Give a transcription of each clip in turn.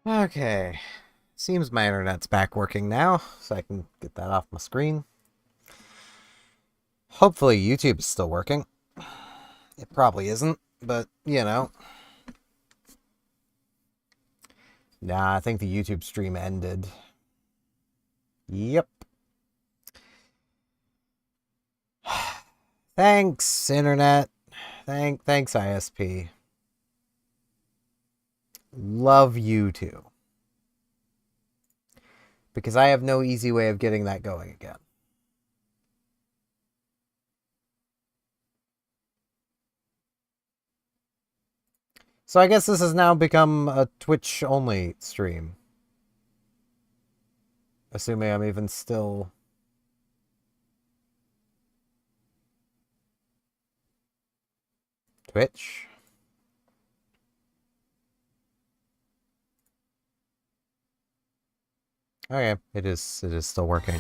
Okay. Seems my internet's back working now, so I can get that off my screen. Hopefully YouTube's still working. It probably isn't, but, you know. Nah, I think the YouTube stream ended. Yep. Thanks, internet. Thanks, ISP. Love you too. Because I have no easy way of getting that going again. So I guess this has now become a Twitch-only stream. Assuming I'm even still... Twitch? Okay, it is still working.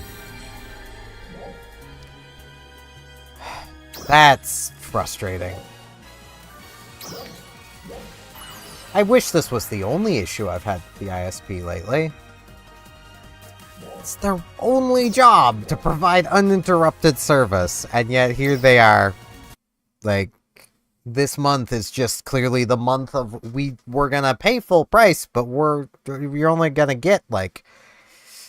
That's frustrating. I wish this was the only issue I've had with the ISP lately. It's their only job to provide uninterrupted service, and yet here they are. Like, this month is just clearly the month of we're gonna pay full price, but you're only gonna get, like,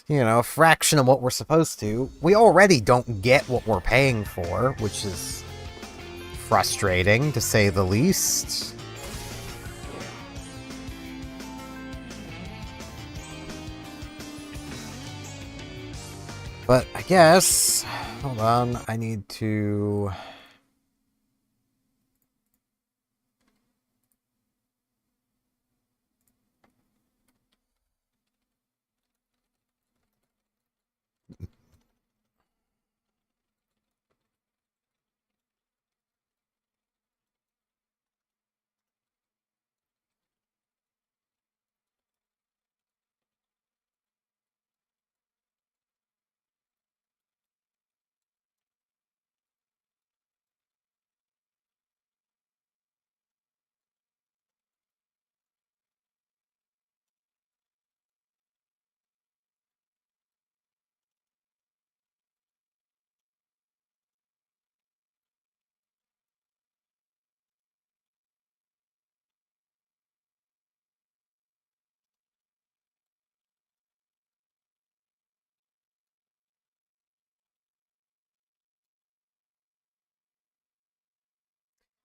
you know, a fraction of what we're supposed to. We already don't get what we're paying for, which is frustrating, to say the least. But I guess... Hold on, I need to...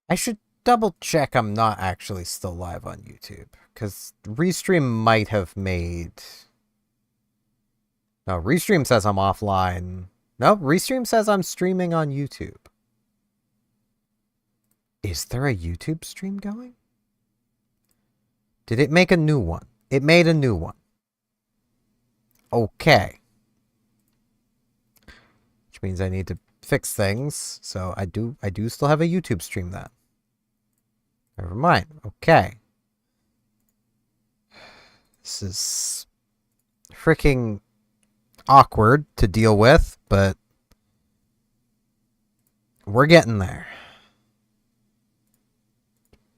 I should double check I'm not actually still live on YouTube, because Restream might have made... No, Restream says I'm offline. No, Restream says I'm streaming on YouTube. Is there a YouTube stream going? Did it make a new one? It made a new one. Okay. Which means I need to fix things, so I do still have a YouTube stream then. Never mind. Okay. This is freaking awkward to deal with, but we're getting there.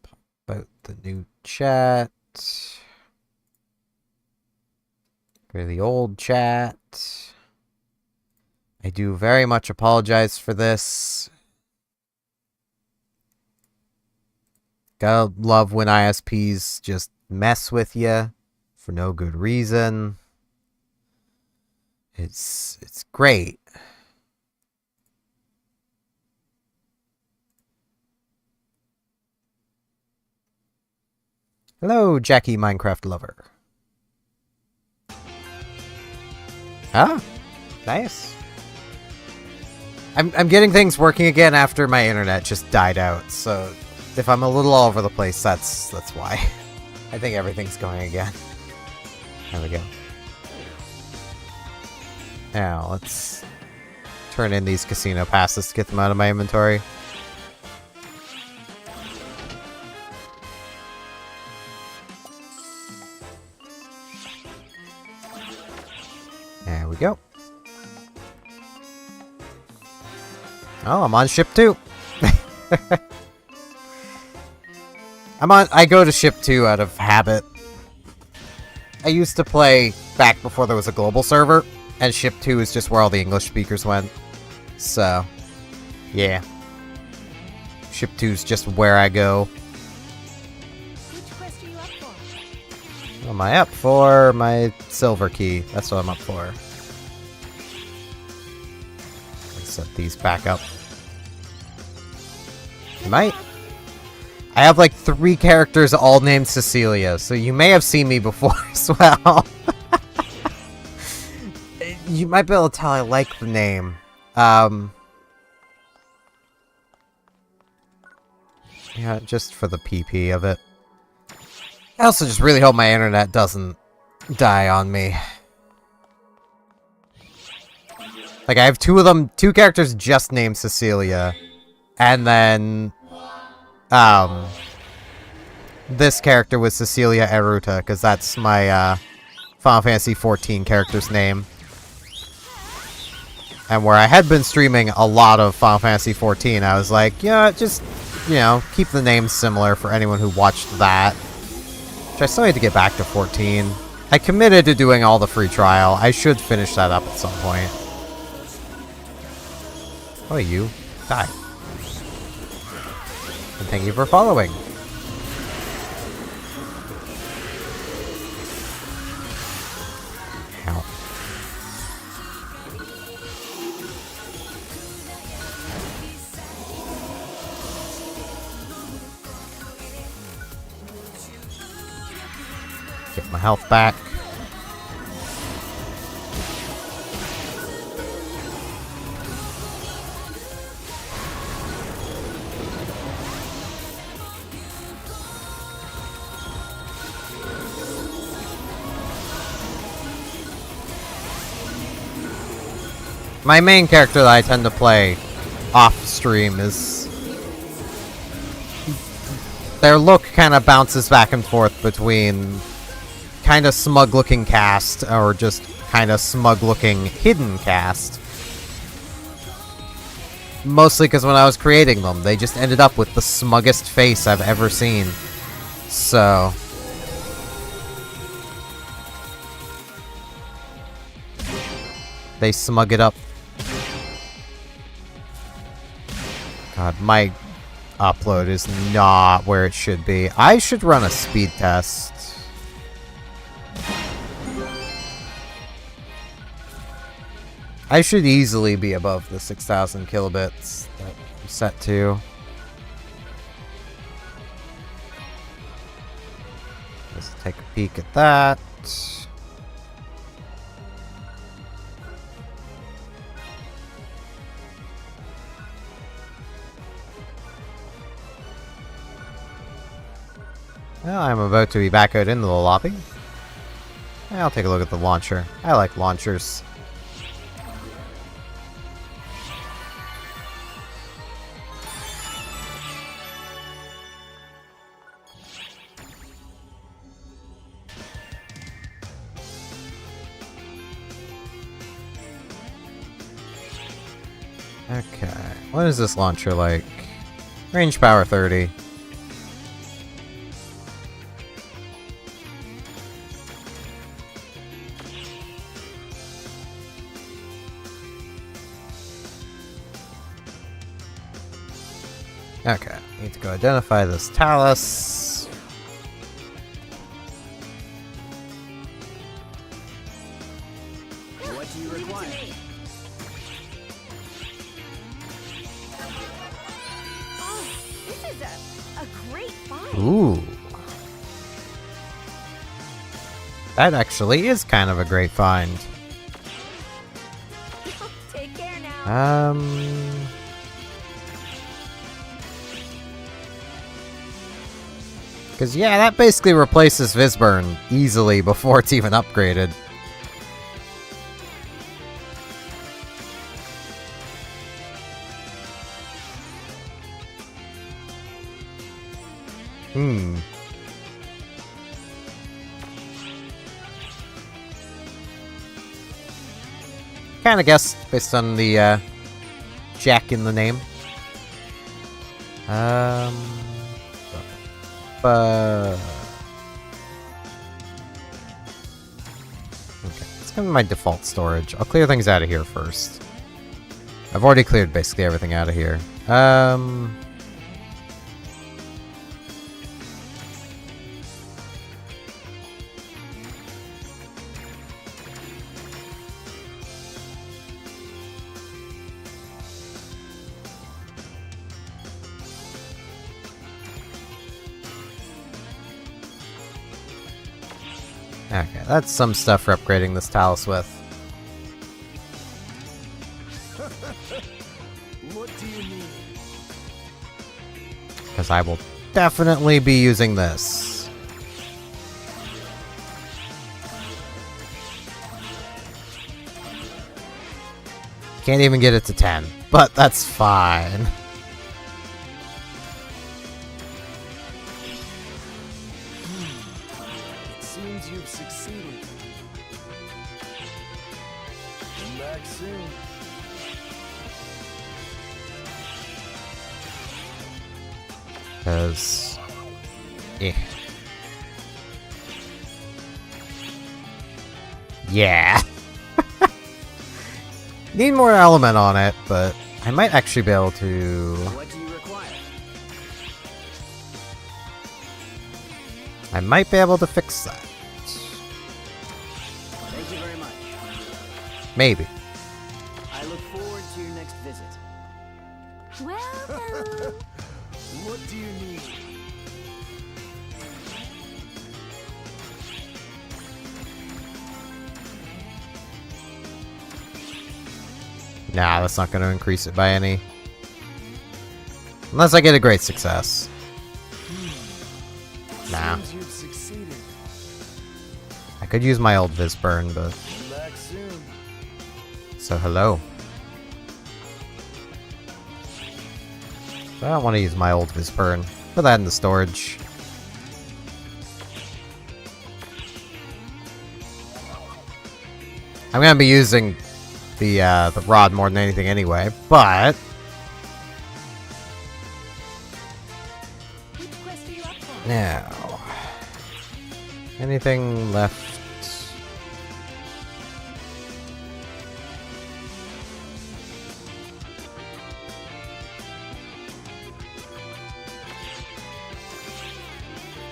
Pop out the new chat. Go to the old chat. I do very much apologize for this. Gotta love when ISPs just mess with you for no good reason. It's great. Hello, Jackie Minecraft lover. Ah, nice. I'm getting things working again after my internet just died out, so if I'm a little all over the place, that's why. I think everything's going again. There we go. Now, let's turn in these casino passes to get them out of my inventory. There we go. Oh, I'm on ship 2. I go to ship 2 out of habit. I used to play back before there was a global server, and Ship 2 is just where all the English speakers went. So, yeah. Ship 2 is just where I go. Which quest are you up for? What am I up for? My silver key. That's what I'm up for. Let's set these back up. Might. I have like 3 characters all named Cecilia, so you may have seen me before as well. You might be able to tell I like the name. Yeah, just for the PP of it. I also just really hope my internet doesn't die on me. Like, I have 2 of them, 2 characters just named Cecilia. And then, this character was Cecilia Eruta, because that's my, Final Fantasy 14 character's name. And where I had been streaming a lot of Final Fantasy 14, I was like, yeah, just, you know, keep the names similar for anyone who watched that. Which I still need to get back to 14. I committed to doing all the free trial. I should finish that up at some point. Oh, you. Die. And thank you for following. Ow. Get my health back. My main character that I tend to play off stream is... their look kind of bounces back and forth between kind of smug-looking cast or just kind of smug-looking hidden cast. Mostly because when I was creating them, they just ended up with the smuggest face I've ever seen. So... they smug it up. God, my upload is not where it should be. I should run a speed test. I should easily be above the 6,000 kilobits that I'm set to. Let's take a peek at that. Well, I'm about to be back out into the lobby. I'll take a look at the launcher. I like launchers. Okay, what is this launcher like? Range power 30. Okay, need to go identify this Talus. What do you require? Oh, this is a great find. Ooh. That actually is kind of a great find. Take care now. Because, yeah, that basically replaces Visburn easily before it's even upgraded. Kind of guessed based on the Jack in the name. gonna be my default storage. I'll clear things out of here first. I've already cleared basically everything out of here. Okay, that's some stuff for upgrading this Talus with. What do you need? Because I will definitely be using this. Can't even get it to 10, but that's fine. It seems you've succeeded. Come back soon. Because... Yeah. Need more element on it, but I might actually be able to... What do you require? I might be able to fix that. Thank you very much. Maybe. I look forward to your next visit. Welcome. What do you need? Nah, that's not going to increase it by any. Unless I get a great success. Nah. Seems you've succeeded. I could use my old Visburn, but... Come back soon. So, hello. I don't want to use my old Visburn. Put that in the storage. I'm going to be using the rod more than anything anyway, but... Which quest are you up for? Now... Anything left?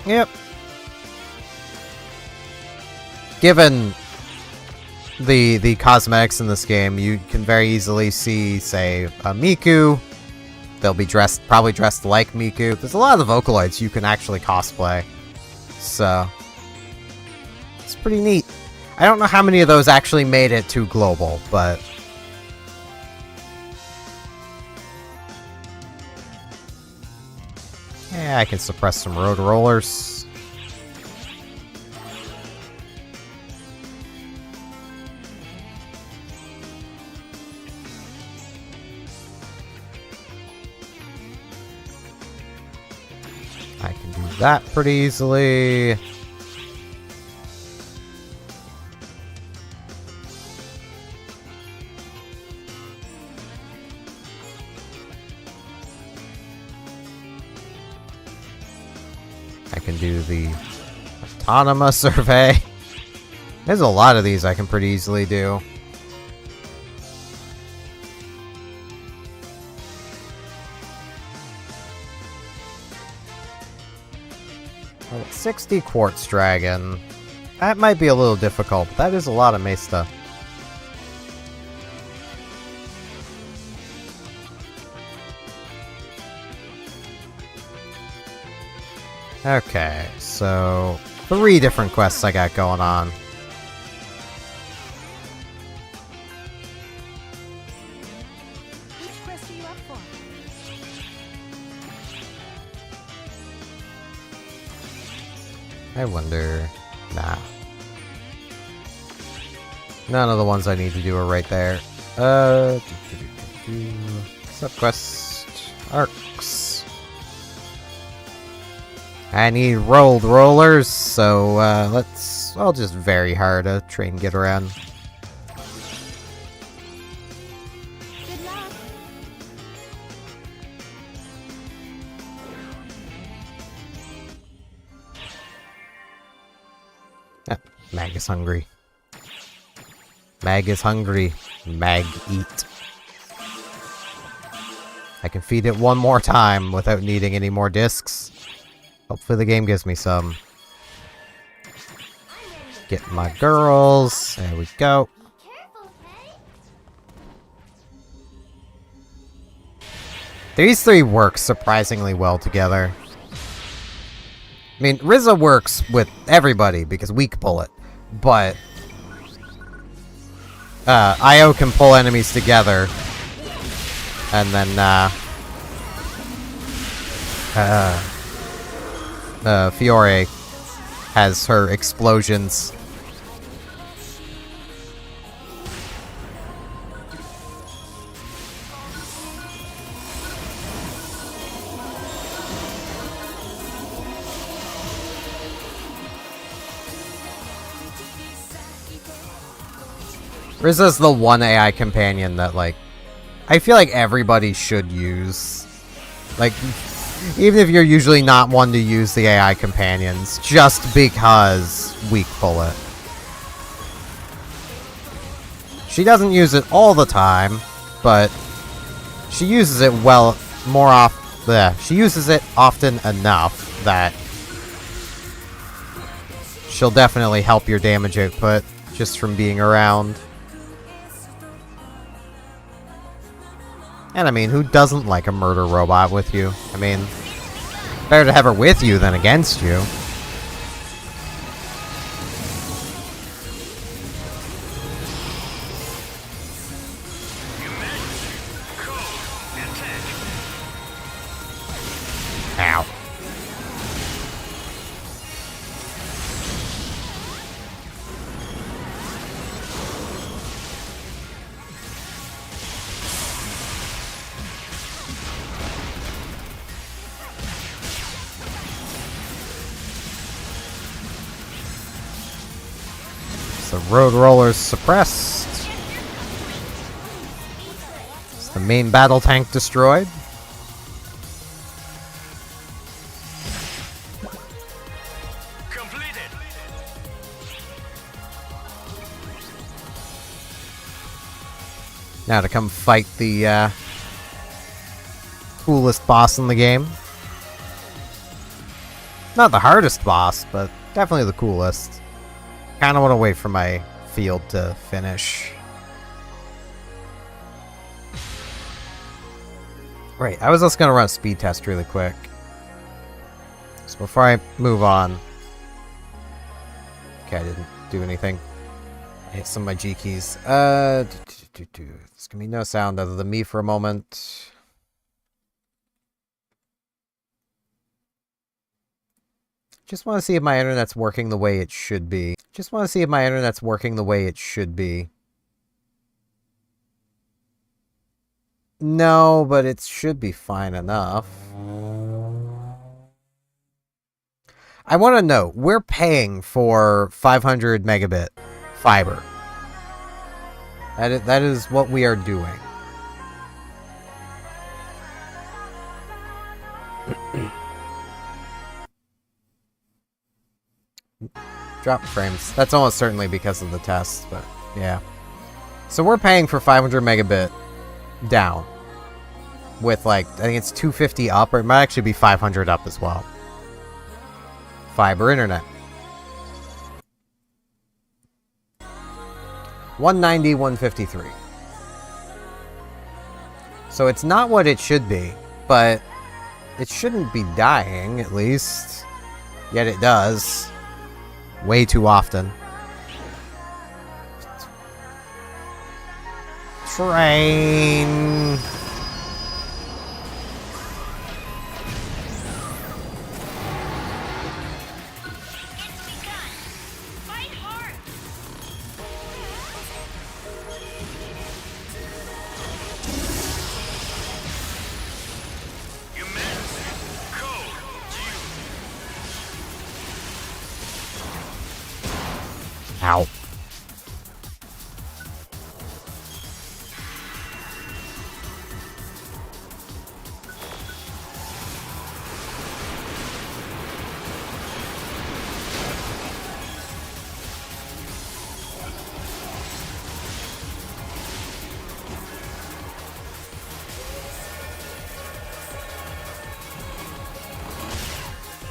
Yep. Given the cosmetics in this game, you can very easily see, say, a Miku. They'll be probably dressed like Miku. There's a lot of the Vocaloids you can actually cosplay. So, it's pretty neat. I don't know how many of those actually made it to global, but... Yeah, I can suppress some road rollers. I can do that pretty easily. I can do the autonomous survey. There's a lot of these I can pretty easily do. Well, 60 Quartz Dragon. That might be a little difficult, but that is a lot of Mesta. Okay, so 3 different quests I got going on. Which quest are you up for? I wonder... Nah. None of the ones I need to do are right there. Subquest arcs. I need rolled rollers, so I'll just very hard to try and get around. Good luck. Ah, Magus hungry. Mag is hungry. Mag eat. I can feed it one more time without needing any more discs. Hopefully the game gives me some. Get my girls. There we go. These three work surprisingly well together. I mean, Rizza works with everybody because we can pull it. But Io can pull enemies together. And then, Fiore has her explosions. Rizza's the one AI companion that, like, I feel like everybody should use. Like, even if you're usually not one to use the AI companions, just because we pull it. She doesn't use it all the time, but she uses it she uses it often enough that she'll definitely help your damage output just from being around. And I mean, who doesn't like a murder robot with you? I mean, better to have her with you than against you. Ow. The road roller's suppressed. Is the main battle tank destroyed? Completed. Now to come fight the coolest boss in the game. Not the hardest boss, but definitely the coolest. Kind of want to wait for my field to finish. Right, I was just going to run a speed test really quick. So before I move on... Okay, I didn't do anything. I hit some of my G keys. There's going to be no sound other than me for a moment. Just want to see if my internet's working the way it should be. Just want to see if my internet's working the way it should be. No, but it should be fine enough. I want to know, we're paying for 500 megabit fiber. That is what we are doing. Drop frames. That's almost certainly because of the test, but yeah. So we're paying for 500 megabit down. With like, I think it's 250 up, or it might actually be 500 up as well. Fiber internet. 190, 153. So it's not what it should be, but it shouldn't be dying, at least. Yet it does. Way too often. Train. Ow.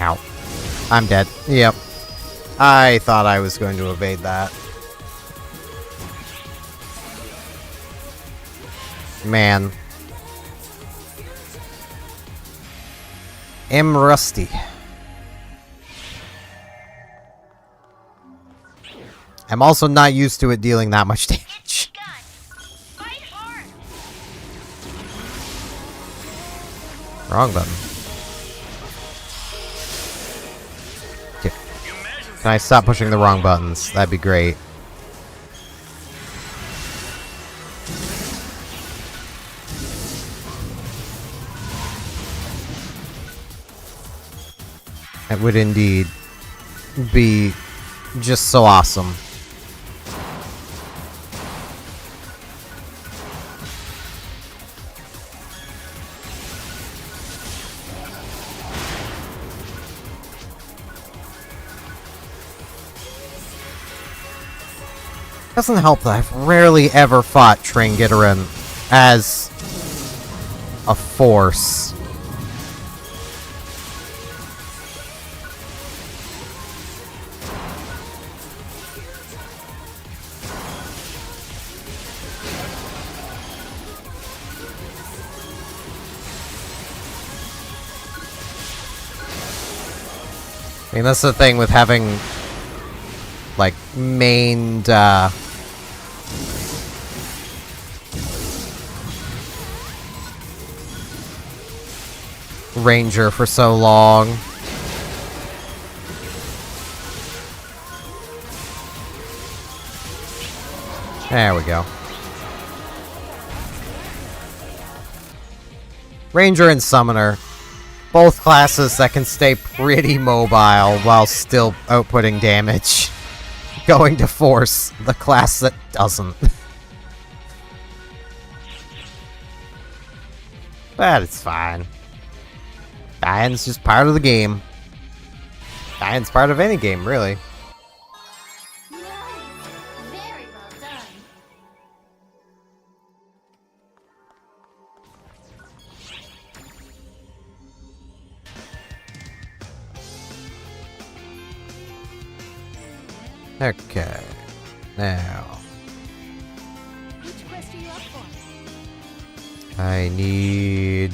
Ow. I'm dead. Yep. I thought I was going to evade that. Man. I'm rusty. I'm also not used to it dealing that much damage. Wrong button. Okay. Can I stop pushing the wrong buttons? That'd be great. It would indeed be just so awesome. Doesn't help that I've rarely ever fought Trangitteran as a force. I mean, that's the thing with having, like, mained, Ranger for so long. There we go. Ranger and Summoner. Both classes that can stay pretty mobile while still outputting damage. Going to force the class that doesn't. But it's fine. Dying's just part of the game. Dying's part of any game, really. Nice. Very well done. Okay. Now. Which quest are you up for? I need...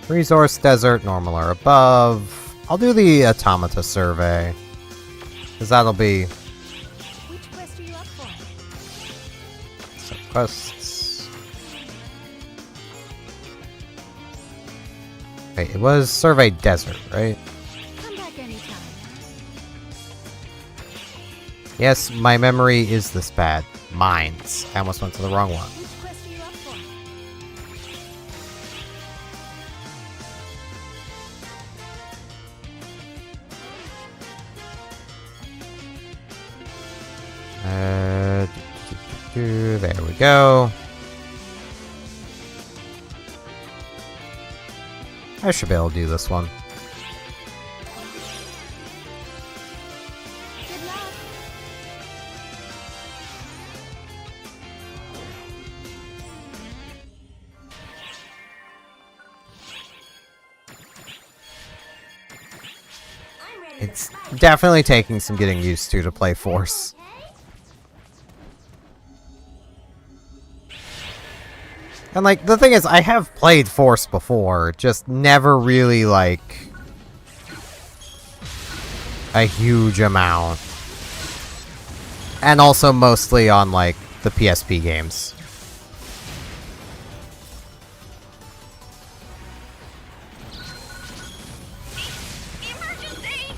Resource Desert, normal or above. I'll do the Automata survey. Because that'll be... Which quest are you up for? Quests. Wait, it was Survey Desert, right? Come back anytime. Yes, my memory is this bad. Mines. I almost went to the wrong one. Which quest are you up for? There we go. I should be able to do this one. Good luck. I'm ready It's definitely taking some getting used to play Force. And, like, the thing is, I have played Force before, just never really, like, a huge amount. And also mostly on, like, the PSP games. Emergency!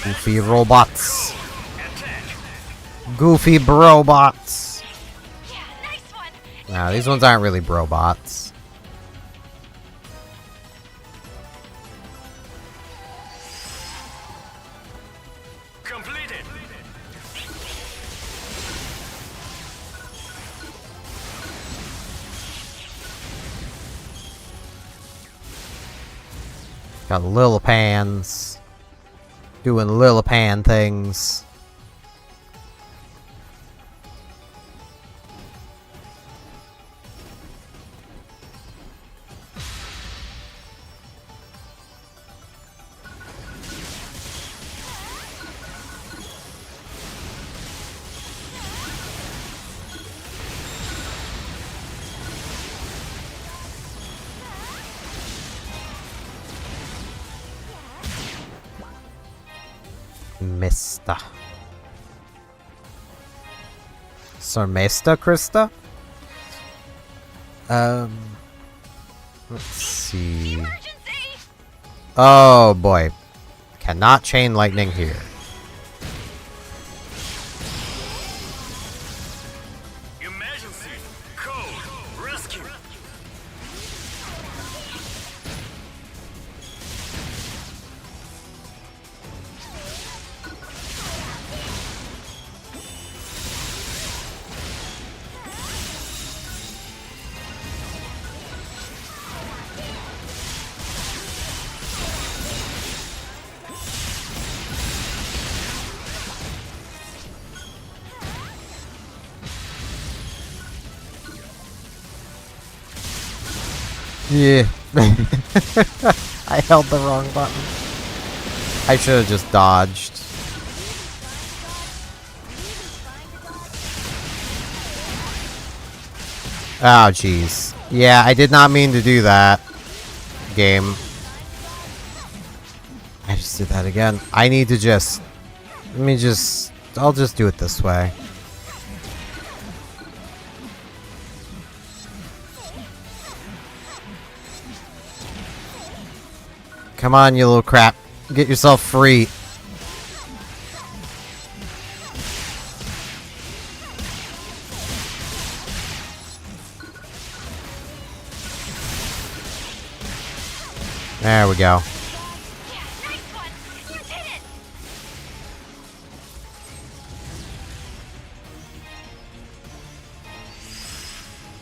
Goofy robots. Goofy brobots. Yeah, nice one. Nah, these ones aren't really brobots. Completed. Got Lillipans. Doing Lillipan things. Mista. Sir Mesta, Krista? Let's see. Oh boy. Cannot chain lightning here. Emergency. Code. Rescue. Yeah. I held the wrong button. I should have just dodged. Oh, jeez. Yeah, I did not mean to do that. Game. I just did that again. I need to just... I'll just do it this way. Come on, you little crap. Get yourself free. There we go.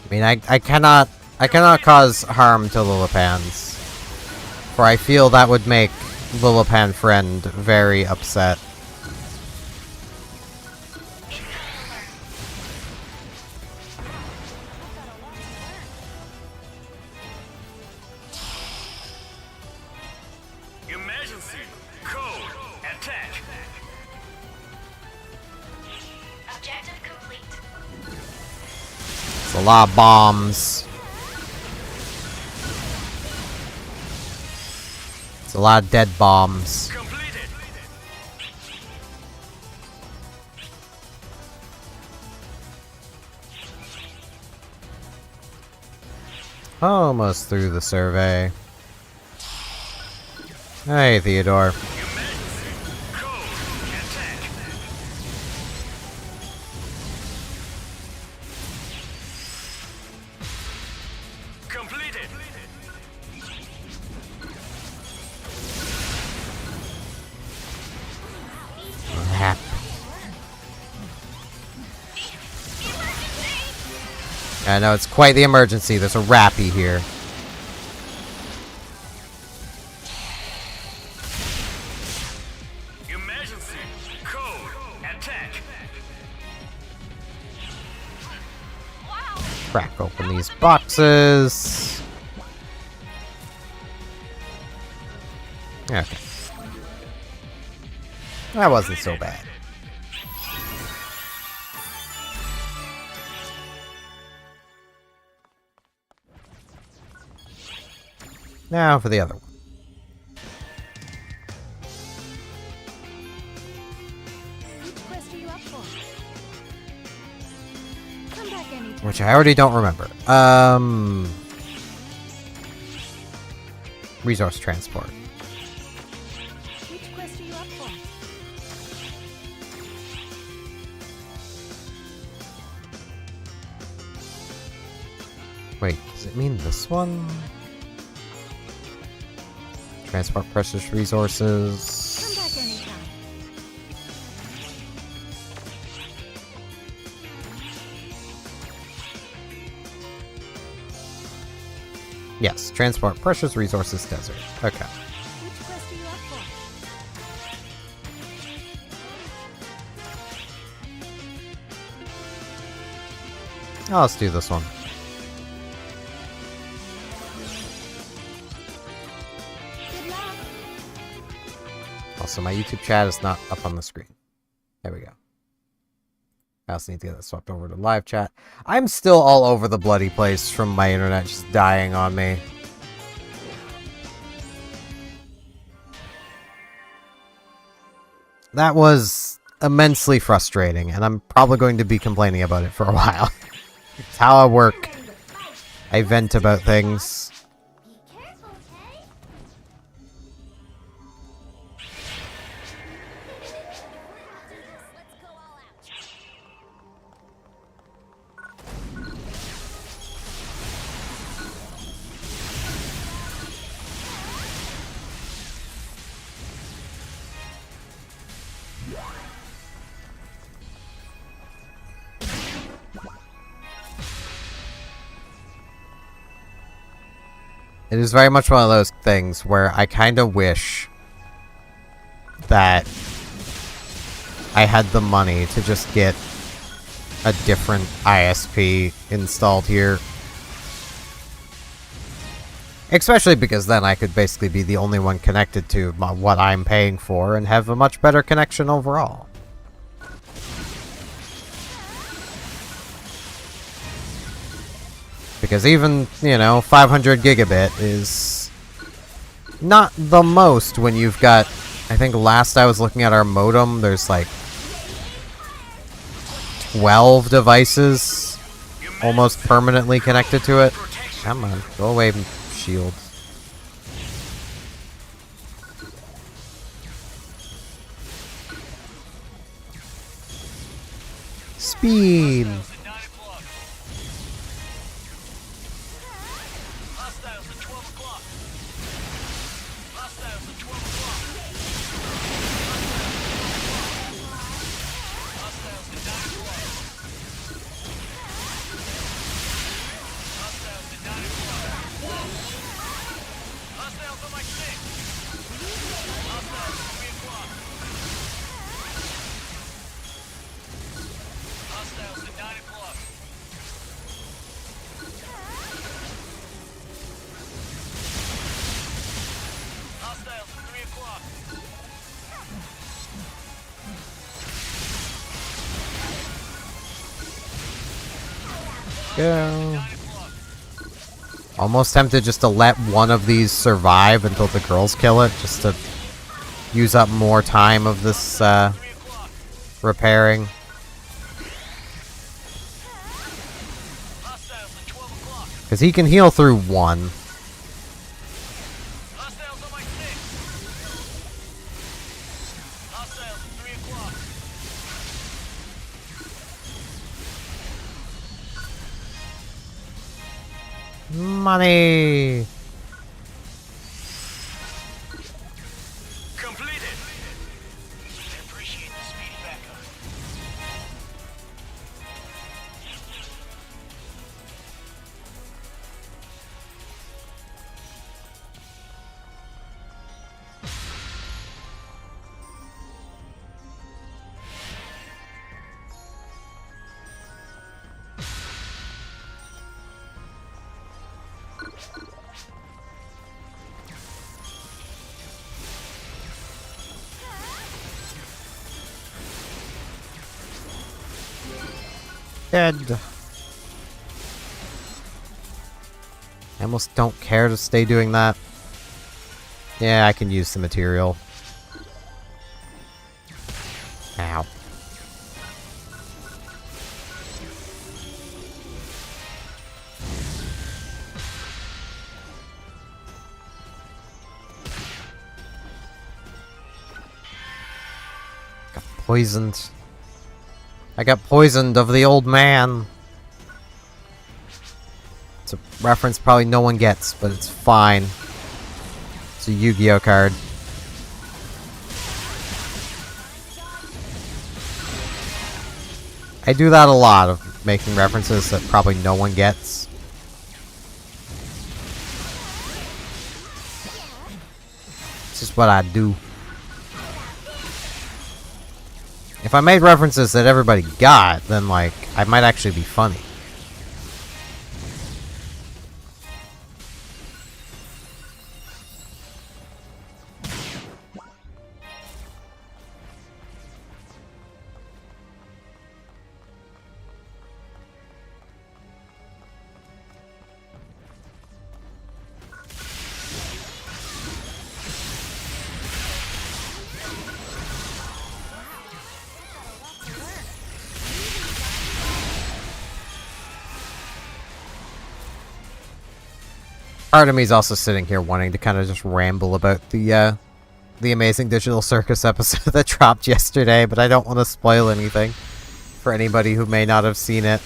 I mean, I cannot cause harm to Lillipans. For I feel that would make Lillipan friend very upset. Emergency. Code. Attack. Objective complete. It's a lot of bombs. It's a lot of dead bombs. Completed. Almost through the survey. Hey, Theodore. Emergency. Code. Attack. Completed. Rap. I know, it's quite the emergency. There's a rappy here. Emergency. Code. Attack. Crack open these boxes. Okay. That wasn't so bad. Now for the other one. Which quest are you up for? Come back anytime. Which I already don't remember. Resource transport. Which quest are you up for? Wait, does it mean this one? Transport precious resources. Come back anytime. Yes, transport precious resources desert. Okay. Which quest are you up for? Oh, let's do this one. Good luck. Also, my YouTube chat is not up on the screen. There we go. I also need to get that swapped over to live chat. I'm still all over the bloody place from my internet just dying on me. That was immensely frustrating, and I'm probably going to be complaining about it for a while. It's how I work. I vent about things. Be careful, okay? Let's go all out. It is very much one of those things where I kind of wish that I had the money to just get a different ISP installed here. Especially because then I could basically be the only one connected to what I'm paying for and have a much better connection overall. Because even, 500 gigabit is not the most when you've got, I think last I was looking at our modem, there's like 12 devices almost permanently connected to it. Come on, go away, shield. Speed. Hostiles at 12 o'clock. Hostiles at 12 o'clock. Hostiles at 9 o'clock. Hostiles at 9 o'clock. Hostiles on my 6. Hostiles at 3 o'clock. Hostiles at 9 o'clock. Hostiles at 3 o'clock. Go. 9 o'clock. Almost tempted just to let one of these survive until the girls kill it, just to use up more time of this 3 o'clock. repairing. Hostiles at 12 o'clock. Because he can heal through one. Hostiles on my 6. Hostiles at 3 o'clock. Money! Completed. I appreciate the speedy backup. Dead. I almost don't care to stay doing that. Yeah, I can use the material. Ow. Got poisoned. I got poisoned of the old man. It's a reference probably no one gets, but it's fine. It's a Yu-Gi-Oh card. I do that a lot, of making references that probably no one gets. It's just what I do. If I made references that everybody got, then, like, I might actually be funny. Part of me is also sitting here wanting to kind of just ramble about the Amazing Digital Circus episode that dropped yesterday, but I don't want to spoil anything for anybody who may not have seen it.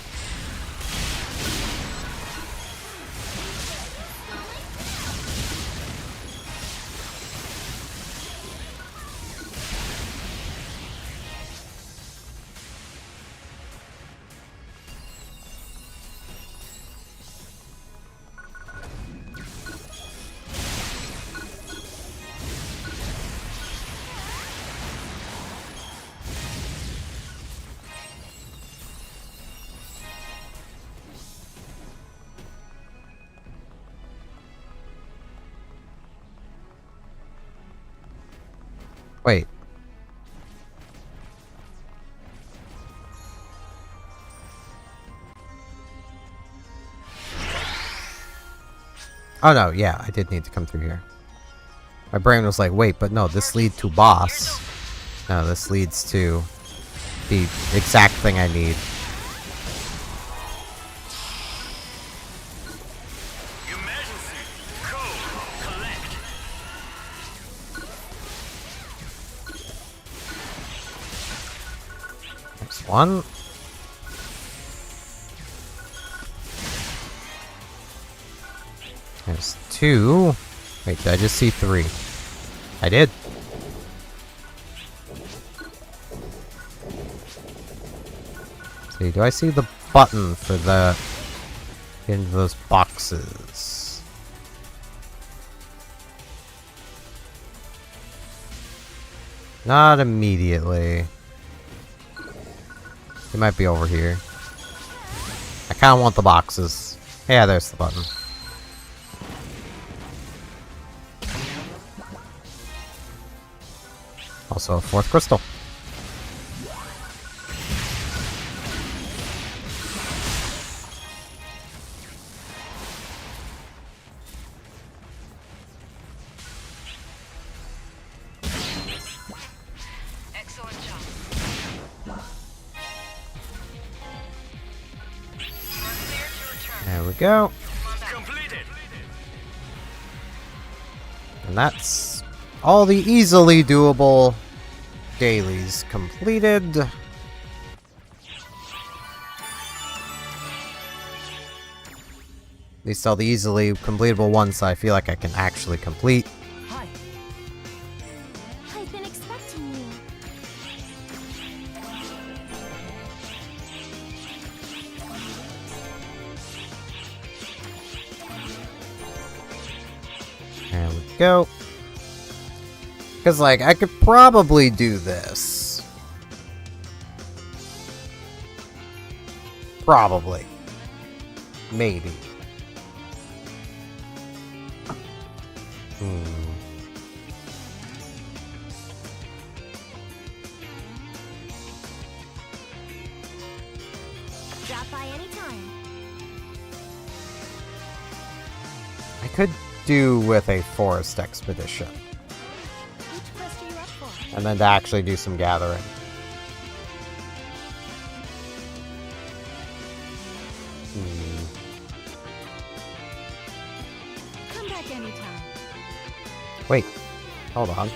Wait. Oh no, yeah, I did need to come through here. My brain was like, wait, but no, this leads to boss. No, this leads to the exact thing I need. Your Majesty, code, collect. There's one. There's two. Wait, did I just see three? I did. See, do I see the button for the in those boxes? Not immediately. It might be over here. I kind of want the boxes. Yeah, there's the button. Also a fourth crystal. Excellent job. You are clear to return. There we go. Completed. And that's all the easily doable dailies completed. At least all the easily completable ones I feel like I can actually complete. Hi. I've been expecting you. There we go. Because, like, I could probably do this. Probably. Maybe. Drop by anytime. I could do with a forest expedition. Which quest are you up for? And then to actually do some gathering. Come back anytime. Wait. Hold on.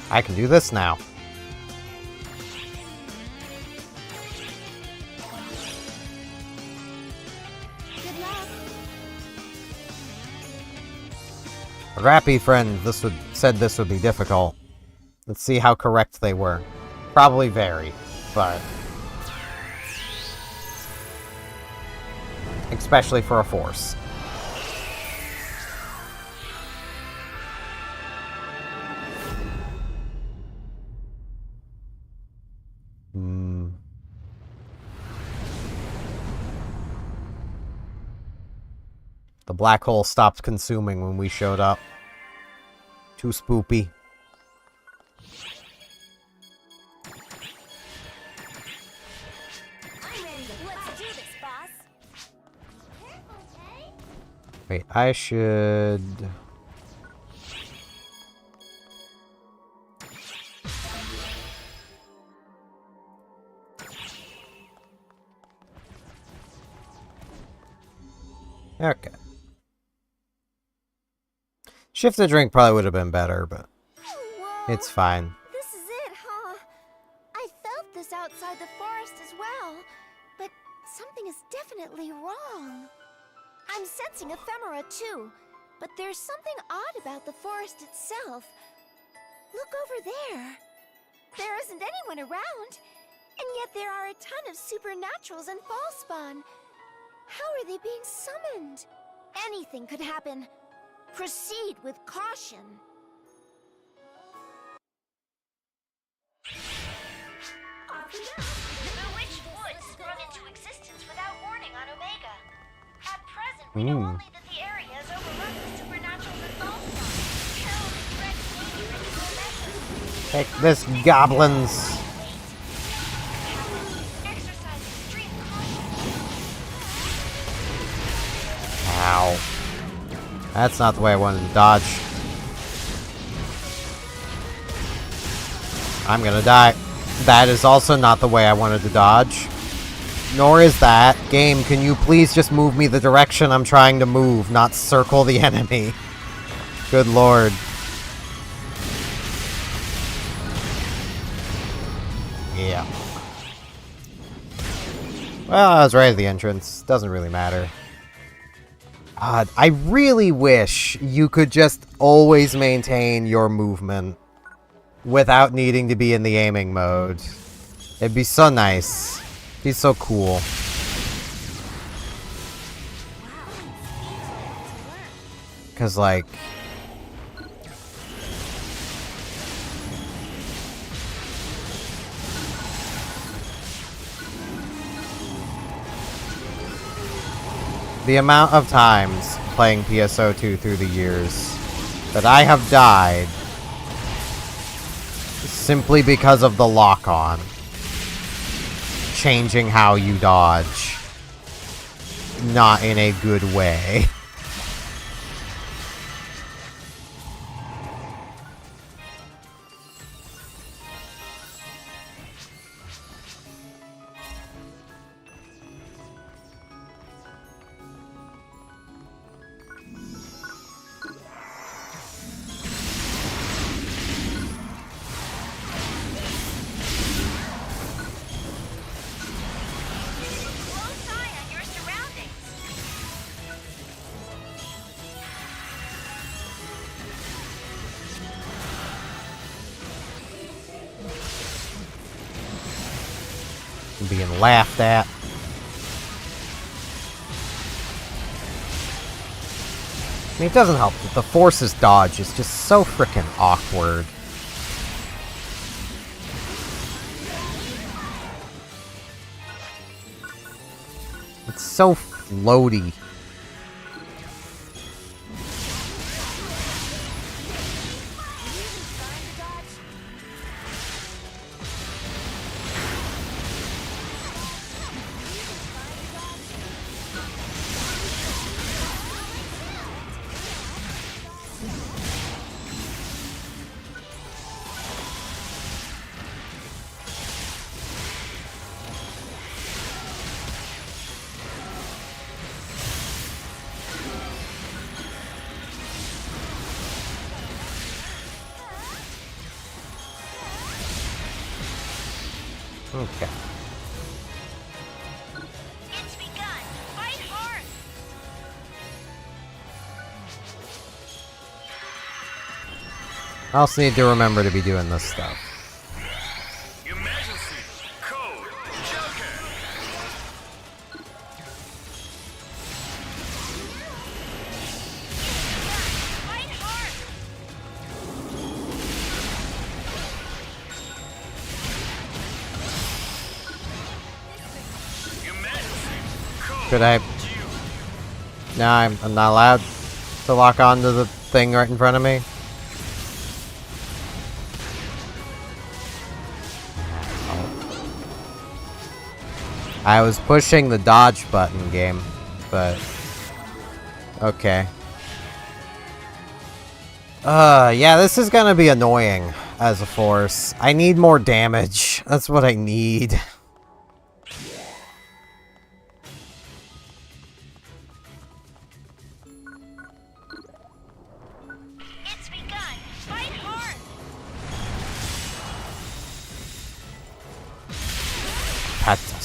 I can do this now. Good luck. Rappy friend, said this would be difficult. Let's see how correct they were. Probably very, but especially for a force. The black hole stopped consuming when we showed up. Too spoopy. I'm ready to let's do this, boss. Careful, okay? Wait, I should... Okay. Shift the drink probably would have been better, but Whoa. it's fine. This is it, huh? I felt this outside the forest as well, but something is definitely wrong. I'm sensing ephemera too, but there's something odd about the forest itself. Look over there. There isn't anyone around, and yet there are a ton of supernaturals and Fallspawn. How are they being summoned? Anything could happen. Proceed with caution. The bewitched woods sprung into existence without warning on Omega. At present, we know only that the area is overrun with supernaturals and Fallspawn. Peril and threat danger into Omega. Take this, goblins. Exercise extreme caution. Ow. That's not the way I wanted to dodge. I'm gonna die. That is also not the way I wanted to dodge. Nor is that. Game, can you please just move me the direction I'm trying to move, not circle the enemy? Good lord. Yeah. Well, I was right at the entrance. Doesn't really matter. God, I really wish you could just always maintain your movement without needing to be in the aiming mode. It'd be so nice. It'd be so cool. Because, like... the amount of times playing PSO2 through the years that I have died simply because of the lock-on changing how you dodge, not in a good way. Close eye on your surroundings. I'm being laughed at. I mean, it doesn't help that the Force's dodge is just so frickin' awkward. It's so floaty. Okay. It's begun. Fight hard. I also need to remember to be doing this stuff. Your Majesty, Code, Joker. Fight hard. Your Majesty, Code. Could I? No, I'm not allowed to lock onto the thing right in front of me. I was pushing the dodge button, game, but okay. Yeah, this is gonna be annoying as a force. I need more damage. That's what I need.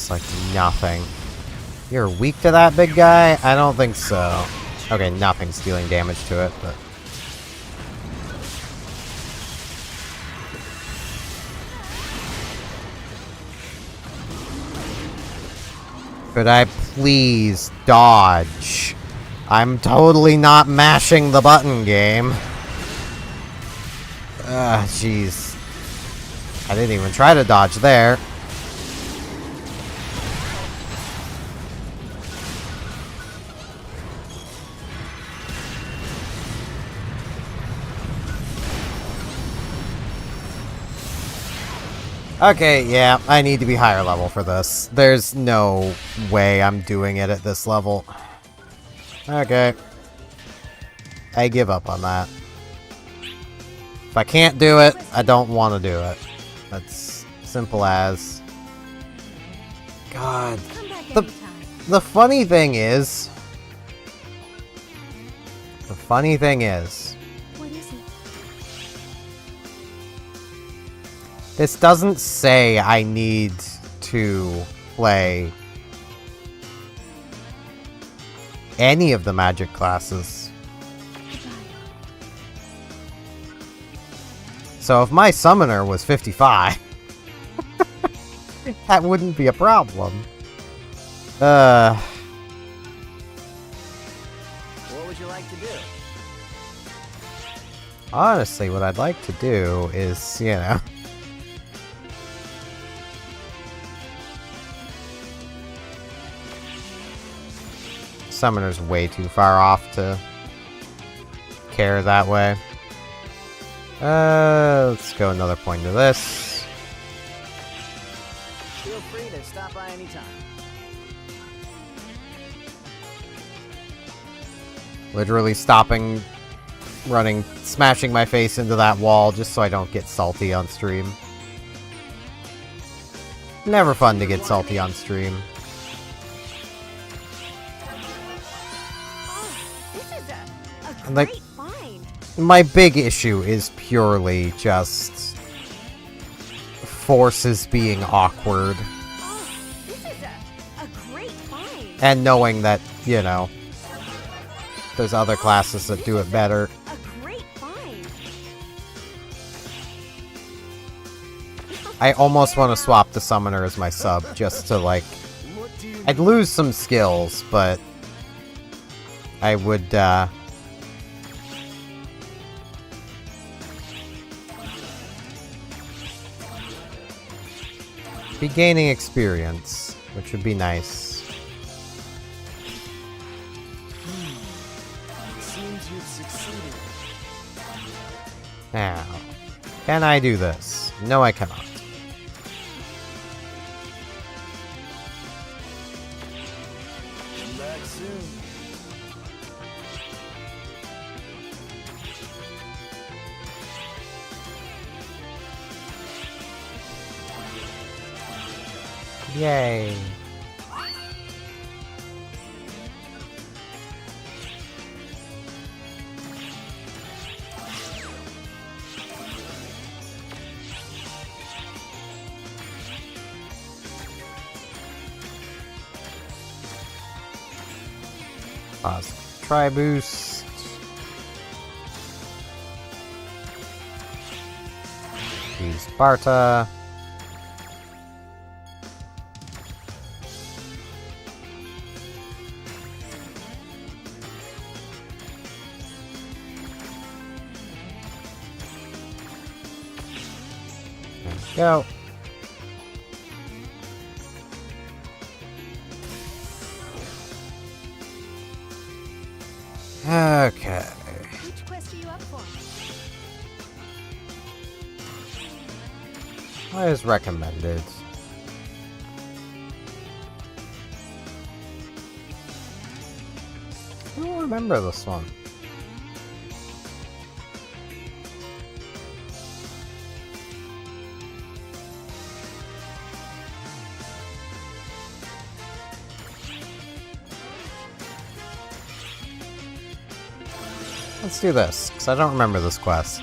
Just like nothing. You're weak to that big guy? I don't think so. Okay, nothing's dealing damage to it, but... Could I please dodge? I'm totally not mashing the button game. Jeez. I didn't even try to dodge there. Okay, yeah, I need to be higher level for this. There's no way I'm doing it at this level. Okay. I give up on that. If I can't do it, I don't want to do it. That's simple as. God. The funny thing is... What is it? This doesn't say I need to play any of the magic classes. So if my summoner was 55, that wouldn't be a problem. What would you like to do? Honestly, what I'd like to do is, you know... Summoner's way too far off to care that way. Let's go another point to this. Feel free to stop by anytime. Literally stopping, running, smashing my face into that wall just so I don't get salty on stream. Never fun to get salty on stream. Like, Great find. my big issue is purely just forces being awkward Oh, this is a great find. and knowing that, you know, there's other classes that do it better. A great find. I almost want to swap the summoner as my sub just to, like, I'd lose some skills, but I would, be gaining experience, which would be nice. Seems you've succeeded. Now, can I do this? No, I cannot. Come back soon. Yay. Pause. Try boost. Use Sparta. Go. Okay. Which quest are you up for? What is recommended? I don't remember this one. Let's do this, because I don't remember this quest.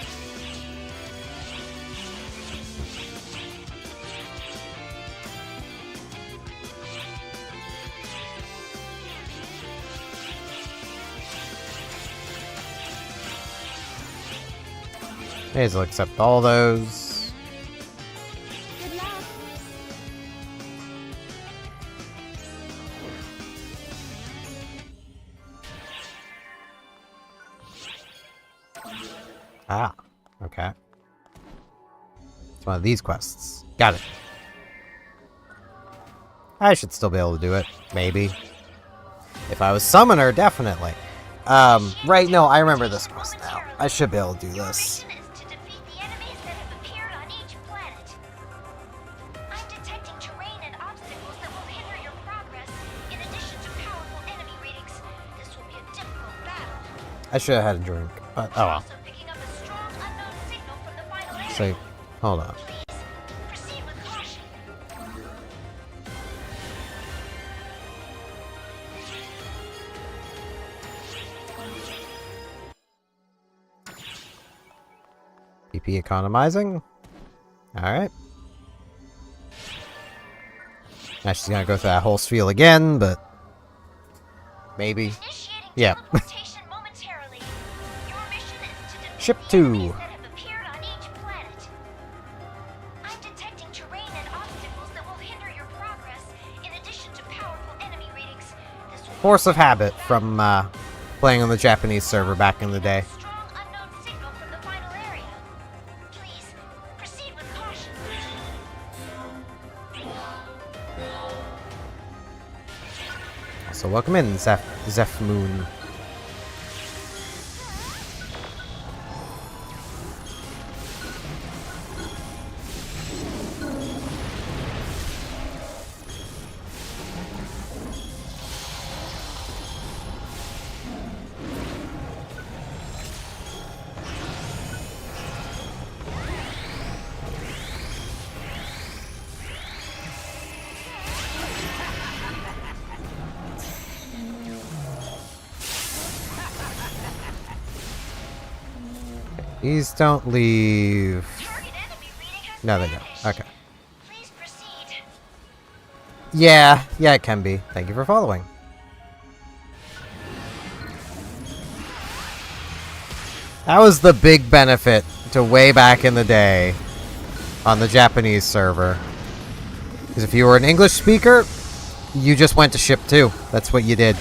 May as well accept all those. Good luck. Ah, okay. It's one of these quests. Got it. I should still be able to do it. Maybe. If I was summoner, definitely. Right, no, I remember this quest now. I should be able to do this. Mission is to defeat the enemies that have appeared on each planet. I'm detecting terrain and obstacles that will hinder your progress, in addition to powerful enemy readings. This will be a difficult battle. I should have had a drink, but oh well. Also picking up a strong unknown signal from the final area. So, hold on. Please, proceed with caution. PP economizing. Alright. Now she's gonna go through that whole spiel again, but maybe. Initiating Yeah. teleportation momentarily. Your mission is to defeat Ship the 2. enemies that have appeared on each planet. I'm detecting terrain and obstacles that will hinder your progress, in addition to powerful enemy readings. This will be Force of habit from playing on the Japanese server back in the day. a strong unknown signal from the final area. Please, proceed with caution. So welcome in, Zeph Moon. Please don't leave. Target enemy reading has No, they don't. vanished. Okay. Please proceed. Yeah, it can be. Thank you for following. That was the big benefit to way back in the day on the Japanese server. Because if you were an English speaker, you just went to ship 2. That's what you did.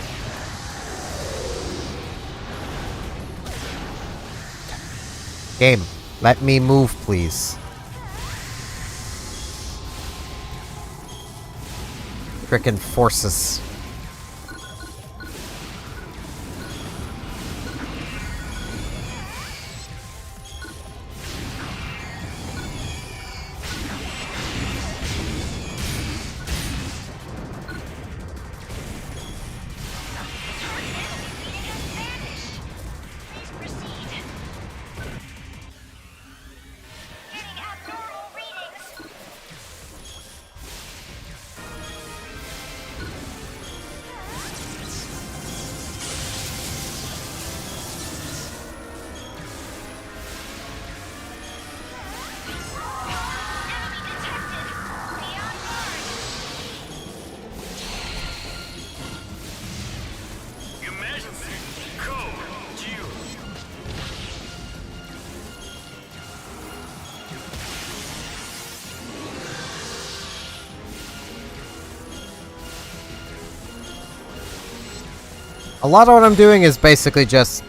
Game, let me move, please. Frickin' forces. Please proceed. Getting abnormal readings. Enemy detected. Beyond guard. Emergency. Code. Q. A lot of what I'm doing is basically just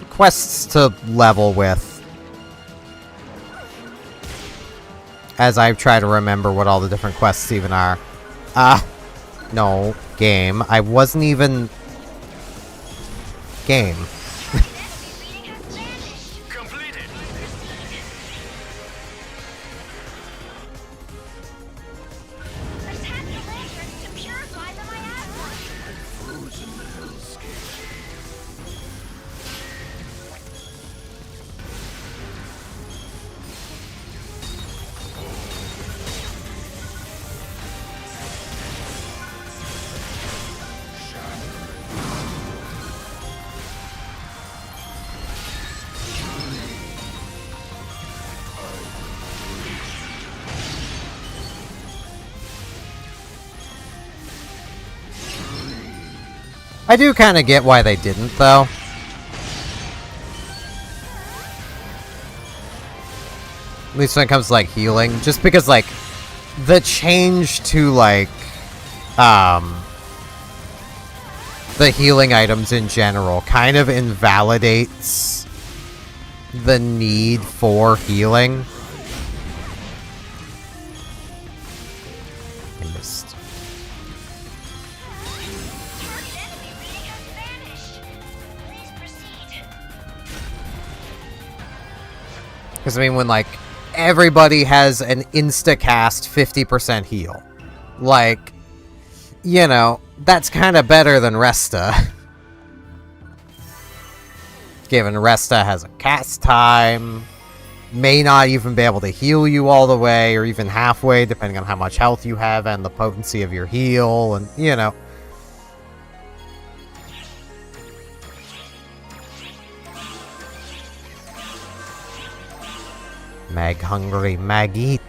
quests to level with. As I try to remember what all the different quests even are. No. Game. I wasn't even... Game. Enemy reading has vanished. Completed. Attack the lanterns to purify the miasma. Frozen hellscape. I do kind of get why they didn't, though. At least when it comes to, like, healing. Just because, like, the change to, like, the healing items in general kind of invalidates the need for healing. I missed. Target enemy reading has vanished. Please proceed. Because, I mean, when, like, everybody has an insta-cast 50% heal. Like, you know, that's kind of better than Resta. Given Resta has a cast time, may not even be able to heal you all the way, or even halfway, depending on how much health you have and the potency of your heal, and, you know. Mag hungry, mag eat.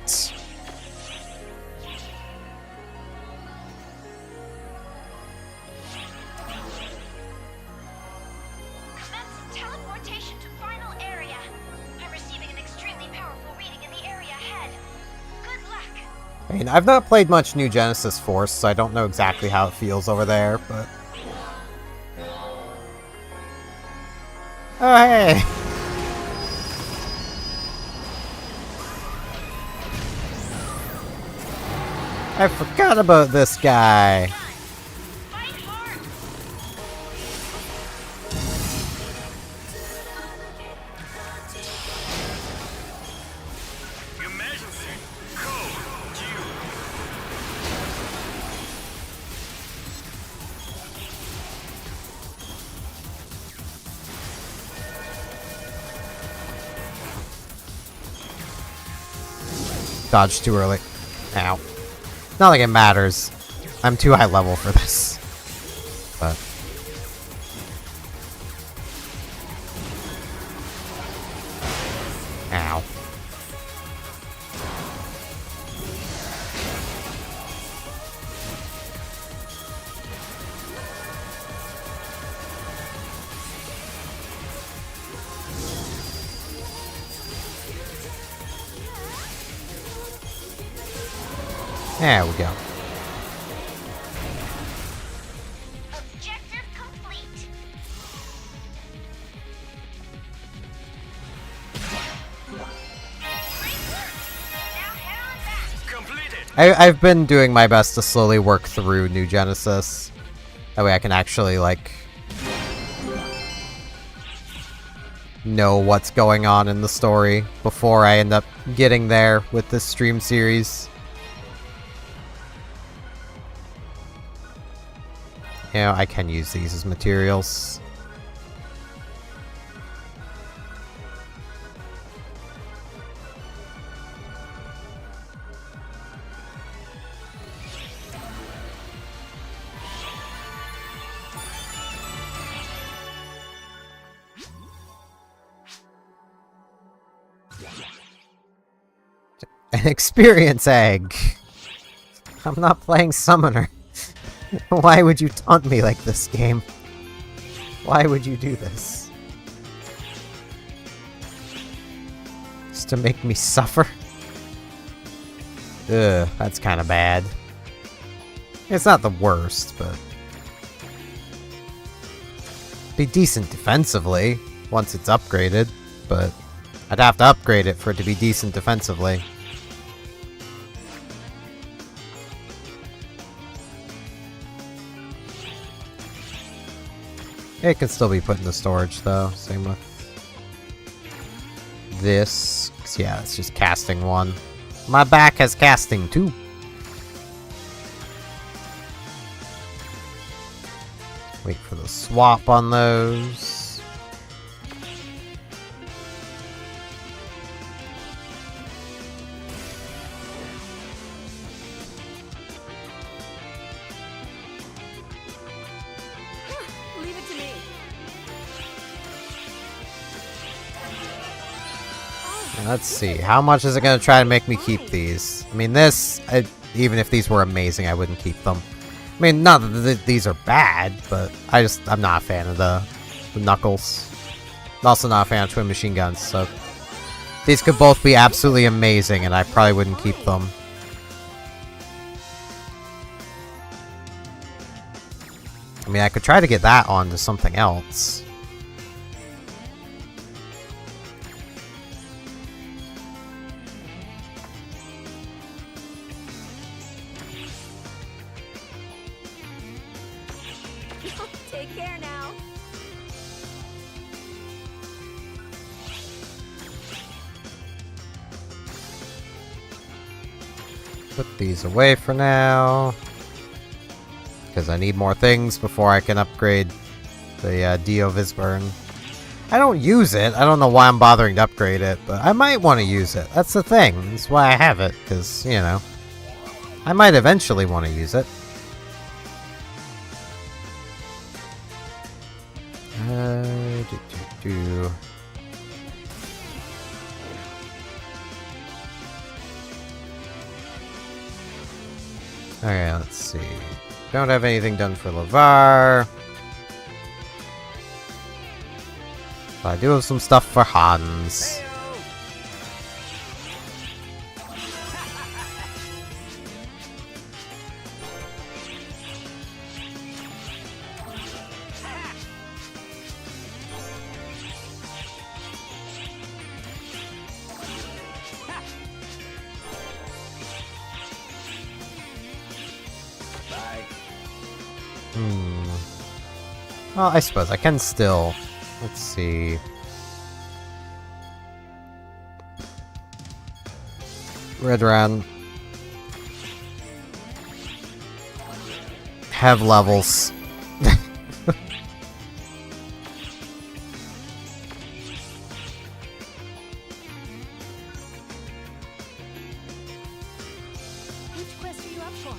Commencing teleportation to final area. I'm receiving an extremely powerful reading in the area ahead. Good luck. I mean, I've not played much New Genesis Force, so I don't know exactly how it feels over there, but... Oh, hey! I forgot about this guy. Fight hard. Emergency. Code. Q. Dodged too early. Ow. Not like it matters. I'm too high level for this. But... Ow. There we go. Objective complete. Great work. Now head on back. Completed. I've been doing my best to slowly work through New Genesis. That way I can actually, like... know what's going on in the story before I end up getting there with this stream series. You know, I can use these as materials. An experience egg! I'm not playing Summoner. Why would you taunt me like this, game? Why would you do this? Just to make me suffer? Ugh, that's kind of bad. It's not the worst, but... be decent defensively, once it's upgraded, but... I'd have to upgrade it for it to be decent defensively. It can still be put into storage, though. Same with this. Yeah, it's just casting 1. My back has casting 2. Wait for the swap on those. Leave it to me. Let's see. How much is it going to try to make me keep these? I mean, even if these were amazing, I wouldn't keep them. I mean, not that these are bad, but I'm not a fan of the knuckles. I'm also not a fan of twin machine guns, so These could both be absolutely amazing, and I probably wouldn't keep them. I mean, I could try to get that onto something else. Take care now. Put these away for now. Because I need more things before I can upgrade the Dio Visburn. I don't use it. I don't know why I'm bothering to upgrade it, but I might want to use it. That's the thing. That's why I have it, because, you know, I might eventually want to use it. Okay, let's see. Don't have anything done for LeVar. But I do have some stuff for Hans. Well, I suppose I can still... Let's see... Redran... have levels. Which quest are you up for?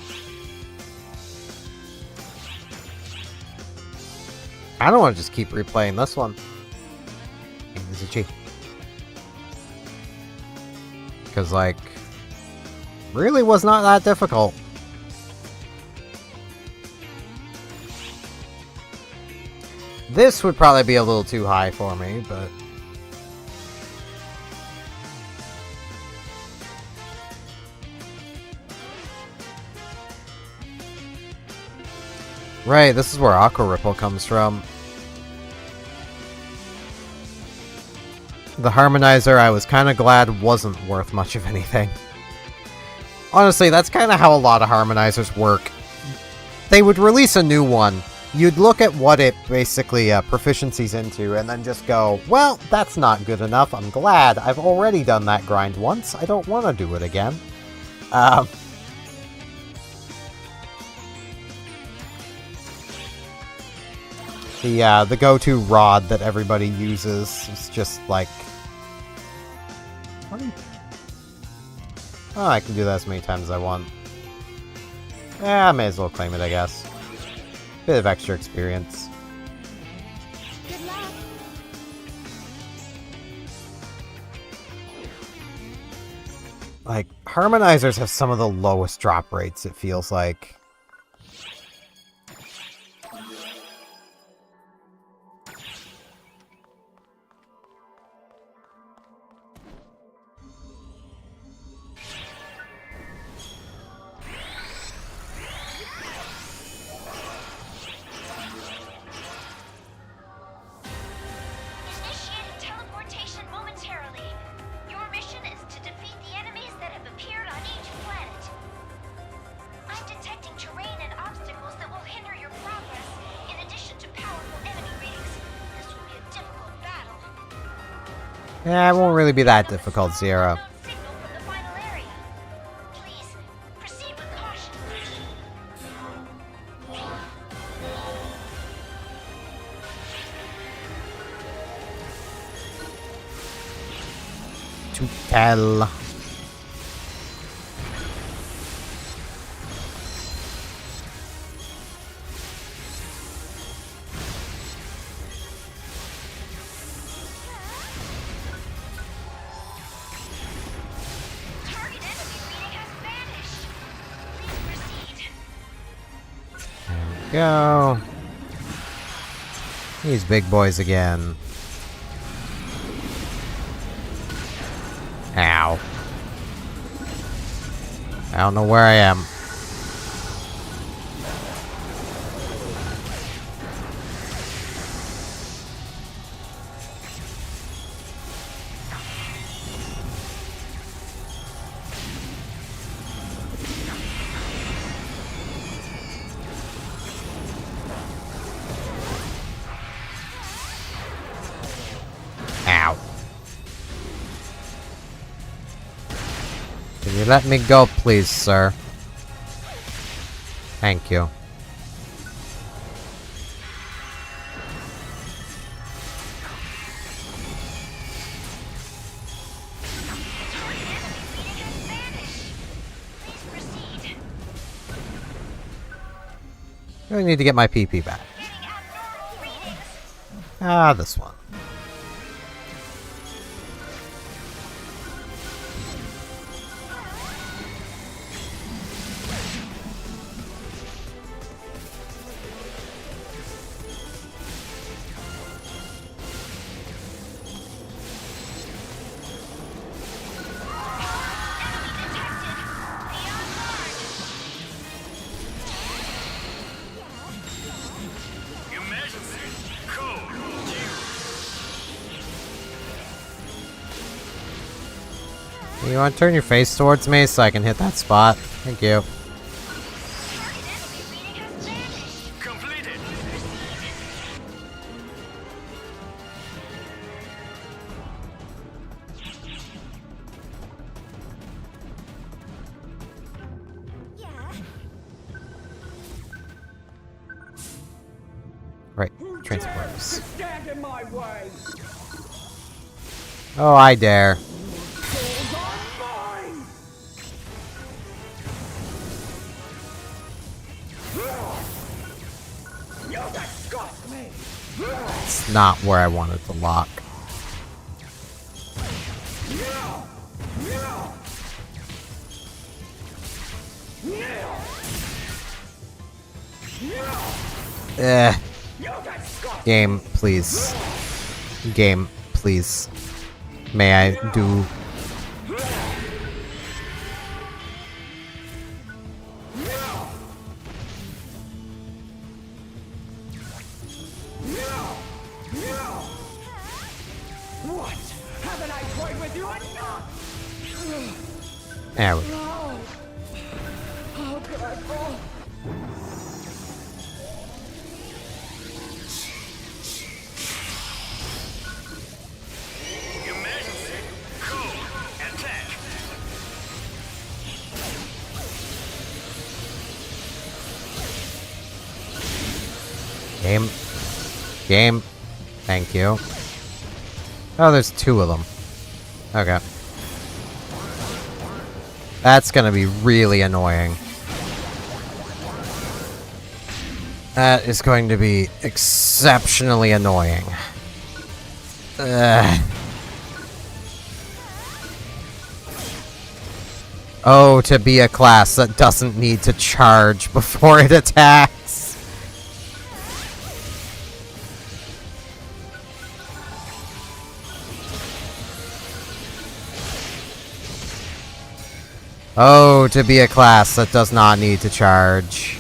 I don't want to just keep replaying this one. This is cheap. Because, like, really was not that difficult. This would probably be a little too high for me, but... Right, this is where Aqua Ripple comes from. The Harmonizer, I was kind of glad wasn't worth much of anything. Honestly, that's kind of how a lot of Harmonizers work. They would release a new one. You'd look at what it basically proficiency's into, and then just go, well, that's not good enough. I'm glad I've already done that grind once. I don't want to do it again. The go-to rod that everybody uses is just like... Oh, I can do that as many times as I want. Yeah, I may as well claim it, I guess. Bit of extra experience. Good luck. Like, Harmonizers have some of the lowest drop rates, it feels like. Initiating teleportation momentarily. Your mission is to defeat the enemies that have appeared on each planet. I'm detecting terrain and obstacles that will hinder your progress, in addition to powerful enemy readings. This will be a difficult battle. Yeah, it won't really be that difficult, Zero. Signal from the final area. Please, proceed with caution. To tell. Target enemy reading has vanished. Please proceed. There we go. These big boys again. Ow. I don't know where I am. Ow. Can you let me go, please, sir? Thank you. I need to get my PP back. Ah, this one. Emergency. Code. You want to turn your face towards me so I can hit that spot? Thank you. Completed. Yeah. Right. Transporters. Stand in my way. Oh, I dare. Souls are mine. You disgust me. It's not where I wanted to lock. Eh. Game, please. Game, please. May I do... What? Haven't I toyed with you enough? There we go. How could I fall? Emergency. Code. Attack. Game. Game. Thank you. Oh, there's two of them. Okay. That's gonna be really annoying. That is going to be exceptionally annoying. Ugh. Oh, to be a class that doesn't need to charge before it attacks. Oh, to be a class that does not need to charge.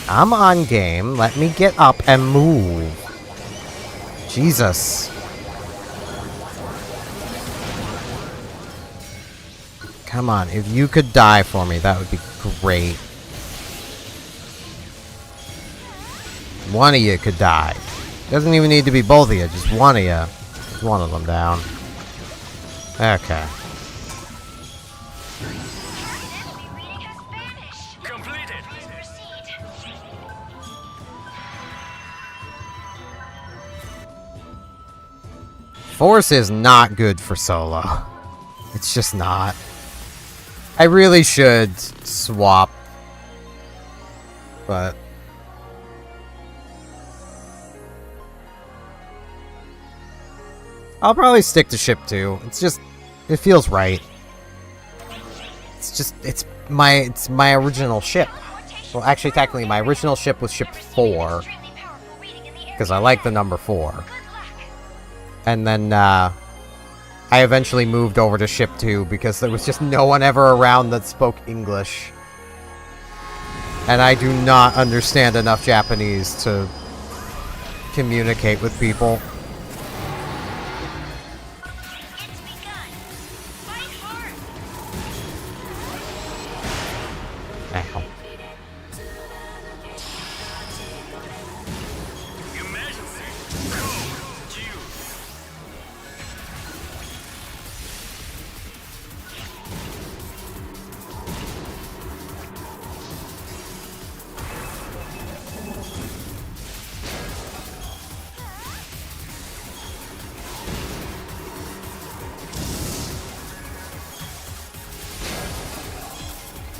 I'm on game. Let me get up and move. Jesus. Come on, if you could die for me, that would be great. One of you could die. Doesn't even need to be both of you, just one of you. Just one of them down. Okay. Completed. Force is not good for solo. It's just not. I really should swap. But... I'll probably stick to ship 2. It's just... It feels right. It's just... It's my original ship. Well, actually, technically, my original ship was ship 4. Because I like the number 4. And then, I eventually moved over to Ship 2 because there was just no one ever around that spoke English. And I do not understand enough Japanese to communicate with people. It's begun. Fight hard. Ow. Emergency. Code. Due.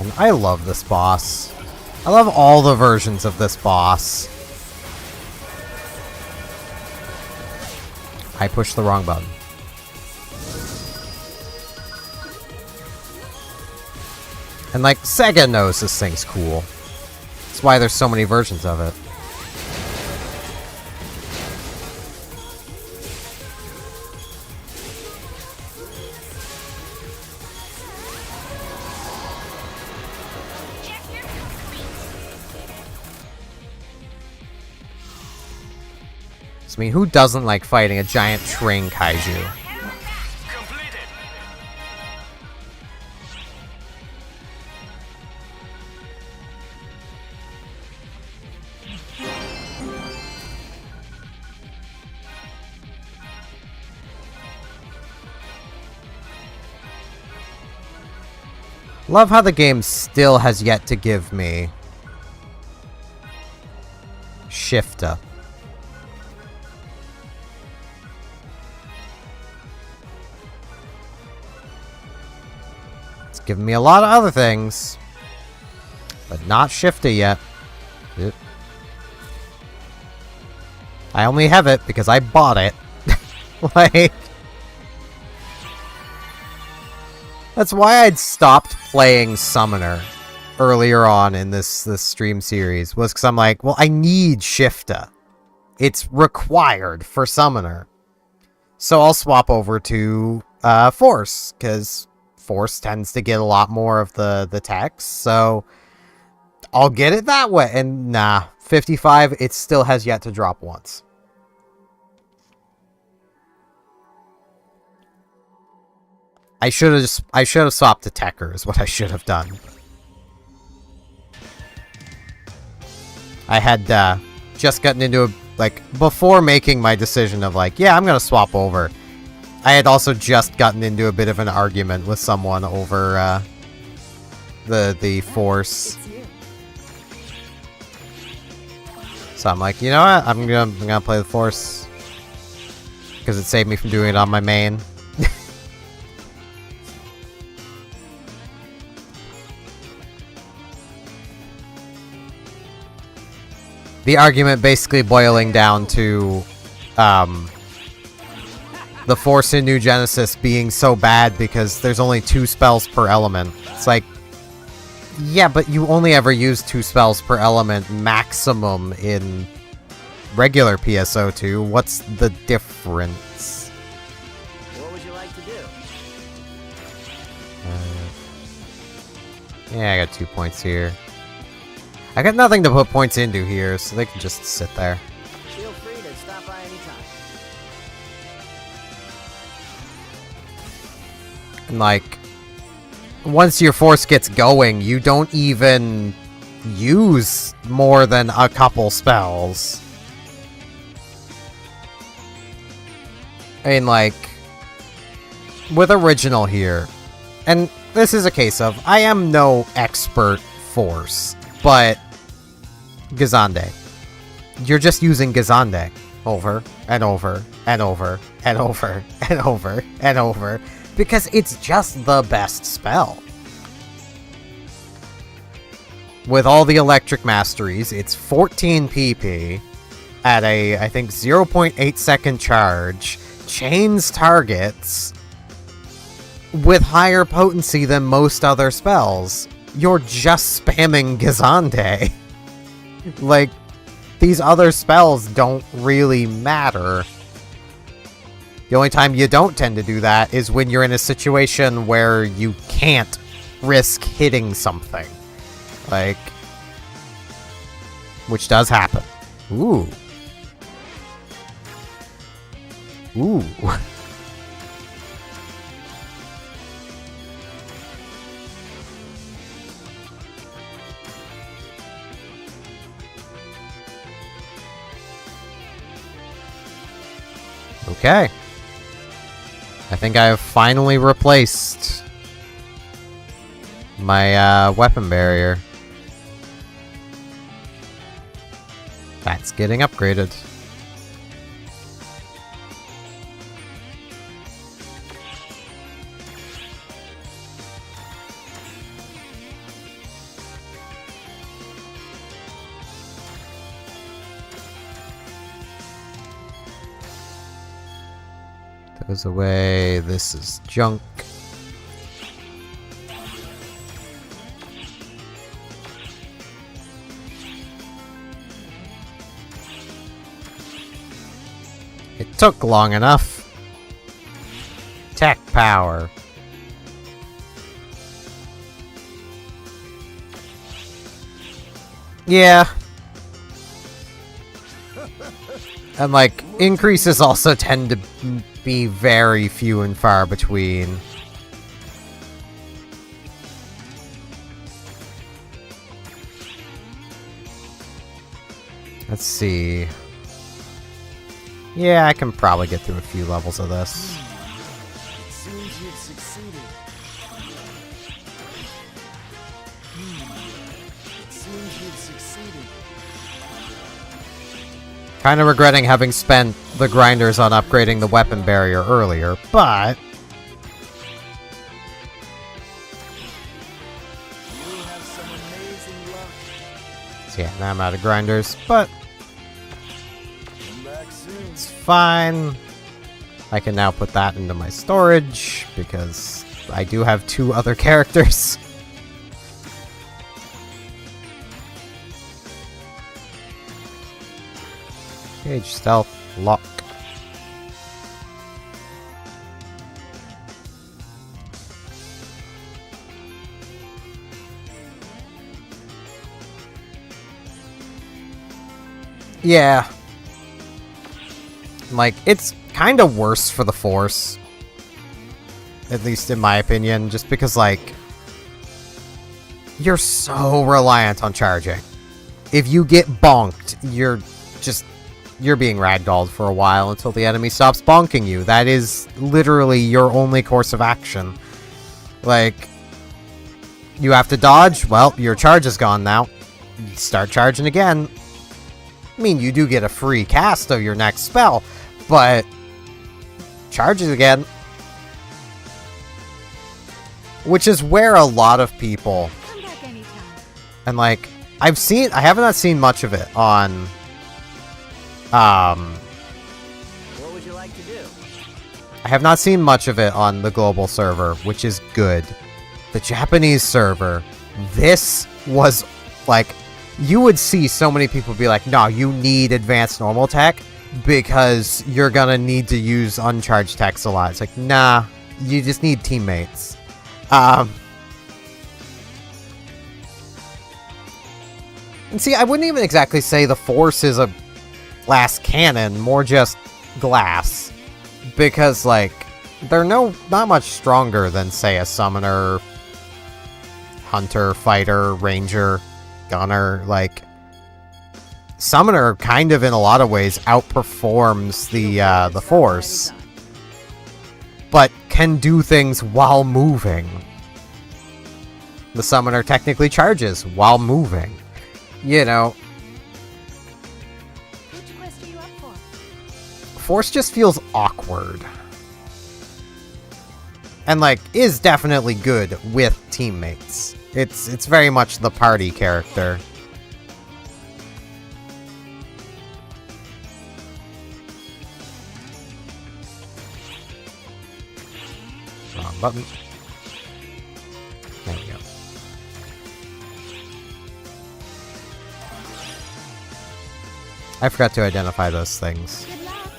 And I love this boss. I love all the versions of this boss. I pushed the wrong button. And like, Sega knows this thing's cool. That's why there's so many versions of it. Objective complete. I mean, who doesn't like fighting a giant train kaiju? Power back. Completed. Love how the game still has yet to give me Shifta. It's given me a lot of other things, but not Shifta yet. Yep. I only have it because I bought it. Like, that's why I'd stopped playing Summoner earlier on in this stream series, was because I'm like, well, I need Shifta. It's required for Summoner. So I'll swap over to Force, because Force tends to get a lot more of the text, so I'll get it that way. And nah, 55, it still has yet to drop once. I should have swapped to Tekker is what I should have done. I had just gotten into before making my decision of like, yeah, I'm gonna swap over. I had also just gotten into a bit of an argument with someone over the Force. So I'm like, you know what? I'm gonna play the Force because it saved me from doing it on my main. The argument basically boiling down to the Force in New Genesis being so bad because there's only 2 spells per element. It's like, yeah, but you only ever use 2 spells per element maximum in regular PSO2. What's the difference? What would you like to do? Yeah, I got 2 points here. I got nothing to put points into here, so they can just sit there. Feel free to stop by anytime. And like, once your Force gets going, you don't even use more than a couple spells. I mean, like, with Original here, and this is a case of, I am no expert Force, but Gazande. You're just using Gazande over and over and over and over and over and over because it's just the best spell. With all the electric masteries, it's 14 PP at a, I think, 0.8 second charge, chains targets with higher potency than most other spells. You're just spamming Gazande. Like, these other spells don't really matter. The only time you don't tend to do that is when you're in a situation where you can't risk hitting something. Like, which does happen. Ooh. Ooh. Okay. I think I have finally replaced my weapon barrier. That's getting upgraded. Goes away. This is junk. It took long enough. Tech power. Yeah. And like, increases also tend to be very few and far between. Let's see. Yeah, I can probably get through a few levels of this. It seems you've succeeded. It seems you've succeeded. Kind of regretting having spent the grinders on upgrading the weapon barrier earlier, but You have some amazing luck. so yeah, now I'm out of grinders, but Come back soon. it's fine. I can now put that into my storage because I do have 2 other characters. Cage stealth lock. Yeah. Like, it's kind of worse for the Force. At least in my opinion, just because, like, you're so reliant on charging. If you get bonked, you're being ragdolled for a while until the enemy stops bonking you. That is literally your only course of action. Like, you have to dodge, well, your charge is gone now. Start charging again. I mean, you do get a free cast of your next spell, but charges again. Which is where a lot of people, Come back anytime. and like, I have not seen much of it on, What would you like to do? I have not seen much of it on the global server, which is good. The Japanese server, this was, like, you would see so many people be like, no, you need advanced normal tech because you're gonna need to use uncharged techs a lot. It's like, nah, you just need teammates. And see, I wouldn't even exactly say the Force is a glass cannon, more just glass. Because, like, they're not much stronger than, say, a summoner, hunter, fighter, ranger, gunner. Like, summoner kind of in a lot of ways outperforms the Force, but can do things while moving. The summoner technically charges while moving. You know, Which quest are you up for? Force just feels awkward. And, like, is definitely good with teammates. It's very much the party character. Wrong button. There we go. I forgot to identify those things. Good luck.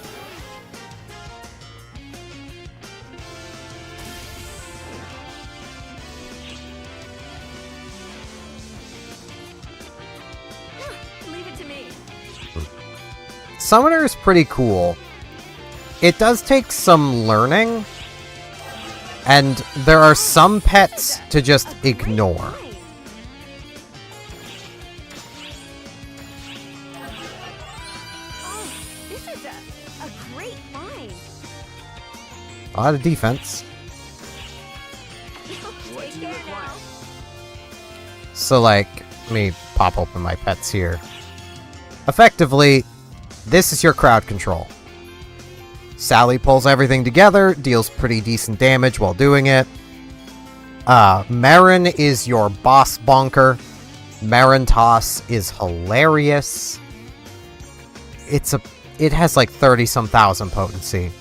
Summoner is pretty cool. It does take some learning, and there are some pets to just ignore. Oh, this is a great find. A lot of defense. Take care now. So, like, let me pop open my pets here. Effectively, this is your crowd control. Sally pulls everything together, deals pretty decent damage while doing it. Marin is your boss bonker. Marin Toss is hilarious. It has like 30-some thousand potency.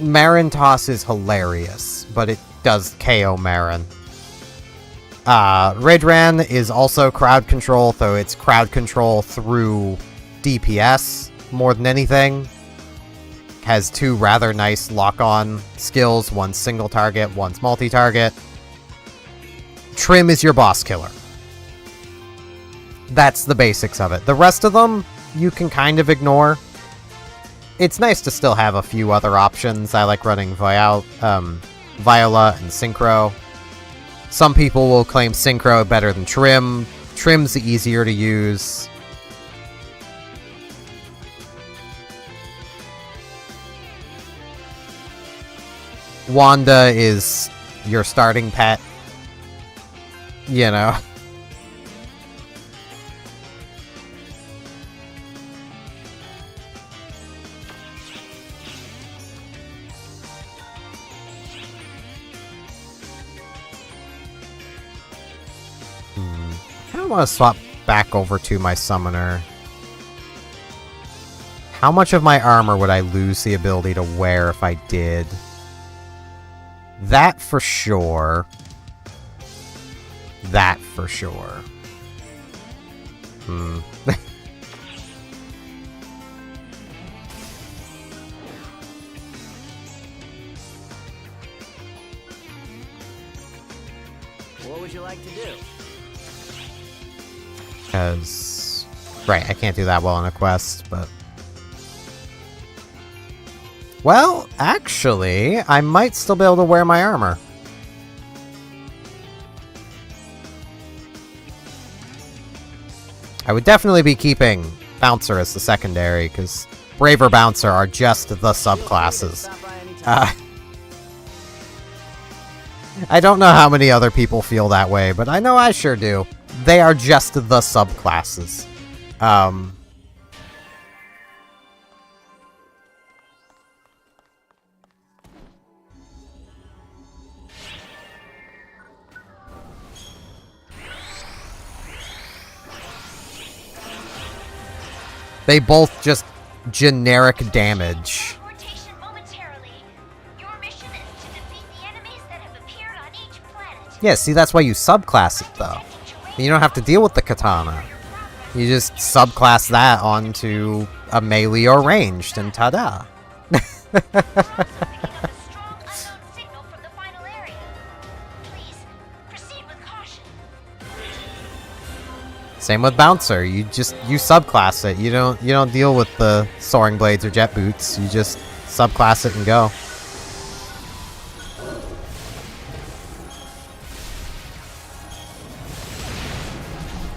Marin Toss is hilarious, but it does KO Marin. Ridran is also crowd control, though it's crowd control through DPS more than anything. Has two rather nice lock-on skills, one's single target, one's multi-target. Trim is your boss killer. That's the basics of it. The rest of them, you can kind of ignore. It's nice to still have a few other options. I like running Viola and Synchro. Some people will claim Synchro better than Trim. Trim's easier to use. Wanda is your starting pet. You know. I don't want to swap back over to my summoner. How much of my armor would I lose the ability to wear if I did? That for sure. That for sure. What would you like to do? Because... Right, I can't do that well on a quest, but... Well, actually, I might still be able to wear my armor. I would definitely be keeping Bouncer as the secondary, because Braver Bouncer are just the subclasses. I don't know how many other people feel that way, but I know I sure do. They are just the subclasses. They both just generic damage. Rotation momentarily. Your mission is to defeat the enemies that have appeared on each planet. Yeah, see, that's why you subclass it, though. You don't have to deal with the katana. You just subclass that onto a melee or ranged, and ta-da. Picking up a strong unknown signal from the final area. Please proceed with caution. Same with Bouncer. You subclass it. You don't deal with the soaring blades or jet boots. You just subclass it and go.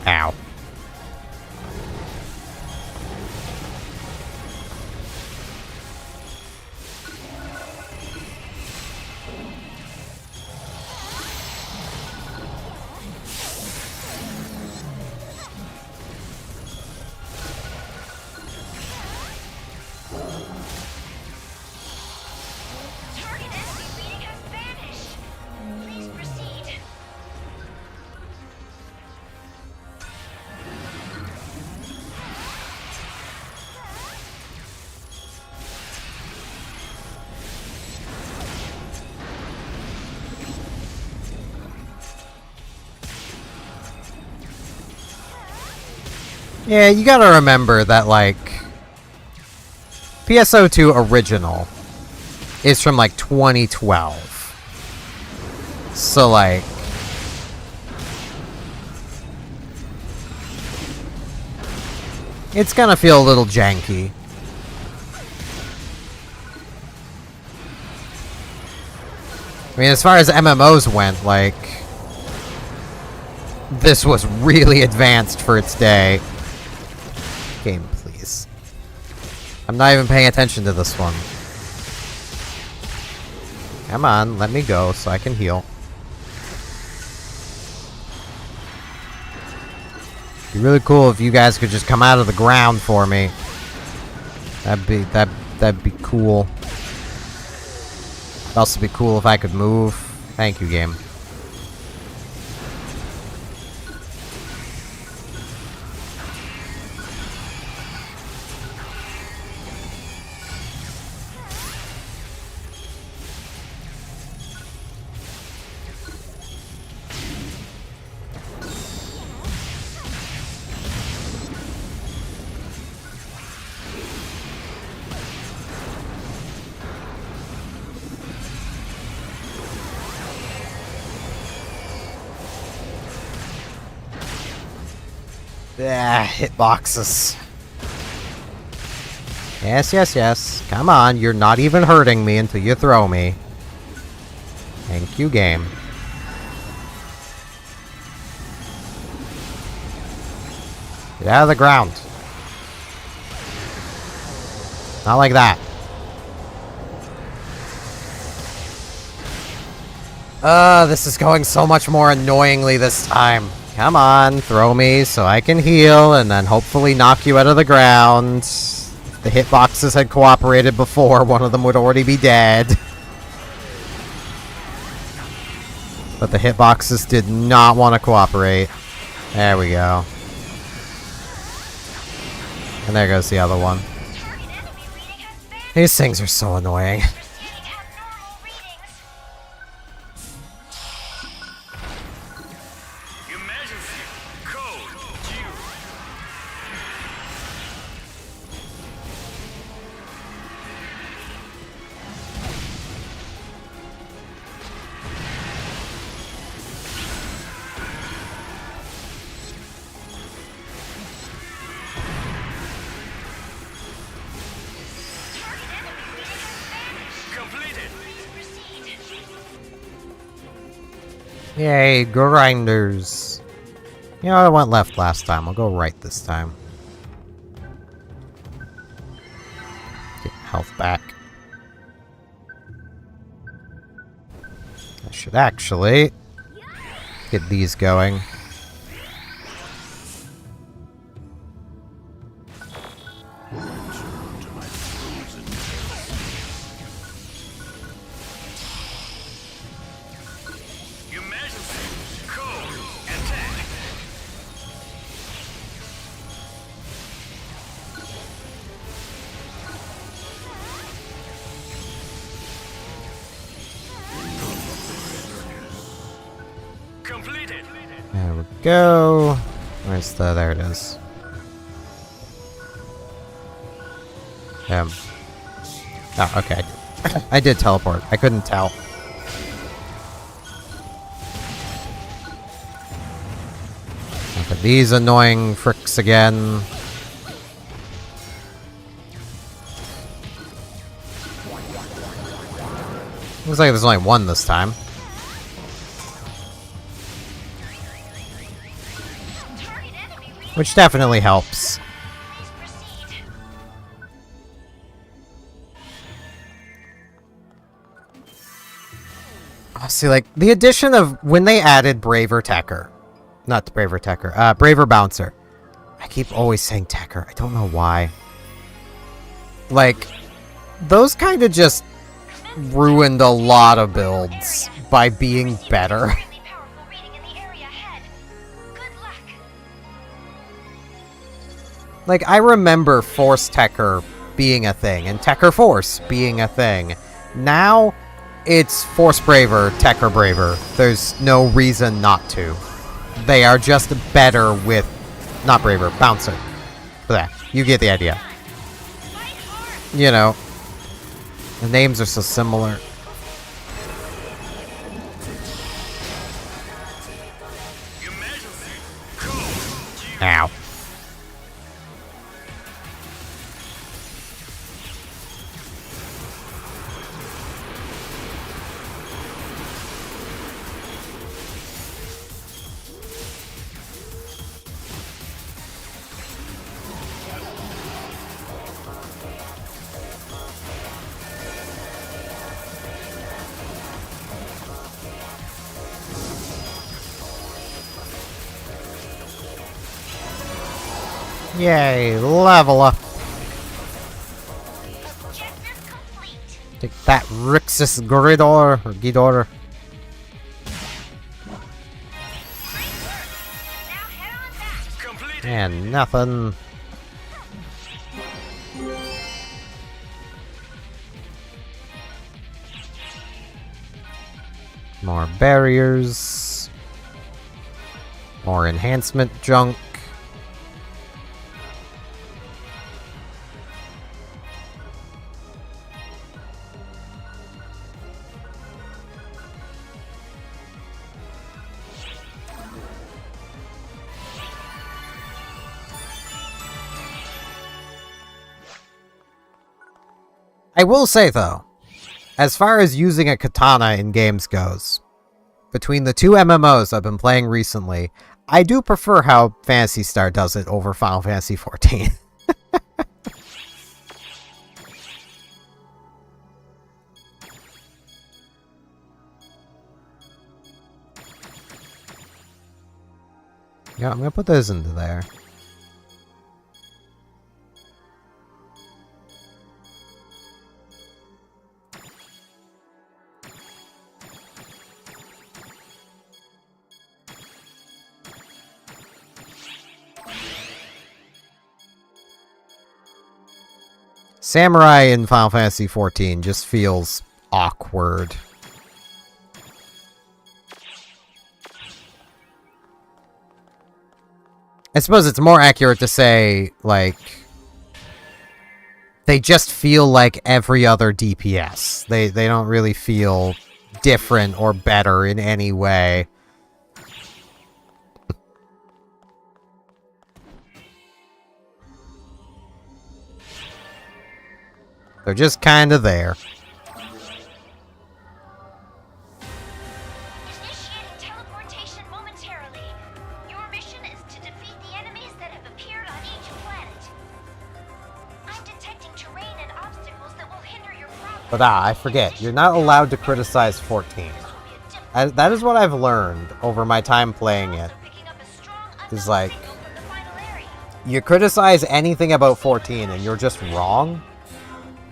Ow. Target enemy reading has vanished. Please proceed. Yeah, you gotta remember that, like, PSO2 original is from, like, 2012. So, like... It's gonna feel a little janky. I mean, as far as MMOs went, like, this was really advanced for its day. Game, please. I'm not even paying attention to this one. Come on, let me go so I can heal. It'd be really cool if you guys could just come out of the ground for me. That'd be cool. It'd also be cool if I could move. Thank you, game. Hitboxes. Yes, yes, yes. Come on, you're not even hurting me until you throw me. Thank you, game. Get out of the ground. Not like that. This is going so much more annoyingly this time. Come on, throw me so I can heal and then hopefully knock you out of the ground. If the hitboxes had cooperated before, one of them would already be dead. But the hitboxes did not want to cooperate. There we go. And there goes the other one. These things are so annoying. Yay, grinders. You know, I went left last time. I'll go right this time. Get health back. I should actually get these going. There we go. Where's the... there it is. Oh, okay. I did teleport. I couldn't tell. Look at these annoying fricks again. Looks like there's only one this time. Which definitely helps. See, like, the addition of when they added Braver Tekker. Not Braver Tekker. Braver Bouncer. I keep always saying Tekker. I don't know why. Like, those kind of just ruined a lot of builds by being better. Like, I remember Force Tekker being a thing, and Tekker Force being a thing. Now, it's Force Braver, Tekker Braver. There's no reason not to. They are just better with... not Braver, Bouncer. Blech, you get the idea. You know, the names are so similar. Ow. Yay, level up. Objective complete. Take that, Rixus Gridor, or Gidor. Great work. Now head on back. Completed. And nothing. More barriers. More enhancement junk. I will say, though, as far as using a katana in games goes, between the two MMOs I've been playing recently, I do prefer how Phantasy Star does it over Final Fantasy XIV. Yeah, I'm gonna put those into there. Samurai in Final Fantasy XIV just feels awkward. I suppose it's more accurate to say, like, they just feel like every other DPS. They don't really feel different or better in any way. They're just kind of there. Initiating teleportation momentarily. Your mission is to defeat the enemies that have appeared on each planet. I'm detecting terrain and obstacles that will hinder your progress. But I forget, you're not allowed to criticize 14. That is what I've learned over my time playing it. Is like, you criticize anything about 14 and you're just wrong.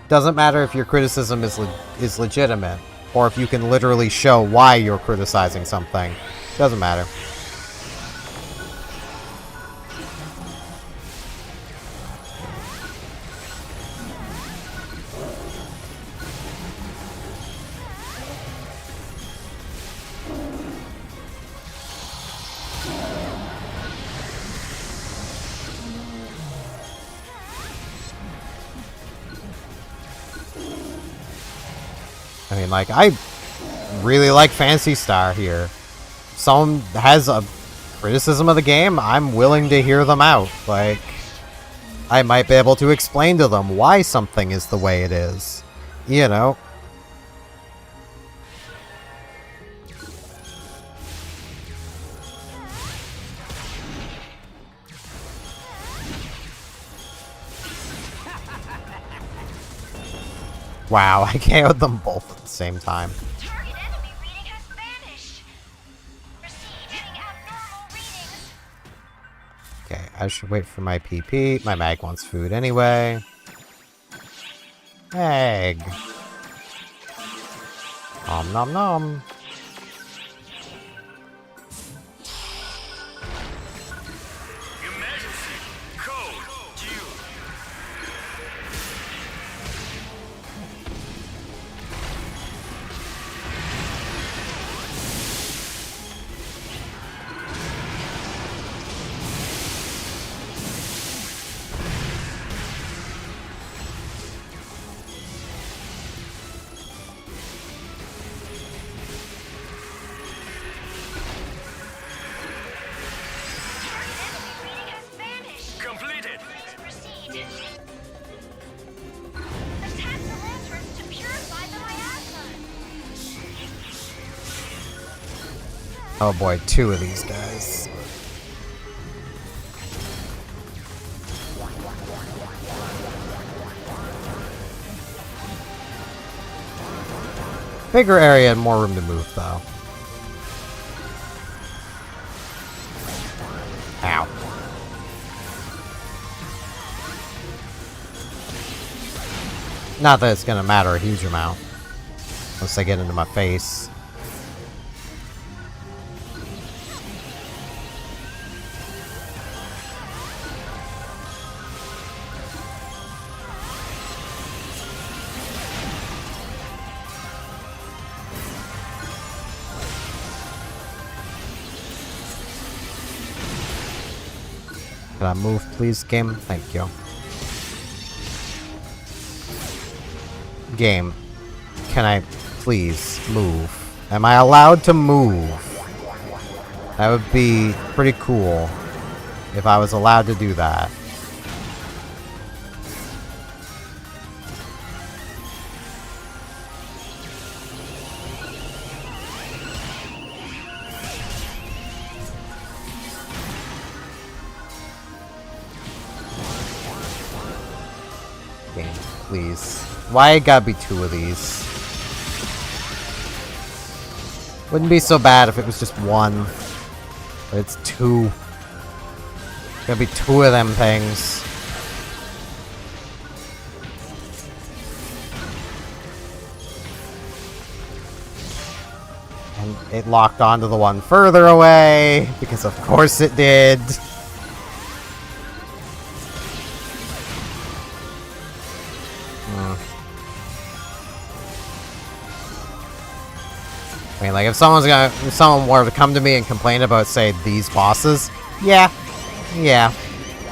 Doesn't matter if your criticism is legitimate, or if you can literally show why you're criticizing something. Doesn't matter. I mean, like, I really like Phantasy Star here. If someone has a criticism of the game, I'm willing to hear them out. Like, I might be able to explain to them why something is the way it is. You know? Wow, I KO'd them both at the same time. Target enemy reading has vanished. Receiving abnormal readings. Okay, I should wait for my PP. My mag wants food anyway. Egg. Nom nom nom. Emergency. Code. Due. Target enemy reading has vanished. Completed. Please proceed. Attack the lanterns to purify the miasma. Oh boy, 2 of these guys. Bigger area and more room to move, though. Ow. Not that it's gonna matter a huge amount. Once they get into my face. Can I move, please, game? Thank you. Game, can I please move? Am I allowed to move? That would be pretty cool if I was allowed to do that. Game, please. Why it gotta be 2 of these? Wouldn't be so bad if it was just 1. But it's 2. Gotta be 2 of them things. And it locked onto the one further away, because of course it did. I mean, like, if someone were to come to me and complain about, say, these bosses, yeah,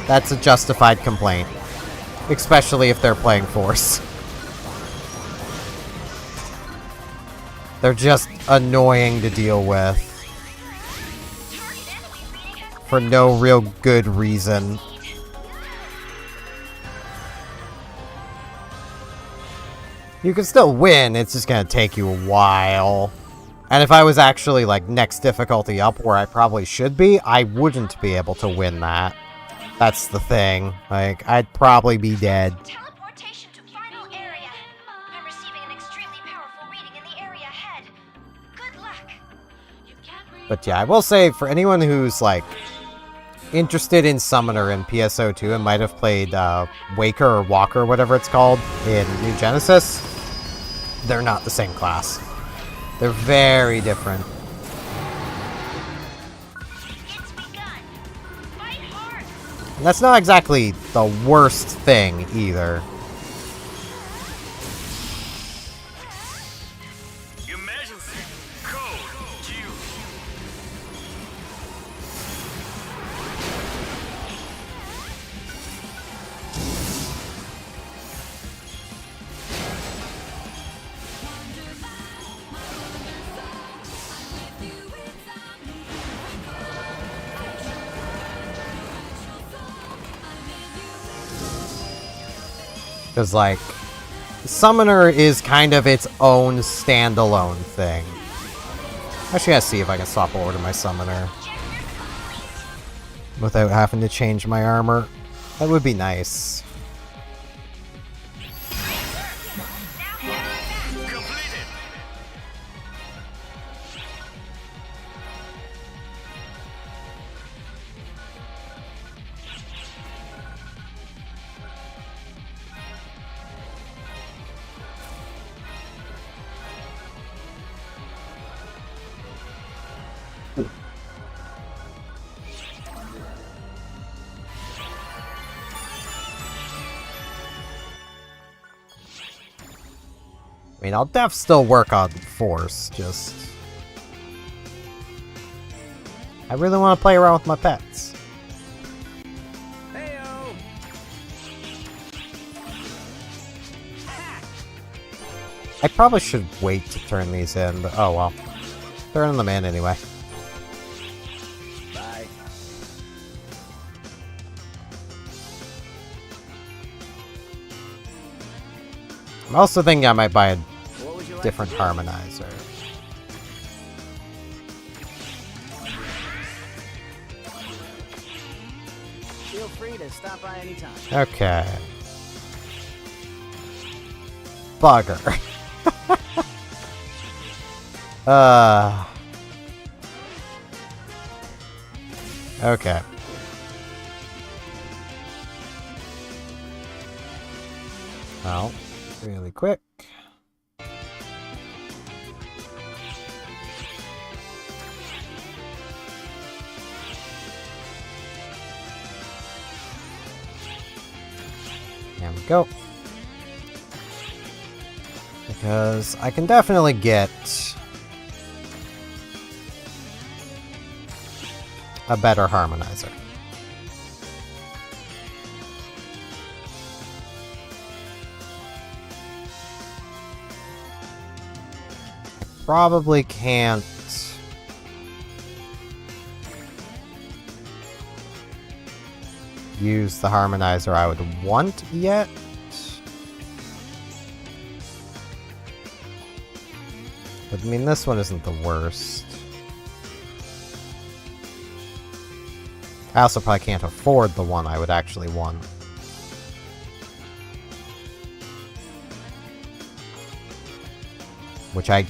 that's a justified complaint. Especially if they're playing Force. They're just annoying to deal with. For no real good reason. You can still win, it's just gonna take you a while. And if I was actually, like, next difficulty up where I probably should be, I wouldn't be able to win that. That's the thing. Like, I'd probably be dead. Teleportation to final area. I'm receiving an extremely powerful reading in the area ahead. Good luck. But yeah, I will say, for anyone who's, like, interested in Summoner in PSO2 and might have played Waker or Walker, whatever it's called, in New Genesis, they're not the same class. They're very different. It's begun. Fight hard. And that's not exactly the worst thing, either. Emergency. Code. Q. Because, like, Summoner is kind of its own standalone thing. Actually, I gotta see if I can swap over to my Summoner without having to change my armor. That would be nice. Completed. I mean, I'll still work on Force, just... I really want to play around with my pets. Heyo! I probably should wait to turn these in, but oh well. Turn them in anyway. Bye. I'm also thinking I might buy a What would you like different to do? harmonizer. Feel free to stop by anytime. Okay. Bugger. Okay. Well, really quick. There we go. Because I can definitely get a better harmonizer. Probably can't use the harmonizer I would want yet. But I mean, this one isn't the worst. I also probably can't afford the one I would actually want. Which I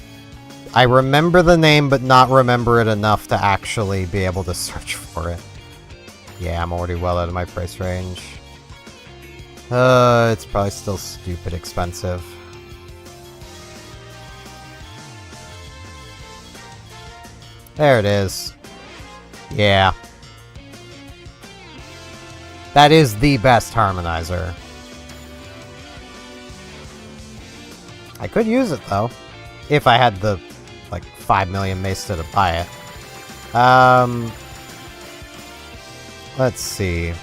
remember the name, but not remember it enough to actually be able to search for it. Yeah, I'm already well out of my price range. It's probably still stupid expensive. There it is. Yeah. That is the best harmonizer. I could use it, though. If I had the, like, 5 million Mesta to buy it. Let's see.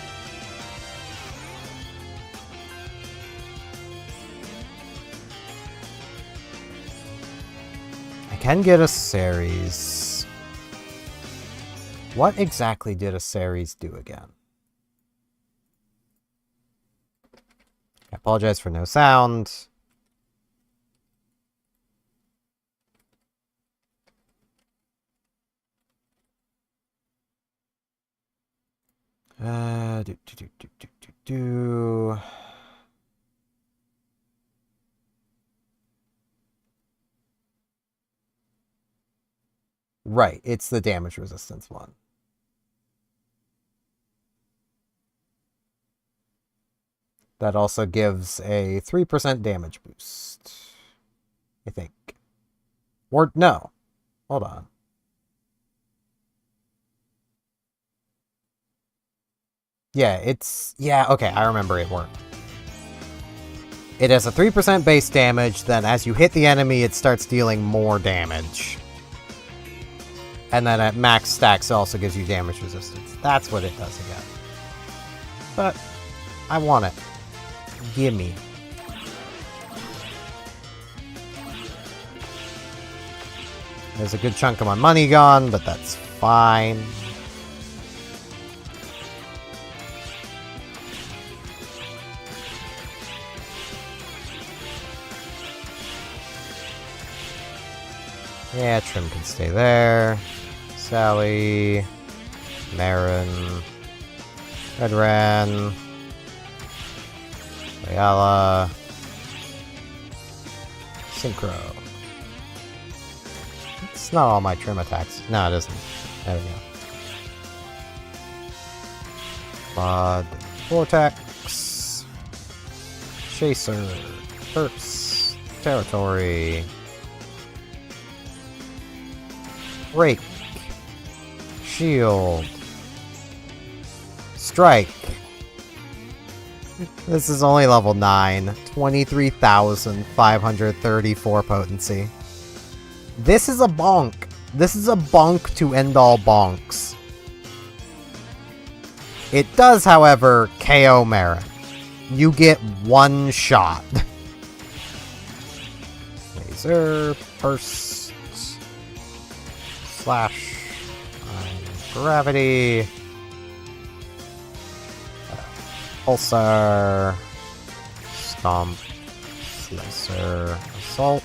I can get a series. What exactly did a series do again? I apologize for no sound. Right, it's the damage resistance one. That also gives a 3% damage boost. I think. Or, no. Hold on. Yeah, it's... Yeah, okay, I remember it worked. It has a 3% base damage, then as you hit the enemy, it starts dealing more damage. And then at max stacks, it also gives you damage resistance. That's what it does again. But, I want it. Gimme. There's a good chunk of my money gone, but that's fine. Yeah, Trim can stay there. Sally. Marin. Redran. Ayala. Synchro. It's not all my Trim attacks. No, it isn't. There we go. Bod. Vortex. Chaser. Burps. Territory. Break. Shield. Strike. This is only level 9. 23,534 potency. This is a bonk. This is a bonk to end all bonks. It does, however, KO Marin. You get one shot. Laser. Burst. Slash. Gravity. Pulsar. Stomp. Slicer. Assault.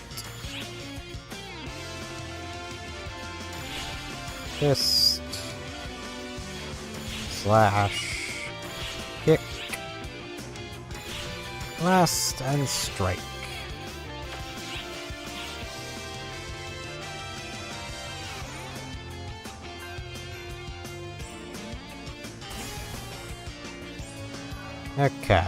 Fist. Slash. Kick. Blast and strike. Okay.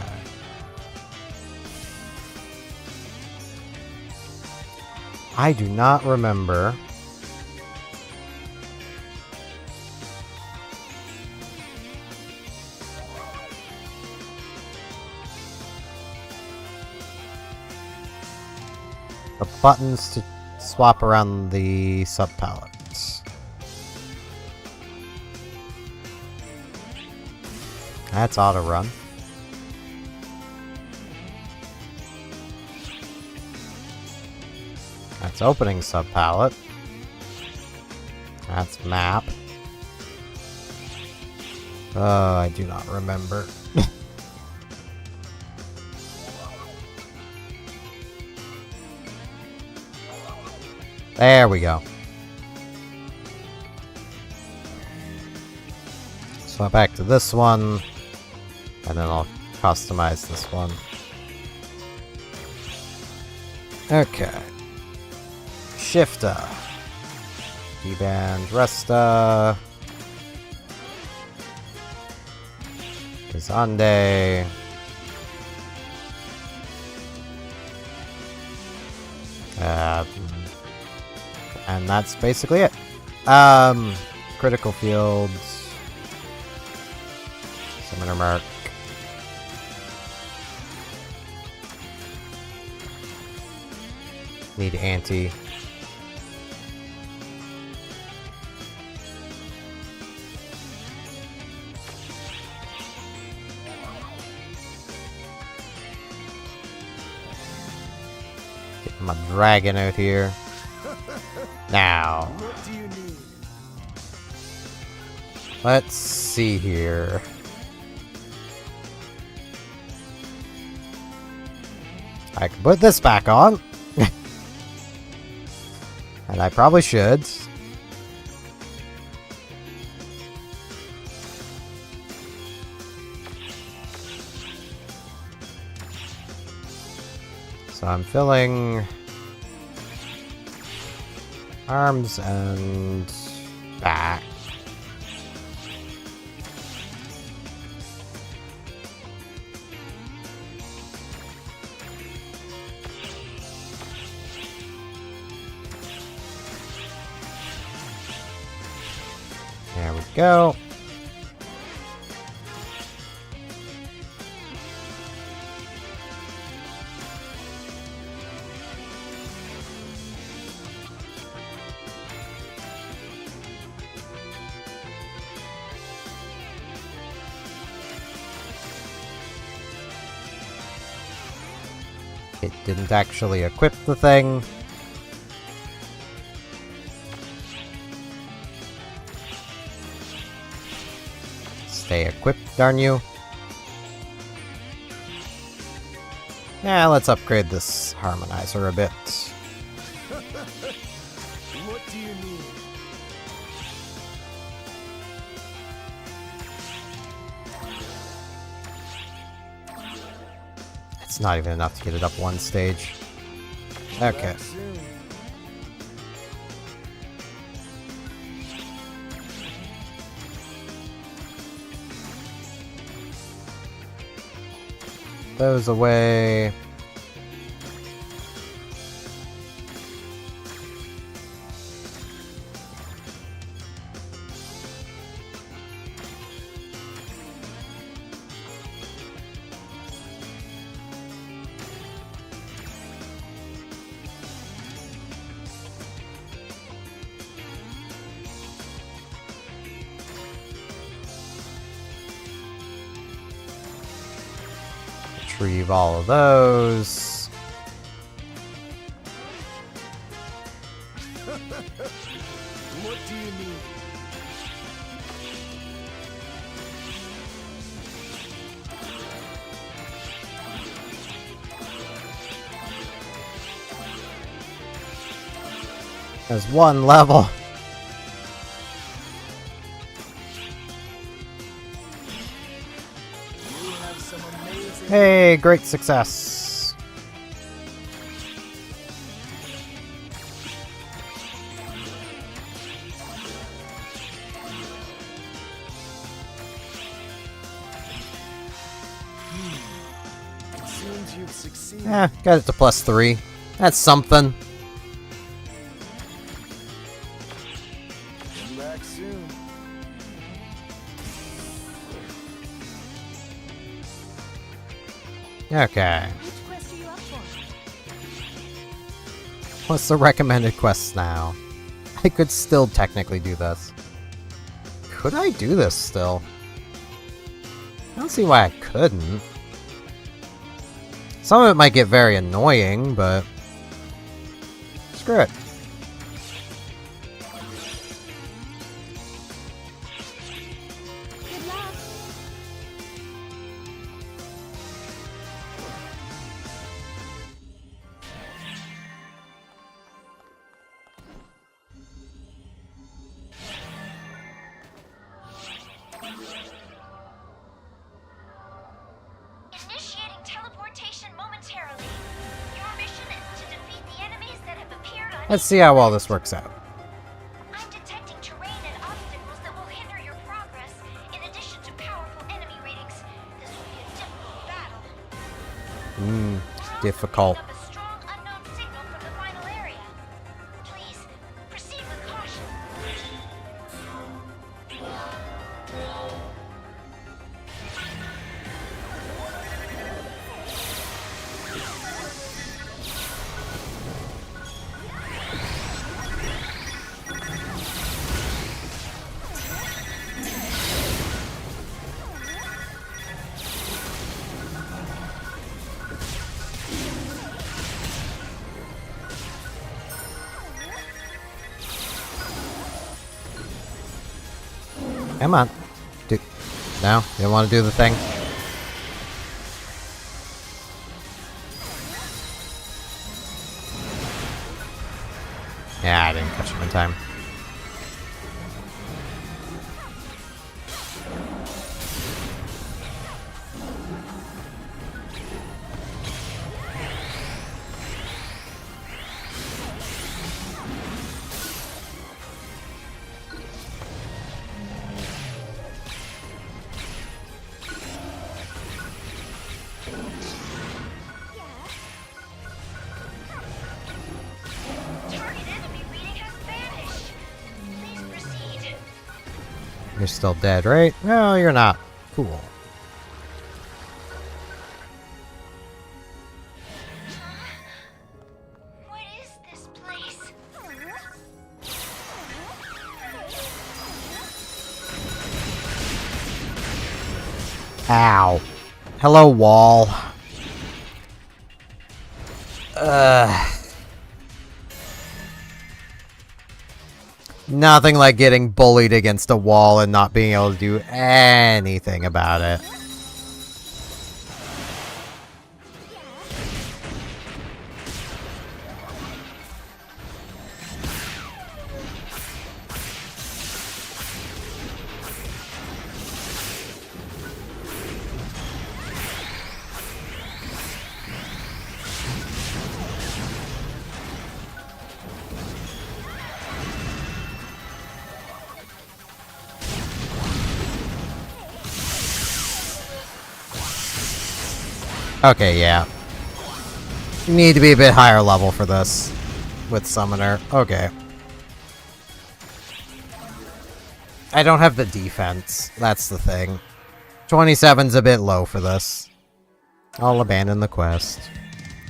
I do not remember. The buttons to swap around the sub-palettes. That's auto-run. That's opening sub-palette. That's map. Oh, I do not remember. There we go. So back to this one, and then I'll customize this one. Okay. Shifter. D-band, Resta. Kazande. And that's basically it. Critical fields. Summoner mark. Need anti. Get my dragon out here. Now. What do you need? Let's see here. I can put this back on. And I probably should. So I'm filling arms and back. There we go. It didn't actually equip the thing. Stay equipped, darn you. Yeah, let's upgrade this harmonizer a bit. What do you need? It's not even enough to get it up one stage. Okay. Back soon. Those away. Retrieve all of those. What do you need? There's one level. You have some amazing. Hey, great success. It seems you've succeeded. Got it to +3. That's something. Okay. Which quest are you up for? What's the recommended quest now? I could still technically do this. Could I do this still? I don't see why I couldn't. Some of it might get very annoying, but screw it. Good luck. Initiating teleportation momentarily. Your mission is to defeat the enemies that have appeared on Let's see how well this works out. I'm detecting terrain and obstacles that will hinder your progress, in addition to powerful enemy ratings. This will be a difficult battle. We're also Difficult. picking up a strong unknown signal from the final area. Please, proceed with caution. Come on. No? You don't want to do the thing? Yeah, I didn't catch him in time. Target enemy reading has vanished. Please proceed. You're still dead, right? No, you're not. Cool. What is this place? Ow. Hello, wall. Nothing like getting bullied against a wall and not being able to do anything about it. Okay, yeah. You need to be a bit higher level for this. With Summoner. Okay. I don't have the defense. That's the thing. 27's a bit low for this. I'll abandon the quest.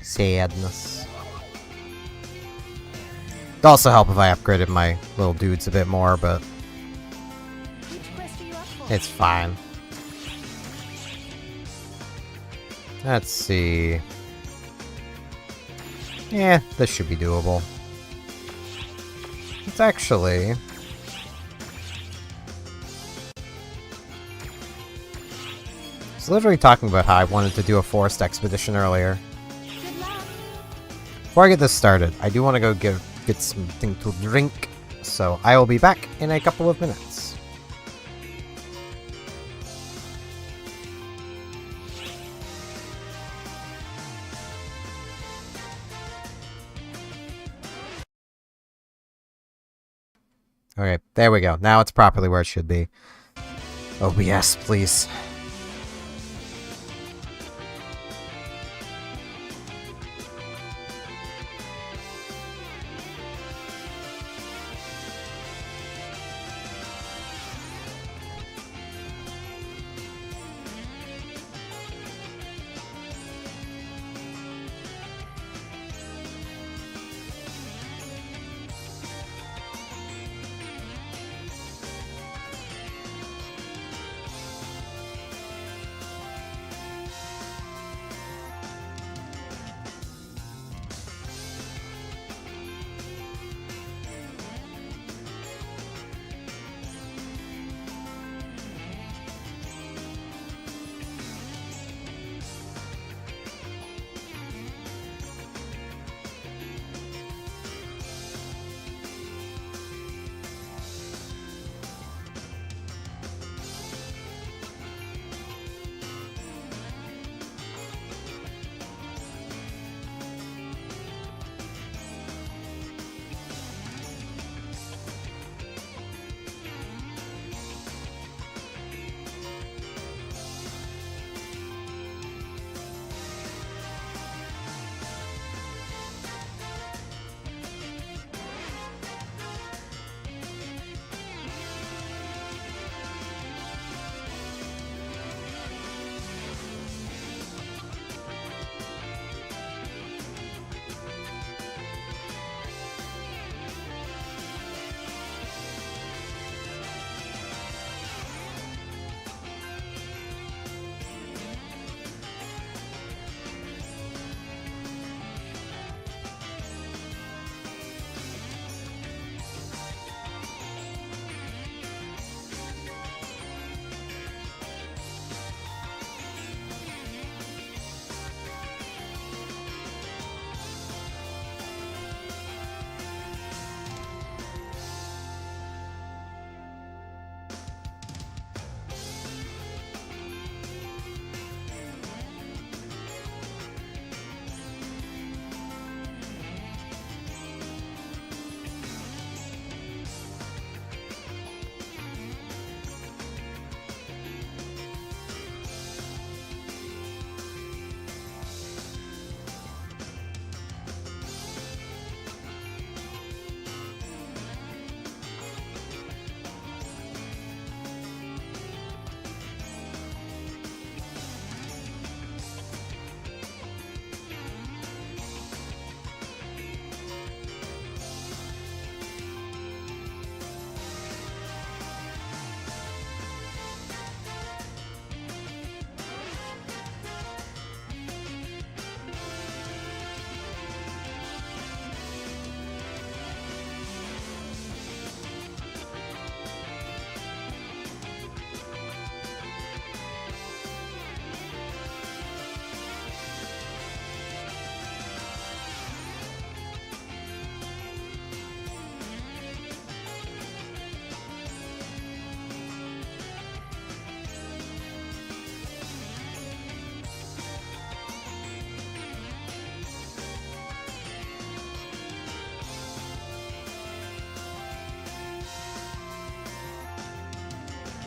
Sadness. It'd also help if I upgraded my little dudes a bit more, but Which quest are you up for? it's fine. Let's see. Yeah, this should be doable. It's actually... I was literally talking about how I wanted to do a forest expedition earlier. Good luck. Before I get this started, I do want to go get something to drink, so I will be back in a couple of minutes. Okay, there we go. Now it's properly where it should be. OBS, please.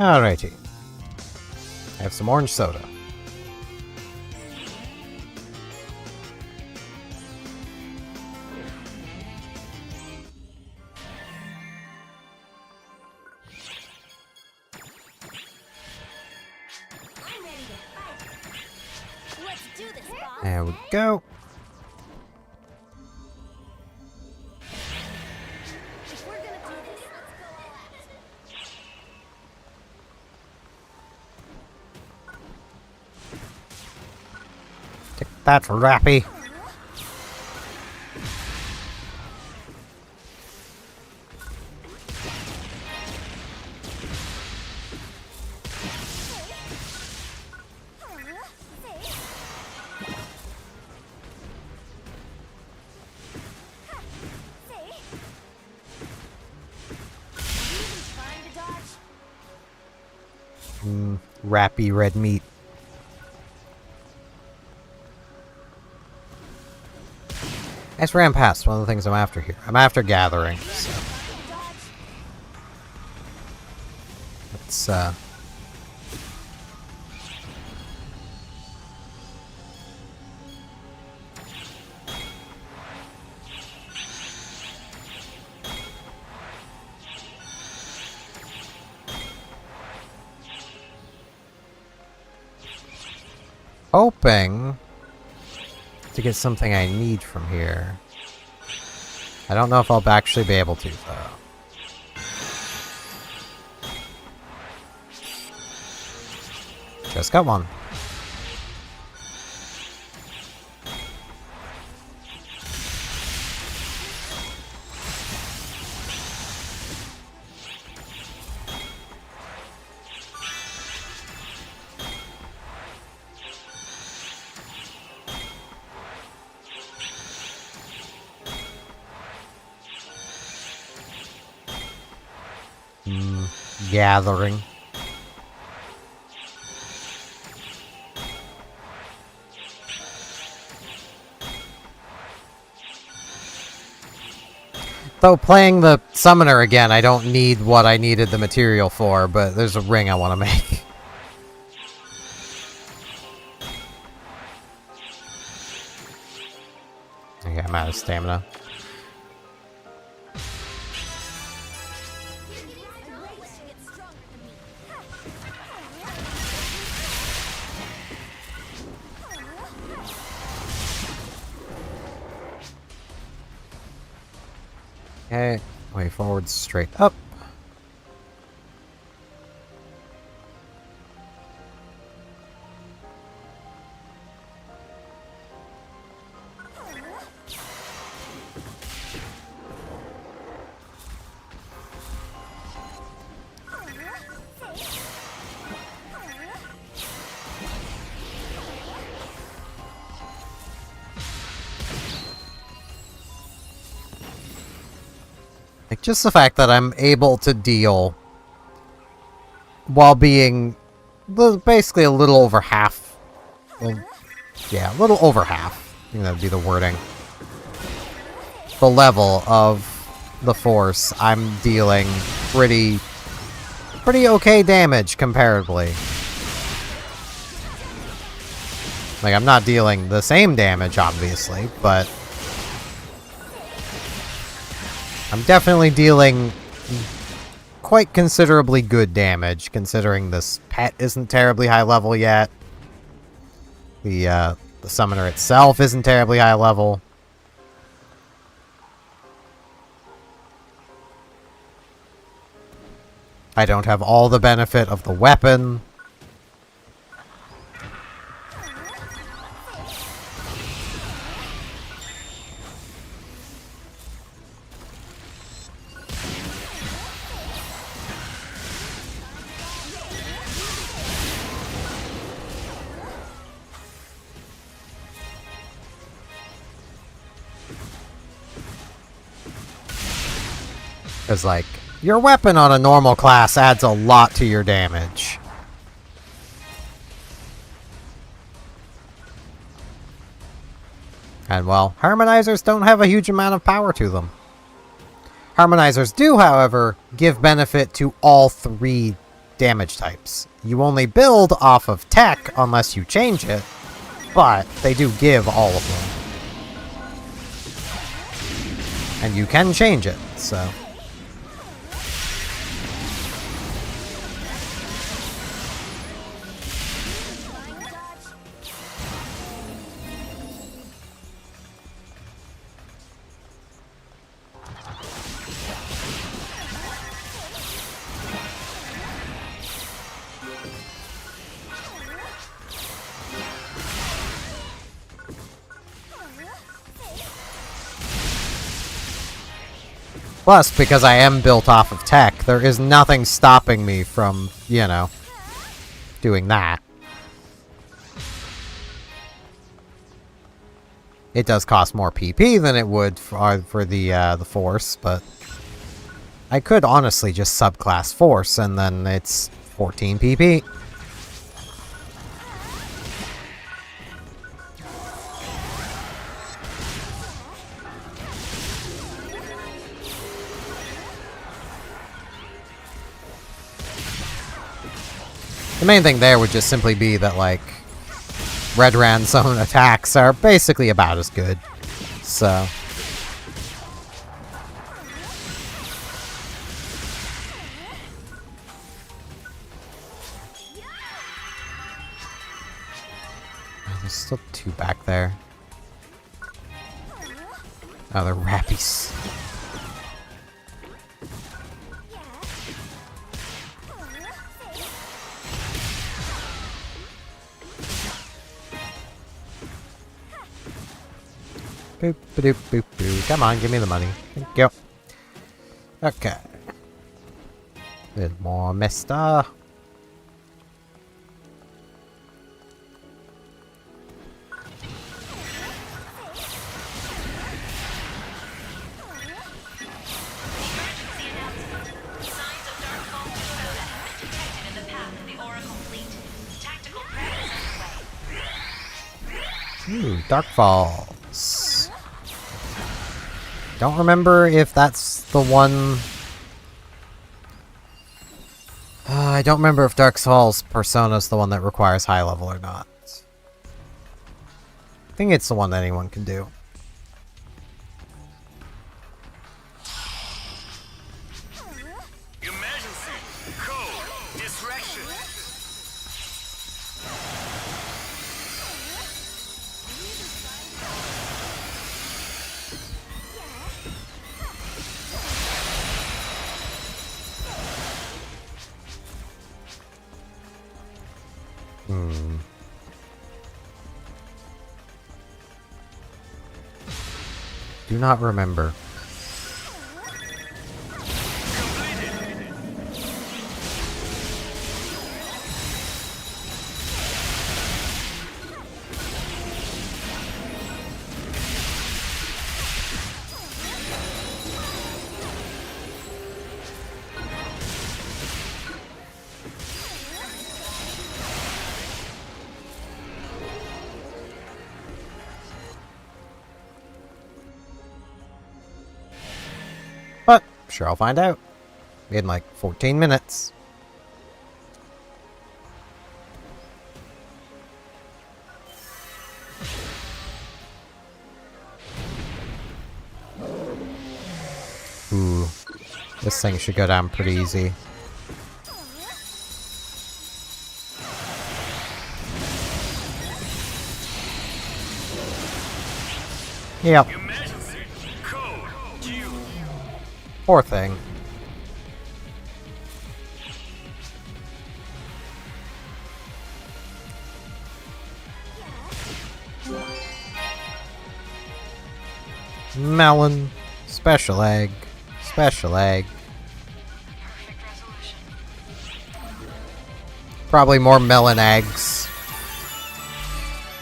Alrighty. I have some orange soda. I'm ready to fight. Let's do this, boss. There we go. If we're gonna do this, let's go all out. Take that, Rappy. Rappy red meat. I just ran past one of the things I'm after here. I'm after gathering. So. Let's hoping to get something I need from here. I don't know if I'll actually be able to, though. Just got one. Gathering. Though playing the summoner again, I don't need what I needed the material for, but there's a ring I want to make. Okay, I'm out of stamina. Okay, way forward, straight up. Like, just the fact that I'm able to deal while being basically a little over half. Well, yeah, a little over half. I think that would be the wording. The level of the force, I'm dealing pretty okay damage comparatively. Like, I'm not dealing the same damage, obviously, but I'm definitely dealing quite considerably good damage, considering this pet isn't terribly high level yet. The summoner itself isn't terribly high level. I don't have all the benefit of the weapon. Because, like, your weapon on a normal class adds a lot to your damage. And, well, harmonizers don't have a huge amount of power to them. Harmonizers do, however, give benefit to all three damage types. You only build off of tech unless you change it, but they do give all of them. And you can change it, so... Plus, because I am built off of tech, there is nothing stopping me from, you know, doing that. It does cost more PP than it would for the Force, but I could honestly just subclass Force, and then it's 14 PP. The main thing there would just simply be that, like, Red Rand's own attacks are basically about as good. So... There's still two back there. Oh, they're Rappies. Boop, boop, boop, boop. Come on, give me the money. Thank you. Okay. A little more, mister. Ooh, Darkfalls. Don't remember if that's the one... I don't remember if Darkfalls Persona's the one that requires high level or not. I think it's the one that anyone can do. Emergency. Code. Distraction. Do not remember. But, sure I'll find out. In like 14 minutes. Ooh. This thing should go down pretty easy. Yep. Emergency. Code. Q. Poor thing. Melon. Special egg. Special egg. Probably more melon eggs.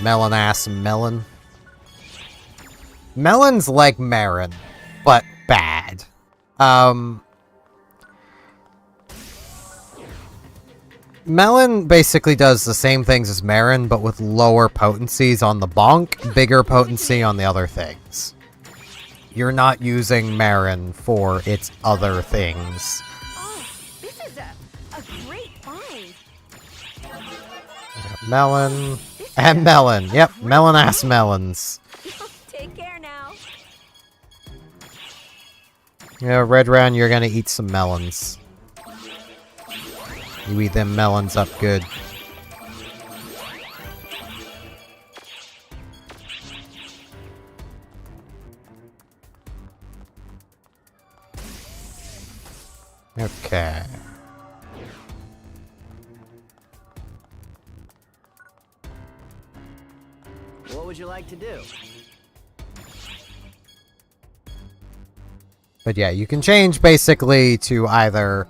Melon ass melon. Melon's like Marin, but bad. Melon basically does the same things as Marin, but with lower potencies on the bonk, bigger potency on the other things. You're not using Marin for its other things. Oh, this is a great find. melon, and melon. Yep, melon-ass melons. Take care now. Yeah, Red Round, you're gonna eat some melons. You eat them melons up good. Okay. What would you like to do? But yeah, you can change basically to either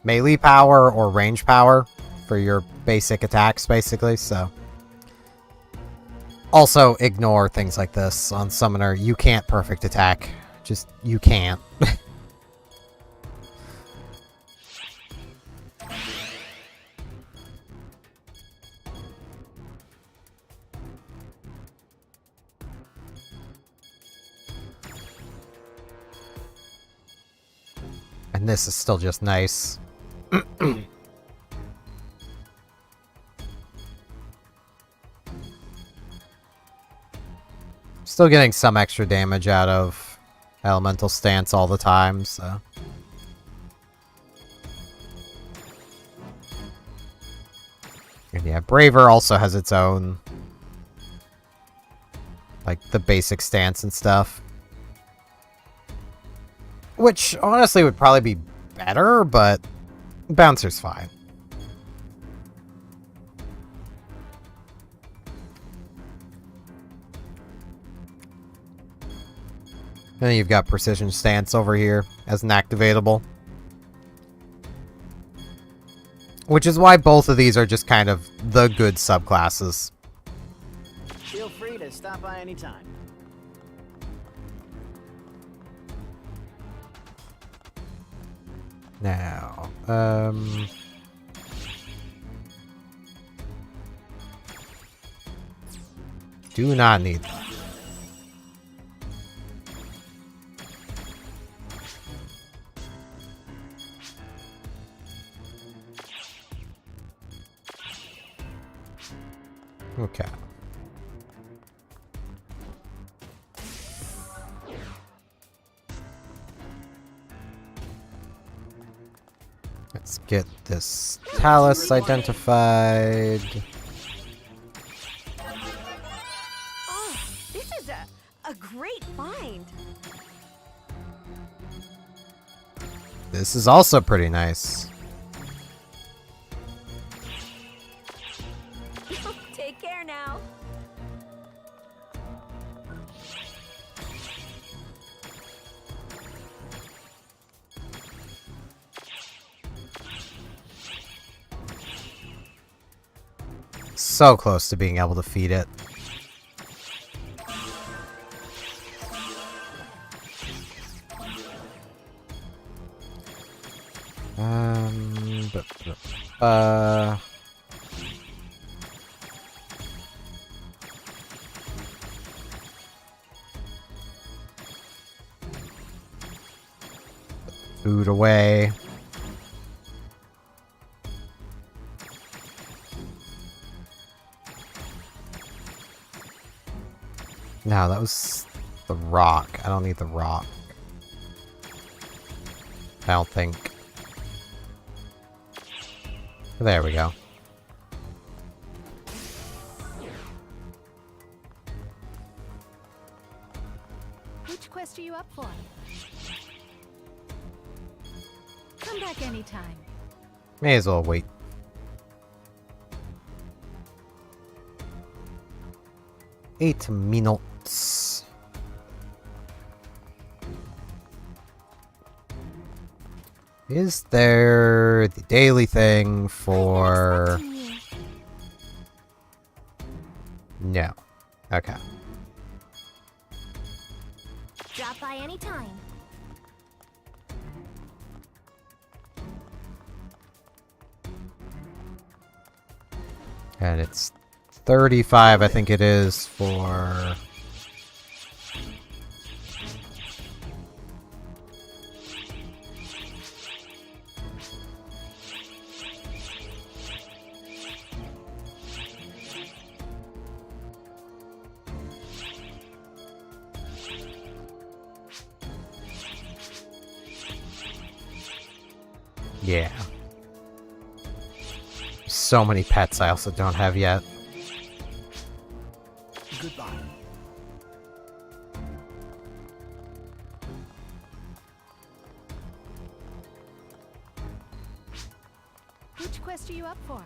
melee power or range power for your basic attacks, basically, so. Also, ignore things like this on Summoner. You can't perfect attack. Just, you can't. And this is still just nice. Still getting some extra damage out of Elemental Stance all the time, so. And yeah, Braver also has its own, like, the basic stance and stuff. Which, honestly, would probably be better, but Bouncer's fine. And then you've got Precision Stance over here as an activatable. Which is why both of these are just kind of the good subclasses. Feel free to stop by anytime. Now, do not need that. Okay. Let's get this Talus identified. Oh, this is a great find. This is also pretty nice. Take care now. So close to being able to feed it. Food away. No, that was the rock. I don't need the rock. I don't think. There we go. Which quest are you up for? Come back anytime. May as well wait. Eight minutes. Is there the daily thing for... No. Okay. Drop by anytime. And it's 35, I think it is, for... Yeah. So many pets I also don't have yet. Goodbye. Which quest are you up for?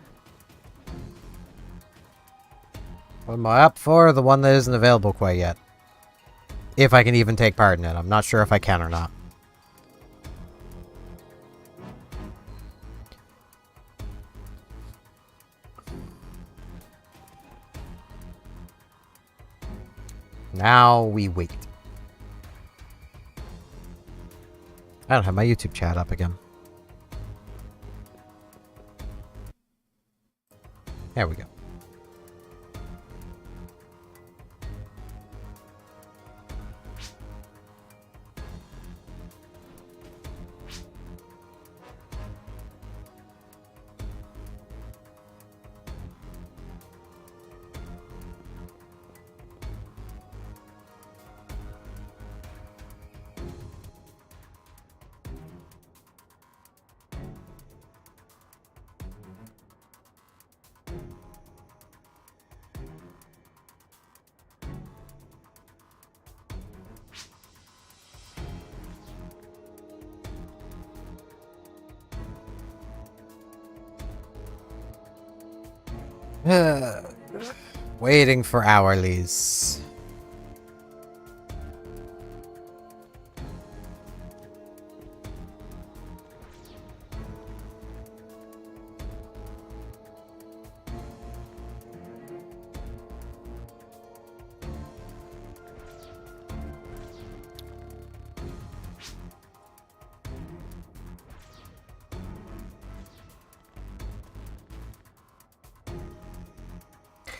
What am I up for? The one that isn't available quite yet. If I can even take part in it. I'm not sure if I can or not. Now we wait. I don't have my YouTube chat up again. There we go. Waiting for hourlies.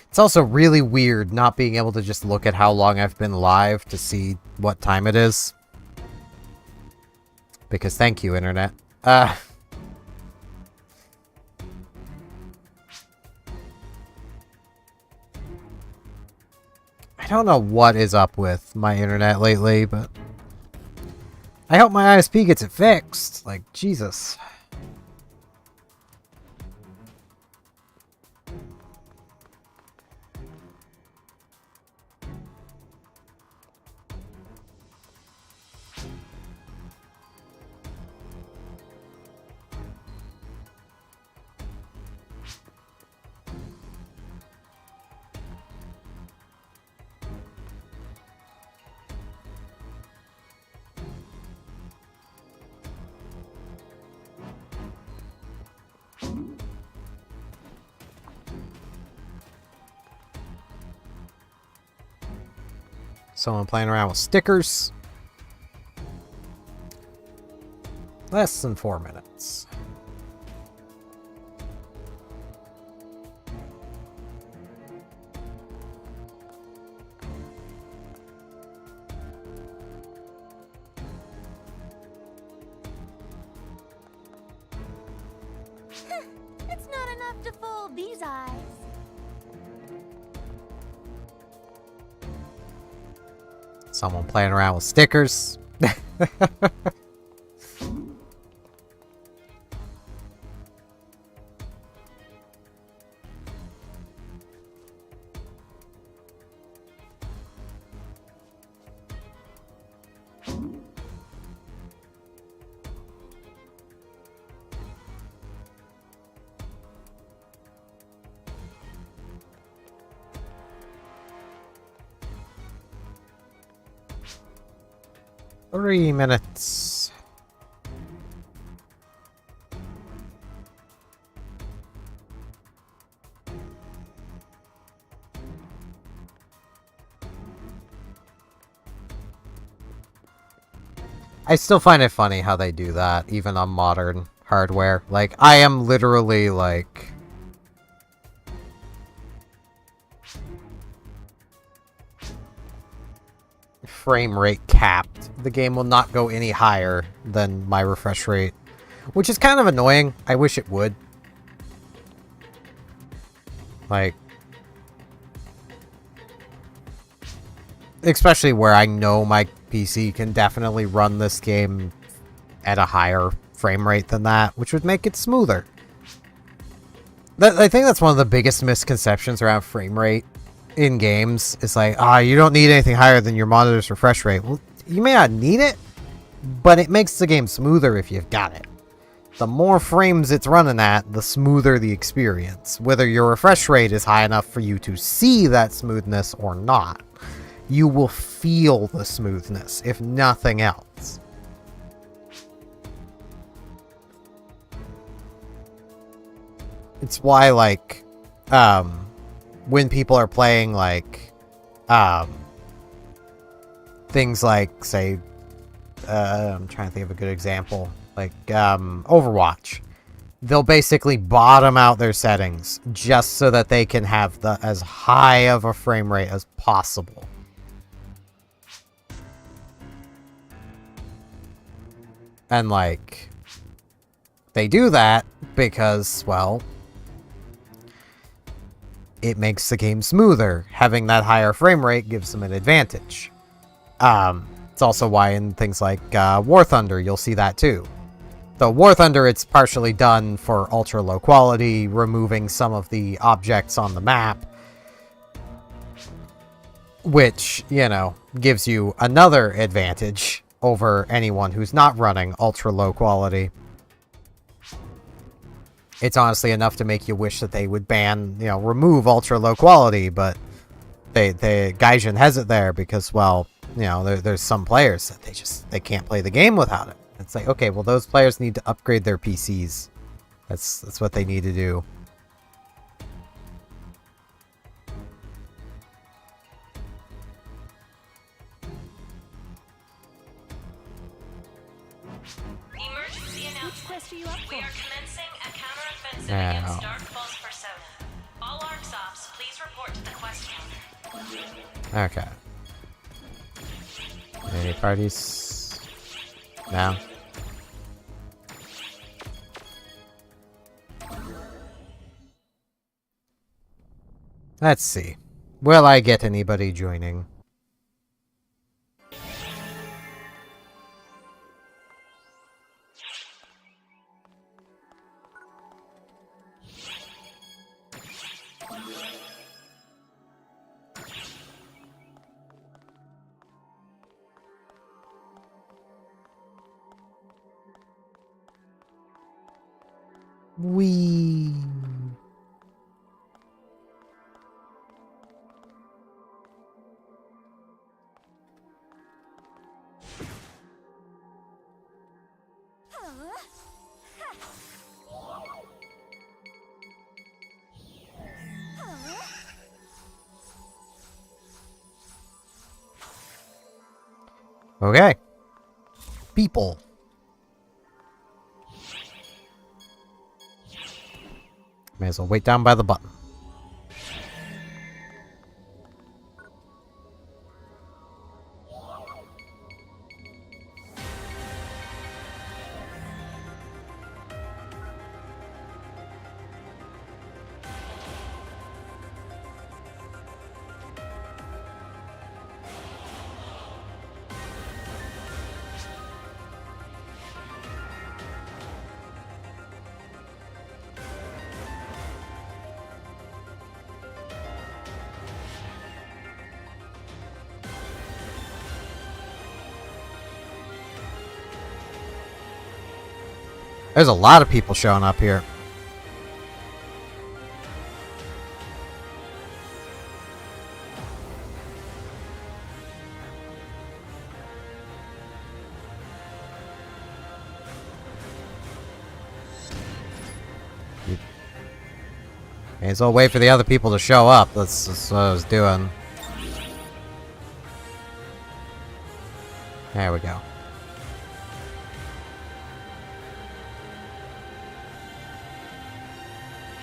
It's also really weird not being able to just look at how long I've been live to see what time it is. Because thank you, Internet. I don't know what is up with my internet lately, but I hope my ISP gets it fixed. Like, Jesus. Someone playing around with stickers. Less than 4 minutes. It's not enough to fool these eyes. Someone playing around with stickers. Three minutes. I still find it funny how they do that, even on modern hardware. Like, I am literally, like... frame rate capped. The game will not go any higher than my refresh rate, which is kind of annoying. I wish it would. Like, especially where I know my PC can definitely run this game at a higher frame rate than that, which would make it smoother. I think that's one of the biggest misconceptions around frame rate in games. It's like, you don't need anything higher than your monitor's refresh rate. Well, you may not need it, but it makes the game smoother if you've got it. The more frames it's running at, the smoother the experience. Whether your refresh rate is high enough for you to see that smoothness or not, you will feel the smoothness, if nothing else. It's why, like, when people are playing, like, things like, say, I'm trying to think of a good example, like, Overwatch. They'll basically bottom out their settings just so that they can have as high of a frame rate as possible. And, like, they do that because, well, it makes the game smoother. Having that higher frame rate gives them an advantage. It's also why in things like War Thunder, you'll see that too. Though War Thunder, it's partially done for ultra low quality, removing some of the objects on the map, which, you know, gives you another advantage over anyone who's not running ultra low quality. It's honestly enough to make you wish that they would ban, you know, remove ultra low quality, but Gaijin has it there because, well, you know, there's some players that they can't play the game without it. It's like, okay, well, those players need to upgrade their PCs. That's what they need to do. Emergency announcement. quest are you up We for? are commencing a counteroffensive against Dark Falls Persona. All ARCS ops, please report to the quest counter. Okay. Any parties? No. Let's see. Will I get anybody joining? Wee. Okay. People. May as well wait down by the button. There's a lot of people showing up here. May as well wait for the other people to show up. That's what I was doing. There we go.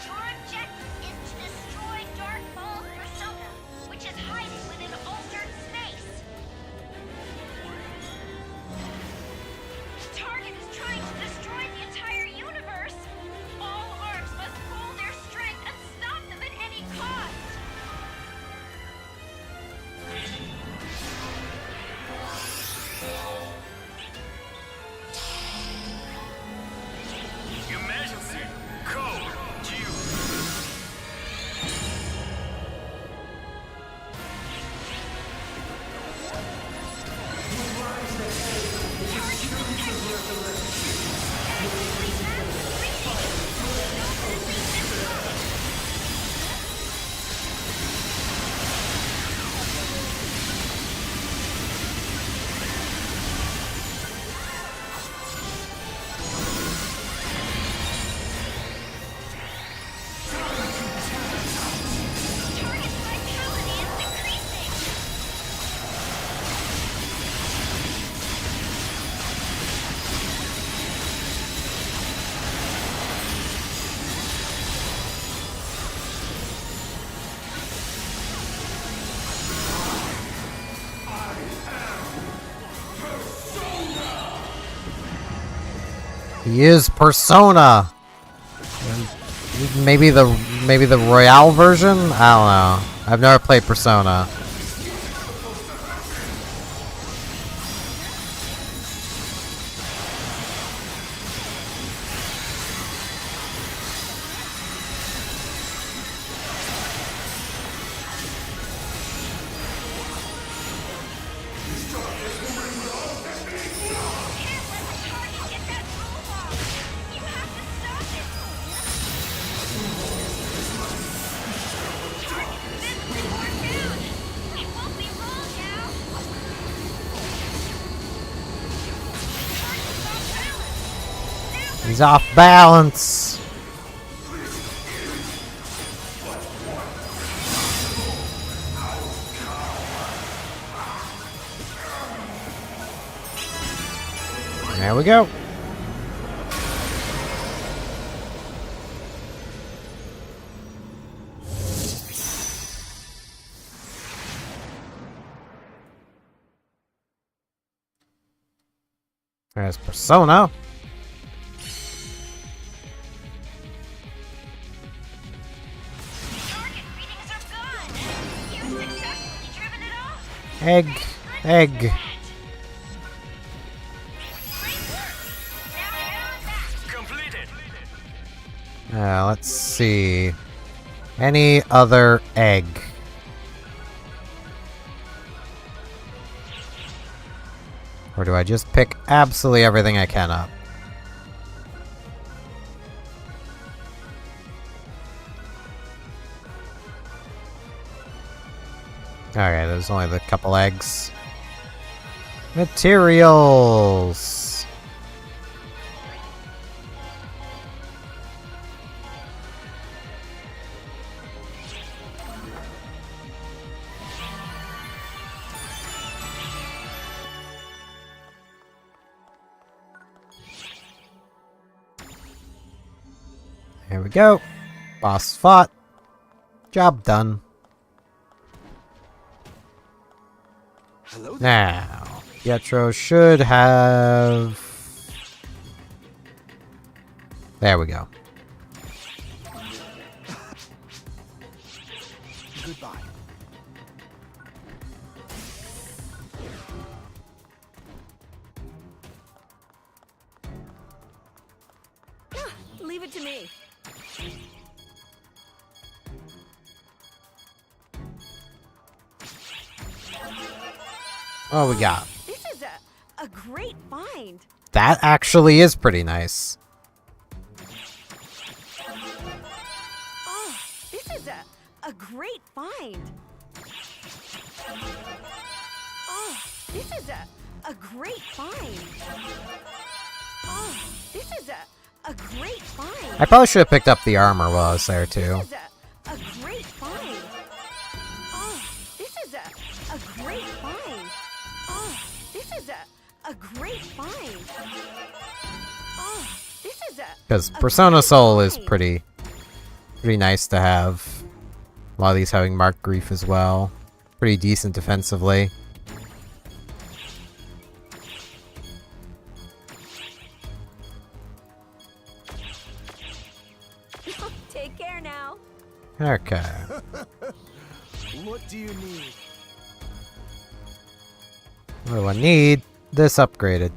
Your objective is to destroy Dark Falls Persona, which is hiding within altered space. The target is trying to destroy the entire universe. All ARCs must pool their strength and stop them at any cost. He is Persona. Maybe the Royale version? I don't know. I've never played Persona. He's off balance. There we go. There's Persona. Egg. Completed. Let's see. Any other egg? Or do I just pick absolutely everything I can up? Okay, there's only the couple eggs. Materials! Here we go. Boss fought. Job done. Hello there. Now, Pietro should have... There we go. Goodbye. Leave it to me. What we got? This is a great find. That actually is pretty nice. Oh, this is a great find. Oh, this is a great find. Oh, this is a great find. I probably should have picked up the armor while I was there too. This is a great find. Oh, this is a great find. Oh, this is a great find. Oh, this is Because Persona Soul is pretty nice to have. While he's having Mark Grief as well. Pretty decent defensively. Take care now. Okay. What do you need? What do I need? This upgraded.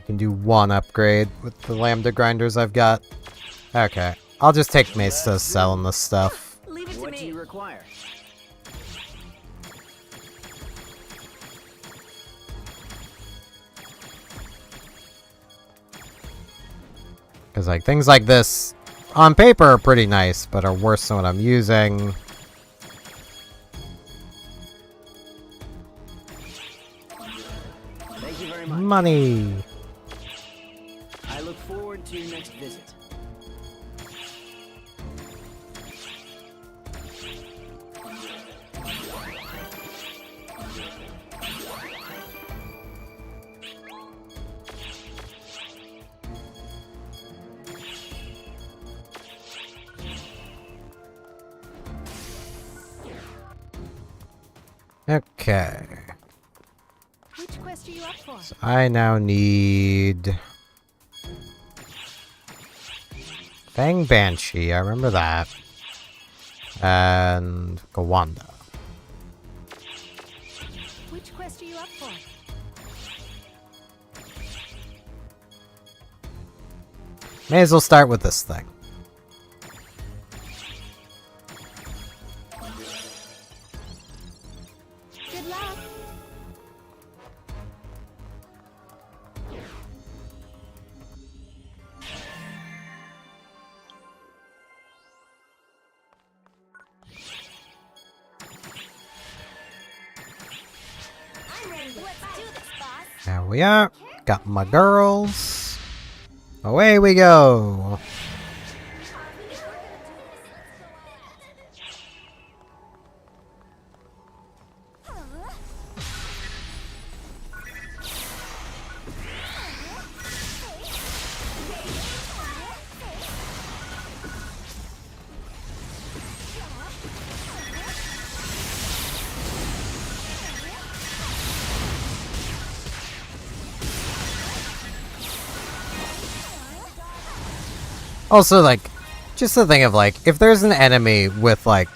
Can do one upgrade with the lambda grinders I've got. Okay. I'll just take Mesa selling this stuff. Leave it to What do me. you require? Because, like, things like this, on paper, are pretty nice, but are worse than what I'm using. Thank you very much. Money! I look forward to your next visit. Okay. Which quest are you up for? So I now need... Fang Banshee, I remember that. And... Gawanda. Which quest are you up for? May as well start with this thing. Good luck. I'm ready to Let's do this, boss. There we are. Got my girls. Away we go. Also, like, just the thing of, like, if there's an enemy with, like,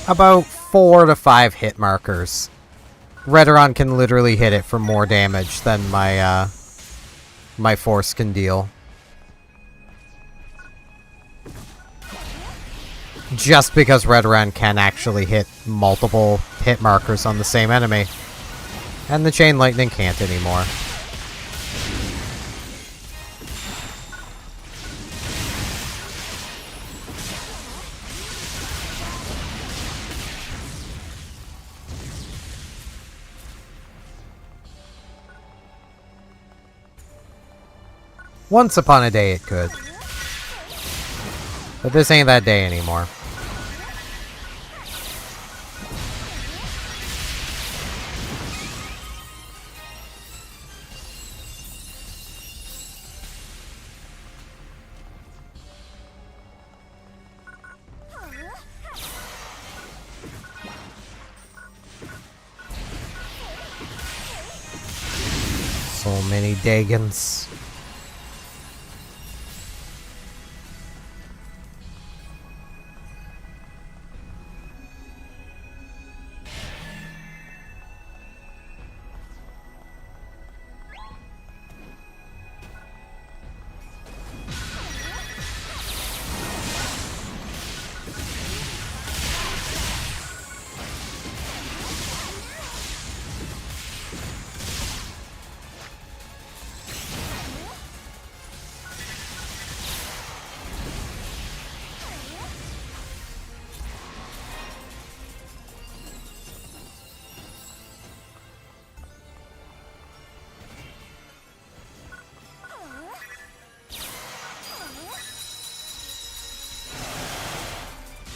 about 4 to 5 hit markers, Redoran can literally hit it for more damage than my, my force can deal. Just because Redoran can actually hit multiple hit markers on the same enemy. And the Chain Lightning can't anymore. Once upon a day it could. But this ain't that day anymore. So many Dagons.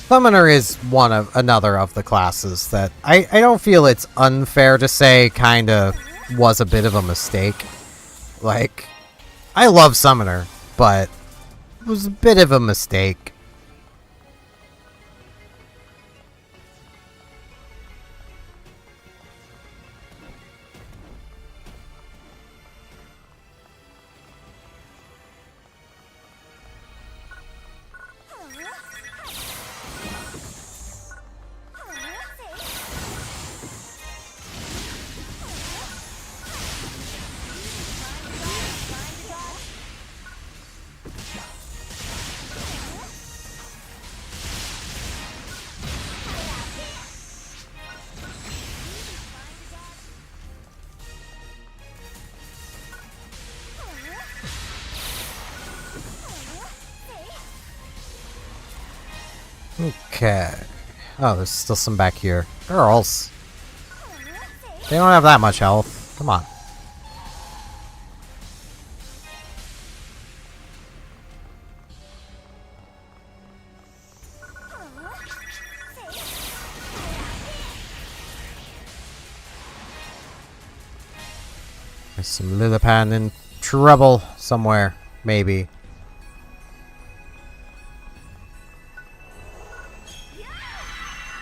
Summoner is another of the classes that I don't feel it's unfair to say kinda was a bit of a mistake. Like, I love Summoner, but it was a bit of a mistake. Okay. Oh, there's still some back here. Girls. They don't have that much health. Come on. There's some Lilipan in trouble somewhere, maybe.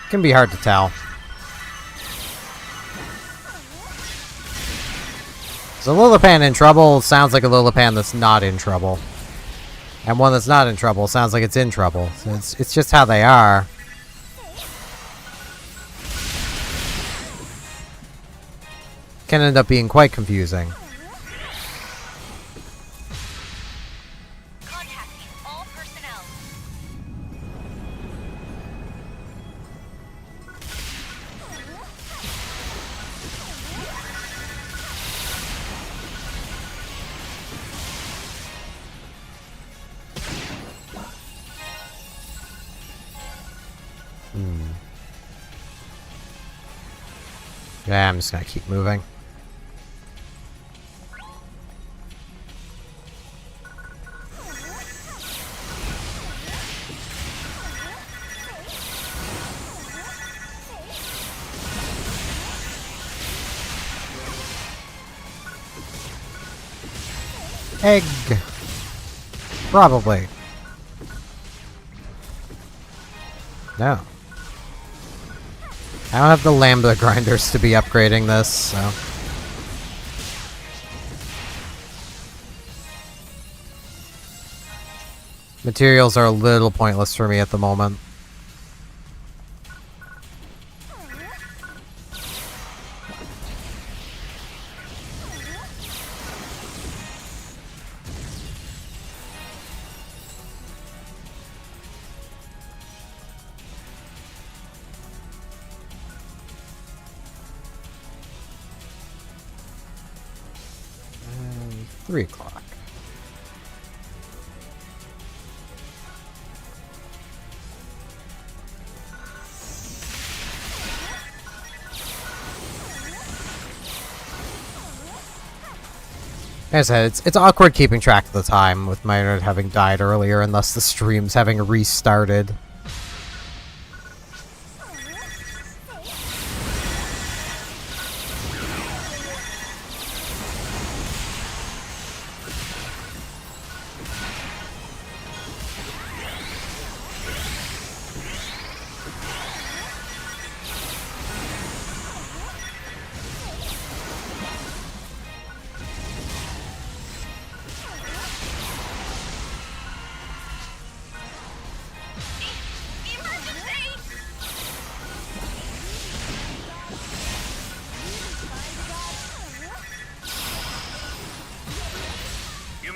Can be hard to tell. So Lilipan in trouble sounds like a Lilipan that's not in trouble. And one that's not in trouble sounds like it's in trouble. So it's just how they are. Can end up being quite confusing. Contacting all personnel. Yeah, I'm just gonna keep moving. Egg. Probably. No. I don't have the lambda grinders to be upgrading this, so. Materials are a little pointless for me at the moment. And 3 o'clock. Like I said, it's awkward keeping track of the time with my internet having died earlier and thus the streams having restarted.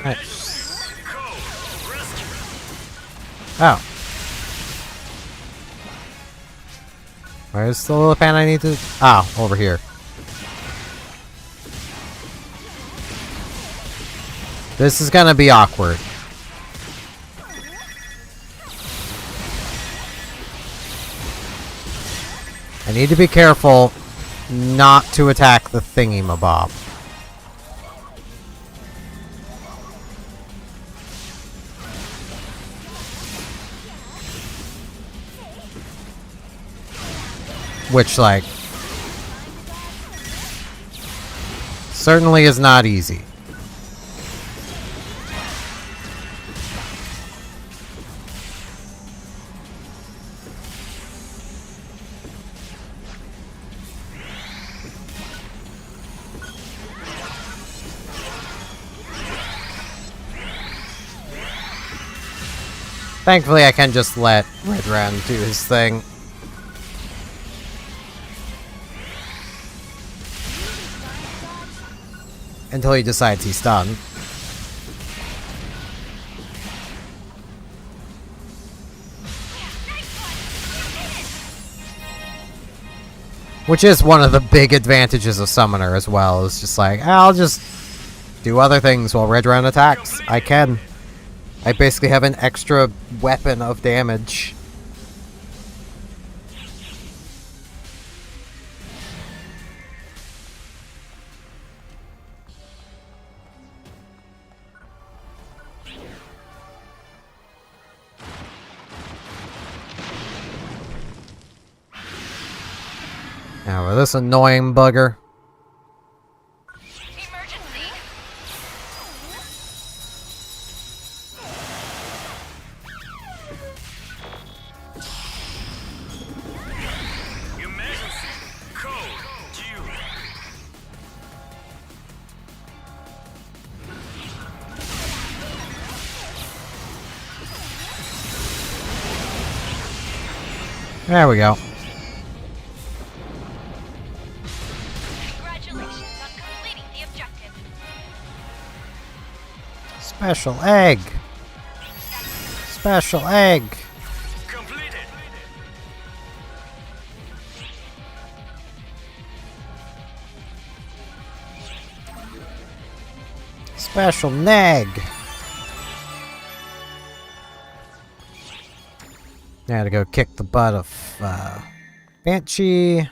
Nice. Oh. Where's the little pan I need to... Oh, over here. This is gonna be awkward. I need to be careful not to attack the thingy-mabob. Which, like, certainly is not easy. Thankfully, I can just let Red Ren do his thing. Until he decides he's done. Which is one of the big advantages of Summoner as well. It's just like, I'll just do other things while Red Ren attacks. I can. I basically have an extra weapon of damage. Now, with this annoying bugger. Emergency. Emergency. Code. Due. There we go. Congratulations on completing the objective. Special egg. Special egg. Completed. Special neg. Now to go kick the butt of Banshee.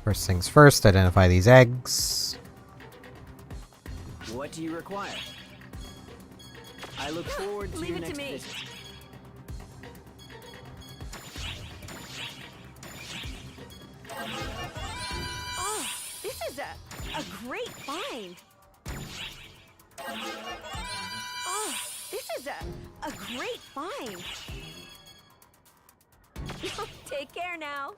First things first, identify these eggs. What do you require? I look forward to Leave your it to next me. visit. Oh, this is a great find. Oh, this is a great find. Take care now.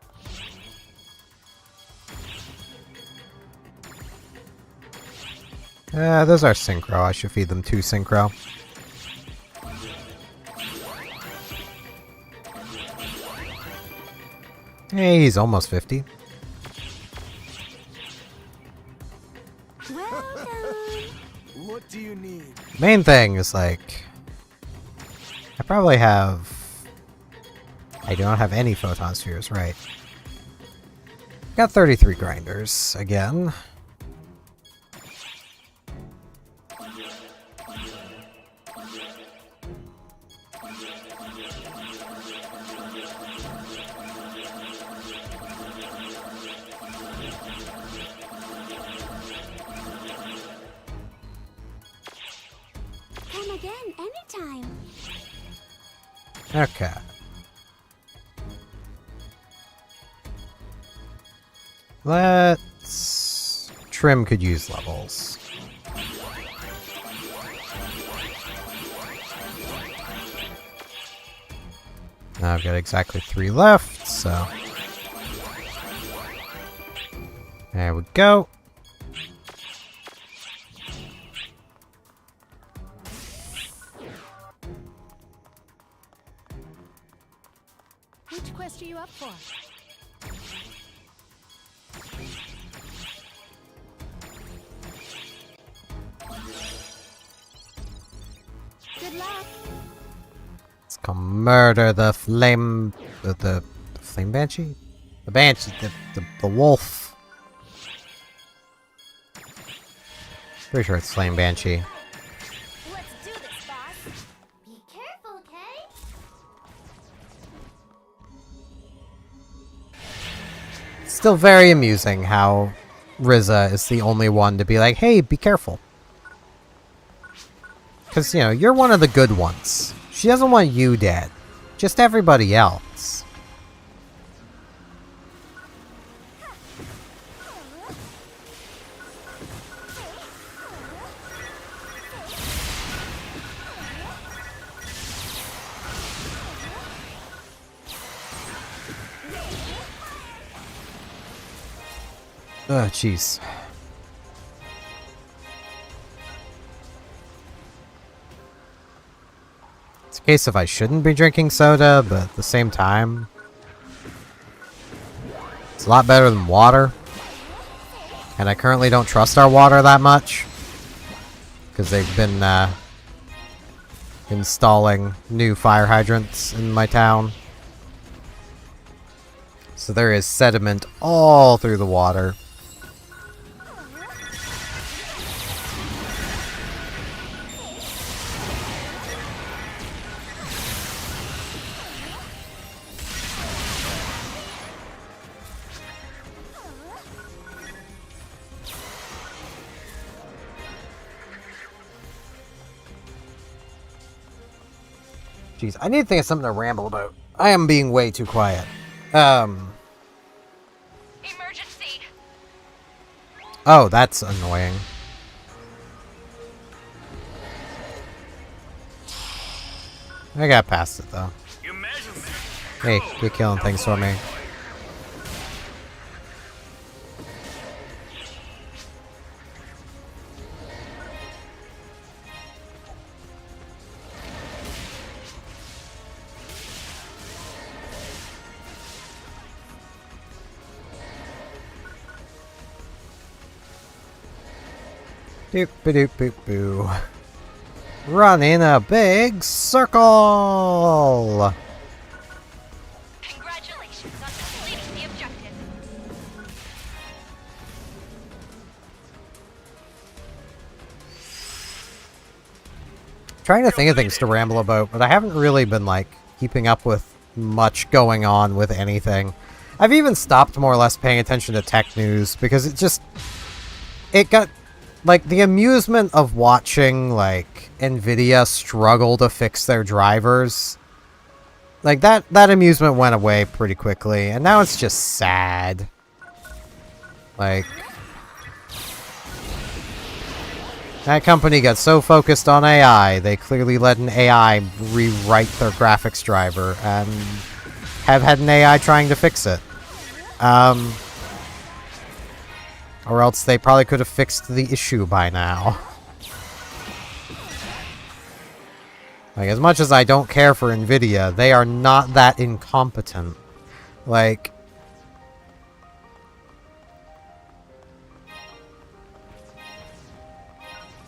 Those are synchro. I should feed them 2 synchro. Hey, he's almost 50. Well done. What do you need? Main thing is like, I probably have. I do not have any photon spheres, right? Got 33 grinders again. Come again anytime. Okay. Let's... Trim could use levels. Now I've got exactly 3 left, so... There we go. Which quest are you up for? Good luck. Let's go murder the flame... The flame banshee? The banshee, the wolf. Pretty sure it's flame banshee. Let's do this, boss. Be careful, okay? Still very amusing how Riza is the only one to be like, hey, be careful. Because, you know, you're one of the good ones. She doesn't want you dead. Just everybody else. Ugh, jeez. It's a case of I shouldn't be drinking soda, but at the same time, it's a lot better than water. And I currently don't trust our water that much. Because they've been installing new fire hydrants in my town. So there is sediment all through the water. Jeez, I need to think of something to ramble about. I am being way too quiet. Emergency. Oh, that's annoying. I got past it, though. Emergency. Hey, quit killing things for me. Doop doop boop boo. Run in a big circle. Congratulations on completing the objective. Trying to think of things to ramble about, but I haven't really been like keeping up with much going on with anything. I've even stopped more or less paying attention to tech news because it got like the amusement of watching like Nvidia struggle to fix their drivers. Like that amusement went away pretty quickly, and now it's just sad. Like that company got so focused on AI, they clearly let an AI rewrite their graphics driver and have had an AI trying to fix it. Or else they probably could have fixed the issue by now. Like, as much as I don't care for Nvidia, they are not that incompetent. Like...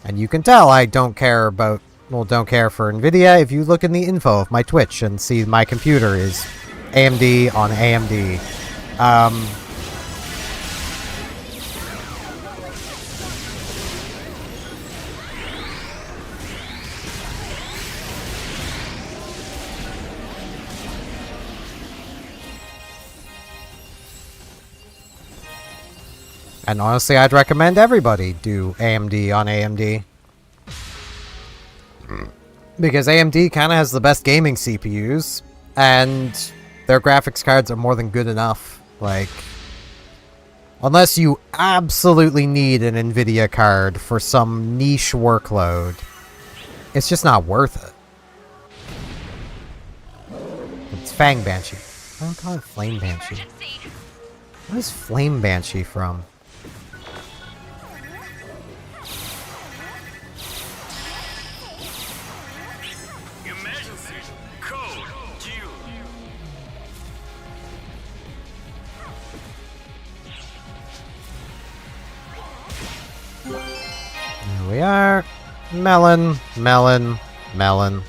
And you can tell I don't care about... Well, don't care for Nvidia if you look in the info of my Twitch and see my computer is AMD on AMD. And honestly, I'd recommend everybody do AMD on AMD. Because AMD kind of has the best gaming CPUs, and their graphics cards are more than good enough. Like, unless you absolutely need an NVIDIA card for some niche workload, it's just not worth it. It's Fang Banshee. I don't call it Flame Banshee. Emergency. What is Flame Banshee from? Emergency. Code due. Here we are. Melon, melon, melon.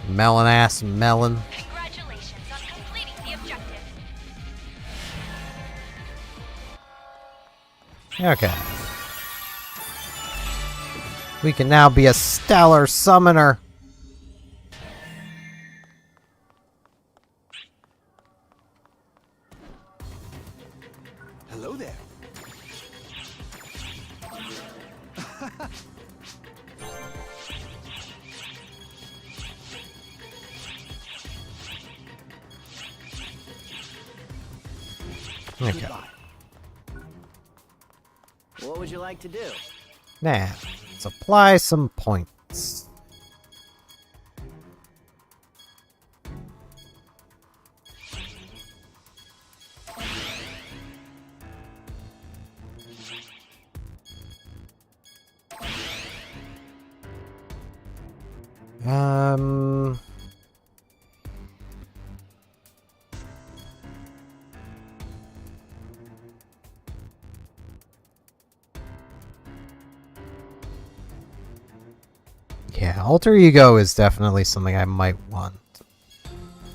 Melon ass melon. Congratulations on completing the objective. Okay. We can now be a stellar summoner. Hello there. Okay. Goodbye. What would you like to do? Now, let's apply some points. Yeah, Alter Ego is definitely something I might want.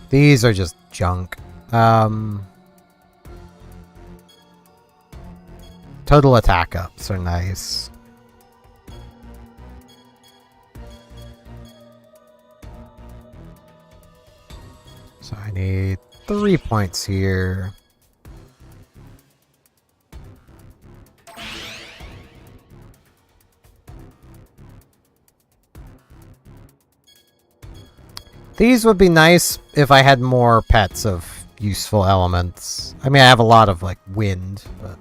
These are just junk. Total attack ups are nice. So I need 3 points here. These would be nice if I had more pets of useful elements. I mean, I have a lot of, like, wind, but...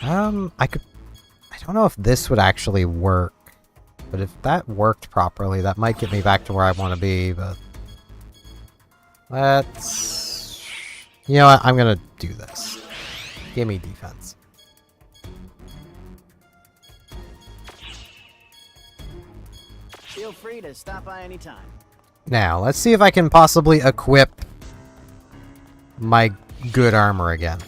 I don't know if this would actually work. But if that worked properly, that might get me back to where I want to be, but... Let's... You know what? I'm gonna do this. Give me defense. Feel free to stop by anytime. Now, let's see if I can possibly equip my good armor again.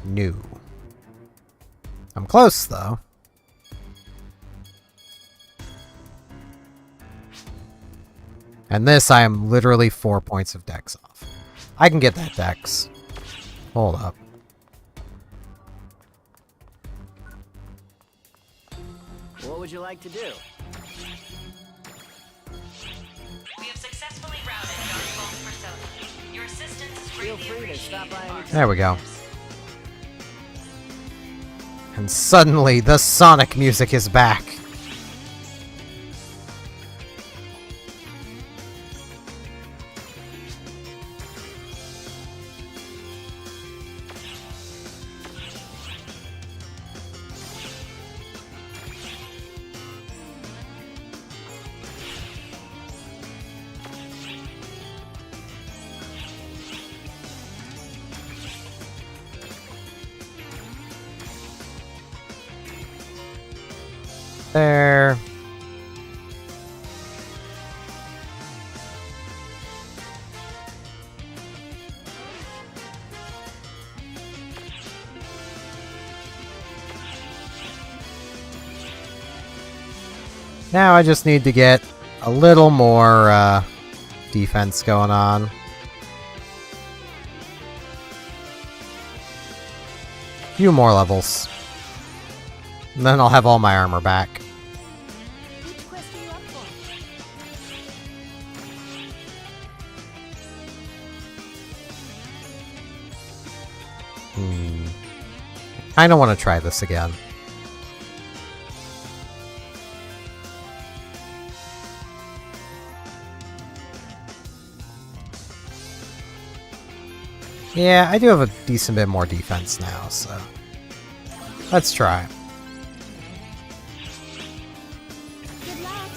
No. I'm close, though. And this, I am literally 4 points of dex off. I can get that dex. Hold up. What would you like to do? We have successfully routed Dark Vault persona. Your assistance is Feel greatly free to stop appreciated. by anytime. There we go. And suddenly, the Sonic music is back. There. Now I just need to get a little more defense going on. Few more levels. And then I'll have all my armor back. Which quest are you up for? I don't want to try this again. Yeah, I do have a decent bit more defense now, so... Let's try. Good luck.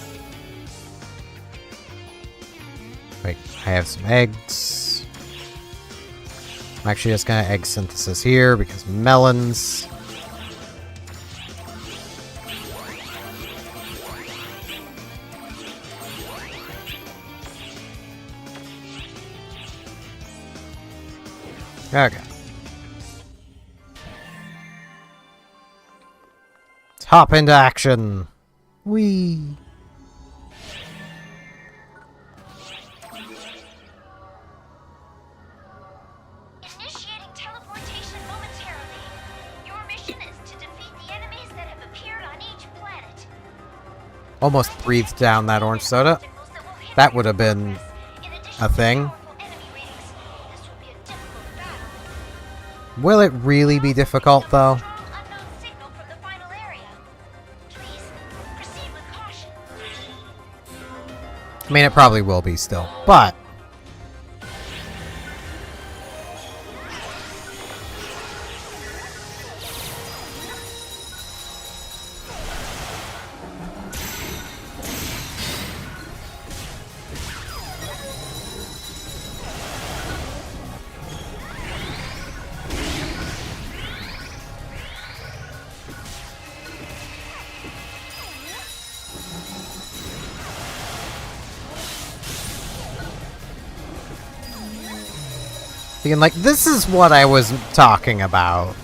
Wait, I have some eggs. I'm actually just gonna egg synthesis here because melons. Okay. Let's hop into action. Whee! Initiating teleportation momentarily. Your mission is to defeat the enemies that have appeared on each planet. Almost breathed down that orange soda. That would have been a thing. Will it really be difficult, though? I mean, it probably will be still, but... Being like, this is what I was talking about.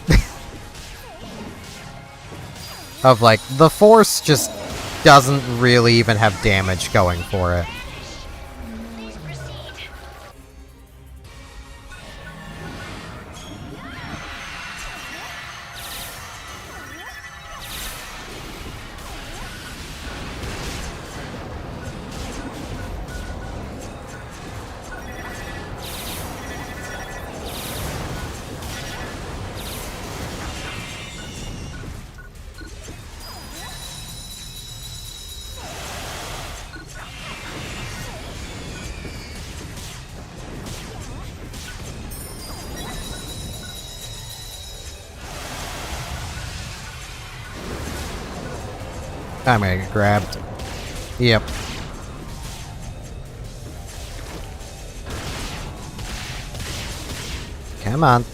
Of like, the Force just doesn't really even have damage going for it. I'm gonna get grabbed. Yep. Come on.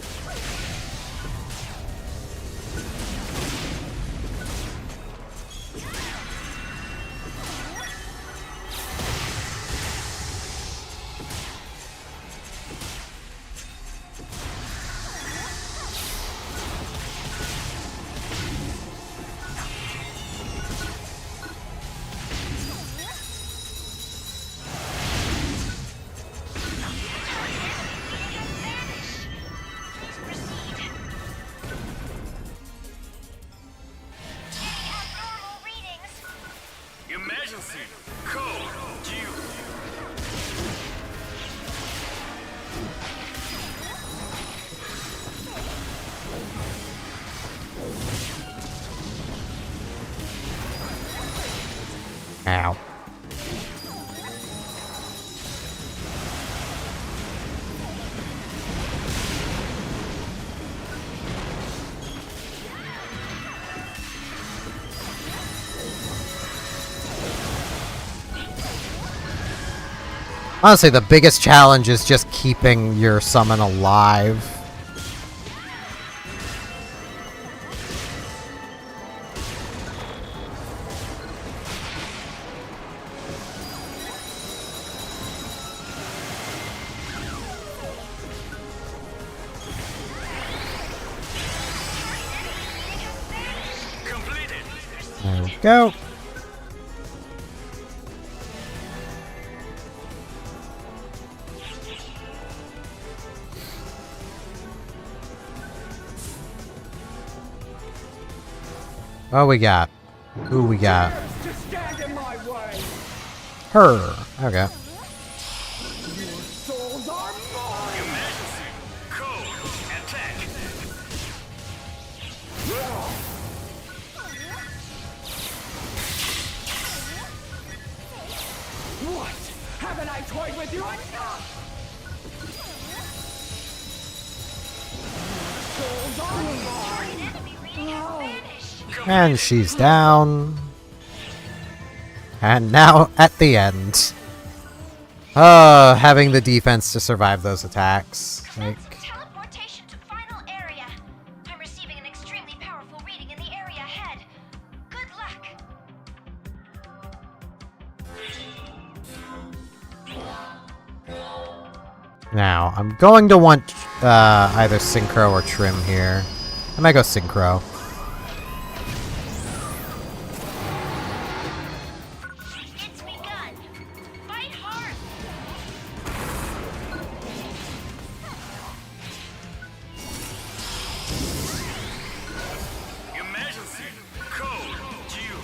Abnormal readings. Emergency. Code due. Ow. Honestly, the biggest challenge is just keeping your summon alive. Completed. There we go. What we got? Who we got? To stand in my way. Her. Okay. Souls are mine. Emergency. Code attack. What? Haven't I toyed with you enough? Souls are mine. Enemy reading has vanished. And she's down. And now at the end. Having the defense to survive those attacks. Like, Teleportation to final area. I'm receiving an extremely powerful reading in the area ahead. Good luck. now, I'm going to want either Synchro or Trim here. I might go Synchro. It's begun. Fight hard. Emergency. Code due.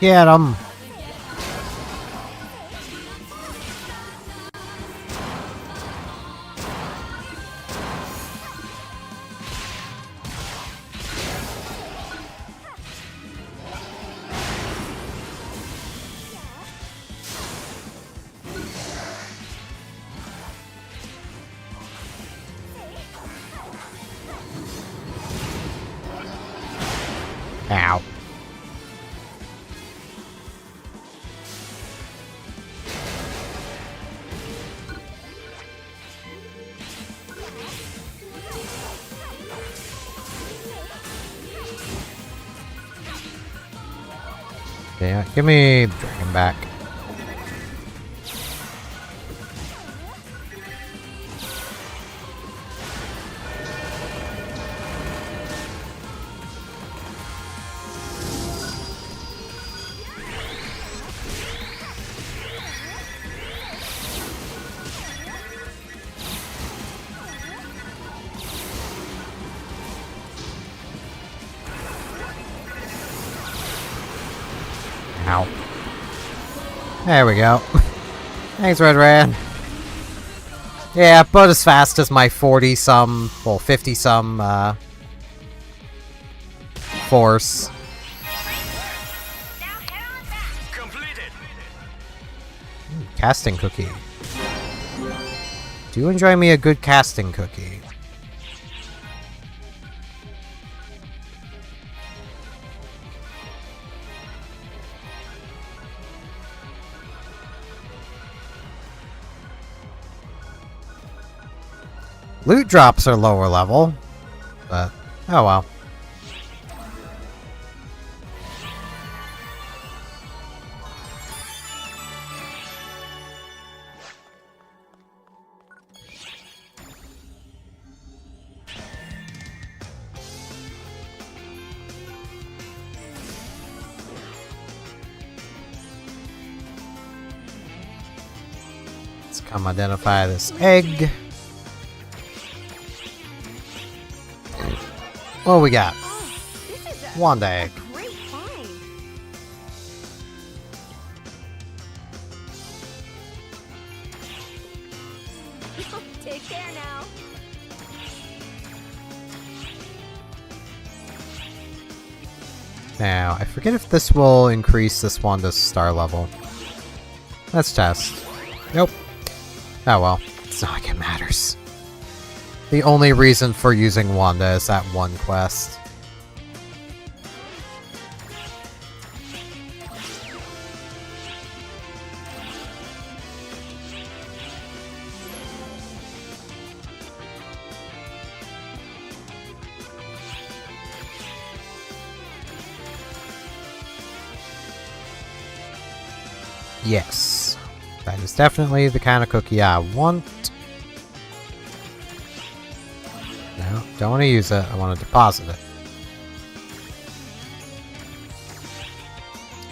Get him! Ow. Yeah, give me Dragon back. Ow. There we go. Thanks, Red Ran. Yeah, but as fast as my 40-some, well, 50-some, force. Now head on back. Completed. Casting cookie. Do enjoy me a good casting cookie. Loot drops are lower level, but oh well. Let's come identify this egg. What we got? Oh, this is a Wanda egg. great find. Take care now. Now, I forget if this will increase this Wanda's star level. Let's test. Nope. Oh well, it's not like it matters. The only reason for using Wanda is that one quest. Yes, that is definitely the kind of cookie I want. No, don't want to use it. I want to deposit it.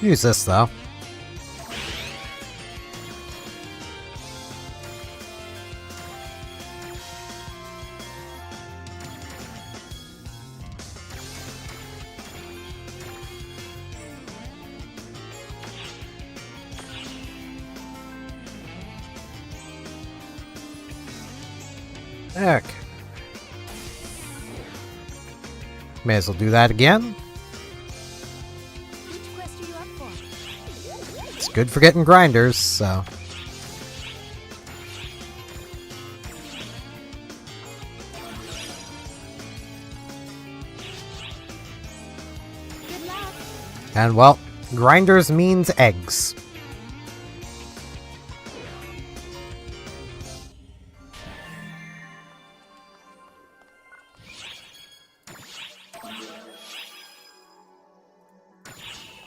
Use this though. Okay. May as well do that again. Which quest are you up for? It's good for getting grinders, so. Good luck. And well, grinders means eggs.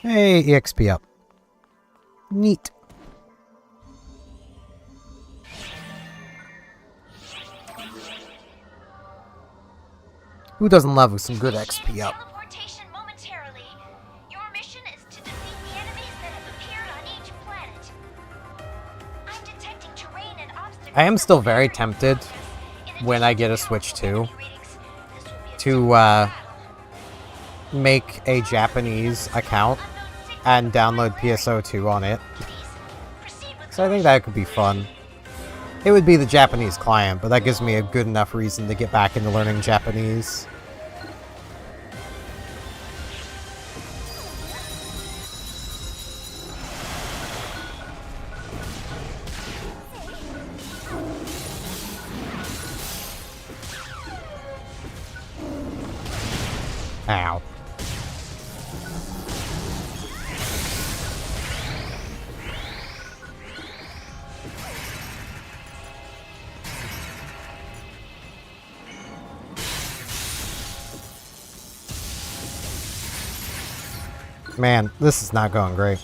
Hey, EXP up. Neat. Who doesn't love some good XP up? Teleportation momentarily. Your mission is to defeat the enemies that have appeared on each planet. I'm detecting terrain and obstacles. I am still very tempted when I get a Switch 2 to make a Japanese account and download PSO2 on it. So I think that could be fun. It would be the Japanese client, but that gives me a good enough reason to get back into learning Japanese. Ow. Man, this is not going great.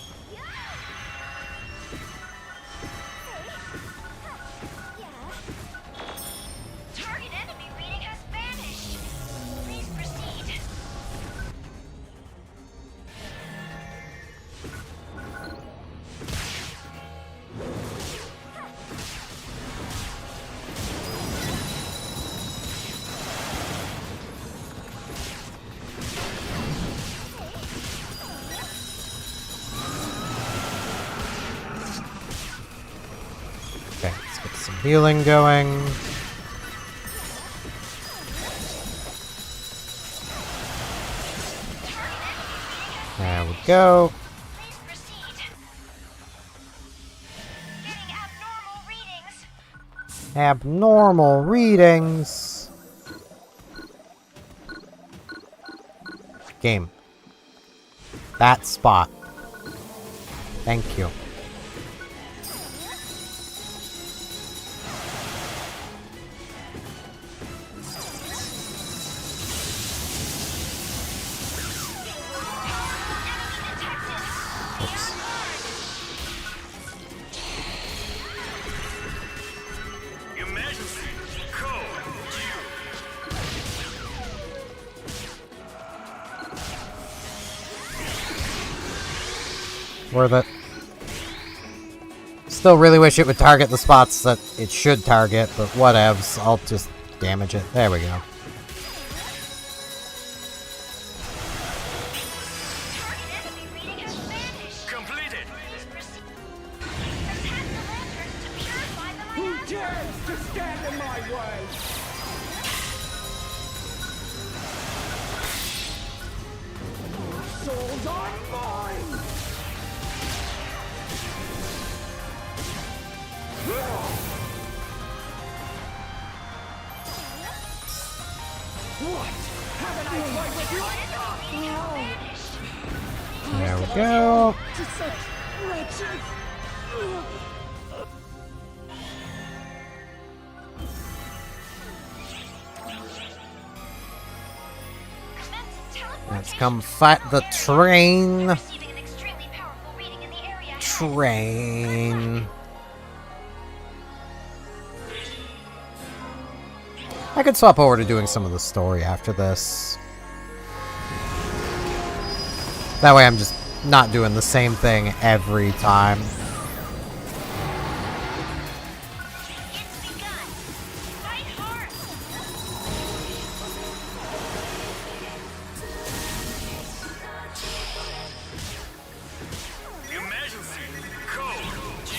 Target enemy reading has vanished. Please proceed. healing going. There we go. Please proceed. Getting abnormal readings. Abnormal readings. Game. That spot. Thank you. Oops. Emergency. Code due. Worth it. Still really wish it would target the spots that it should target, but whatevs. I'll just damage it. There we go. Target enemy reading has vanished. Completed. Please proceed. Attack the lanterns to purify the Who land. dares to stand in my way? Souls are mine! What? Haven't I played with you? No. There we go. To such wretches! Commencing teleportation. Let's come fight the train. Receiving an extremely powerful reading in the area ahead. Train. I could swap over to doing some of the story after this. That way I'm just not doing the same thing every time. It's begun. Fight hard. Emergency. Code due.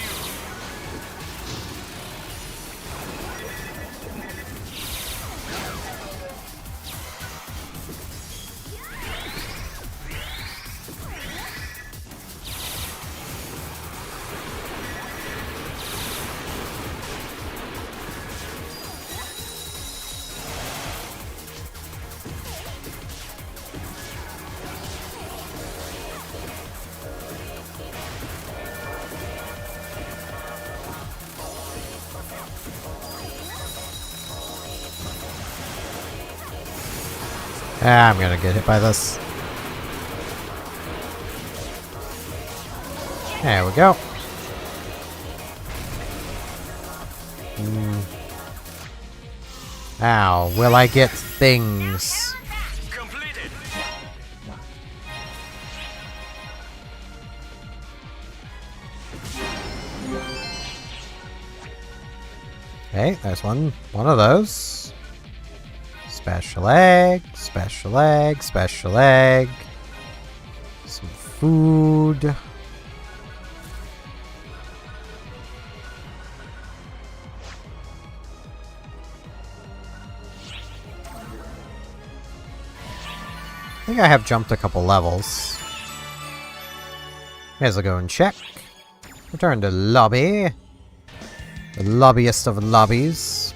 Ah, I'm gonna get hit by this. There we go. Ow, will I get things? Completed. Okay, there's one of those. Special egg, special egg, special egg. Some food. I think I have jumped a couple levels. May as well go and check. Return to lobby. The lobbyist of lobbies.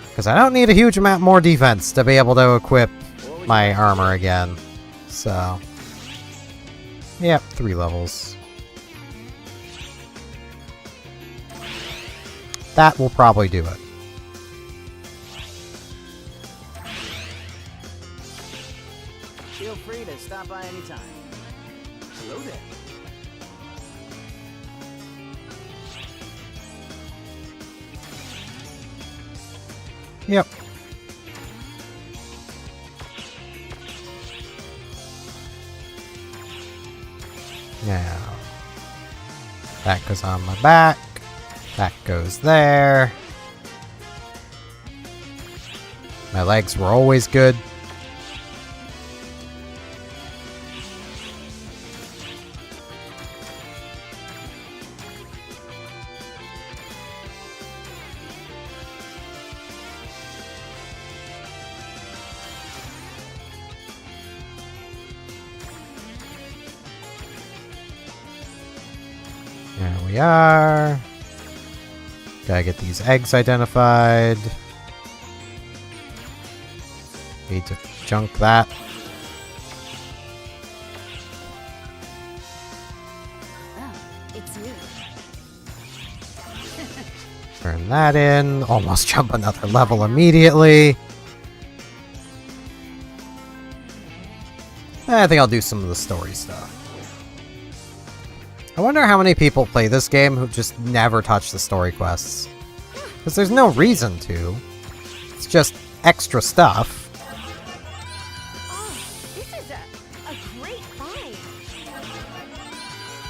Because I don't need a huge amount more defense to be able to equip my armor again. So, yep, 3 levels. That will probably do it. Feel free to stop by anytime. Hello there. Yep. Now, that goes on my back. That goes there. My legs were always good. we are. Gotta get these eggs identified. Need to junk that. Oh, it's you. Turn that in. Almost jump another level immediately. I think I'll do some of the story stuff. I wonder how many people play this game who just never touch the story quests. Because there's no reason to. It's just extra stuff. Oh, this is a great find.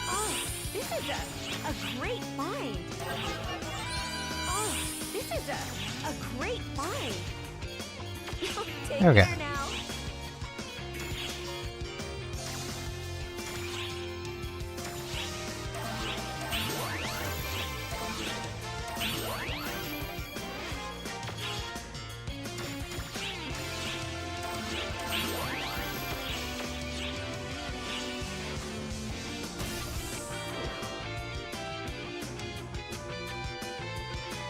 Oh, this is a great find. Oh, this is a great find. Take Okay. care now.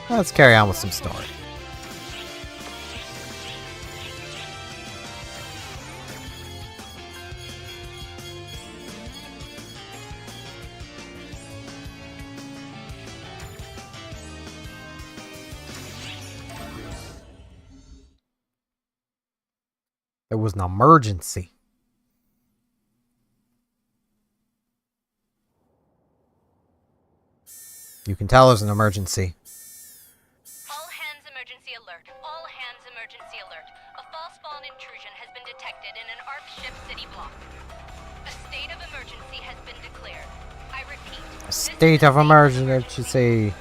Let's carry on with some story. There was an emergency. You can tell there's an emergency. All hands emergency alert. All hands emergency alert. A false spawn intrusion has been detected in an ARC ship city block. A state of emergency has been declared. I repeat. A state of emergency.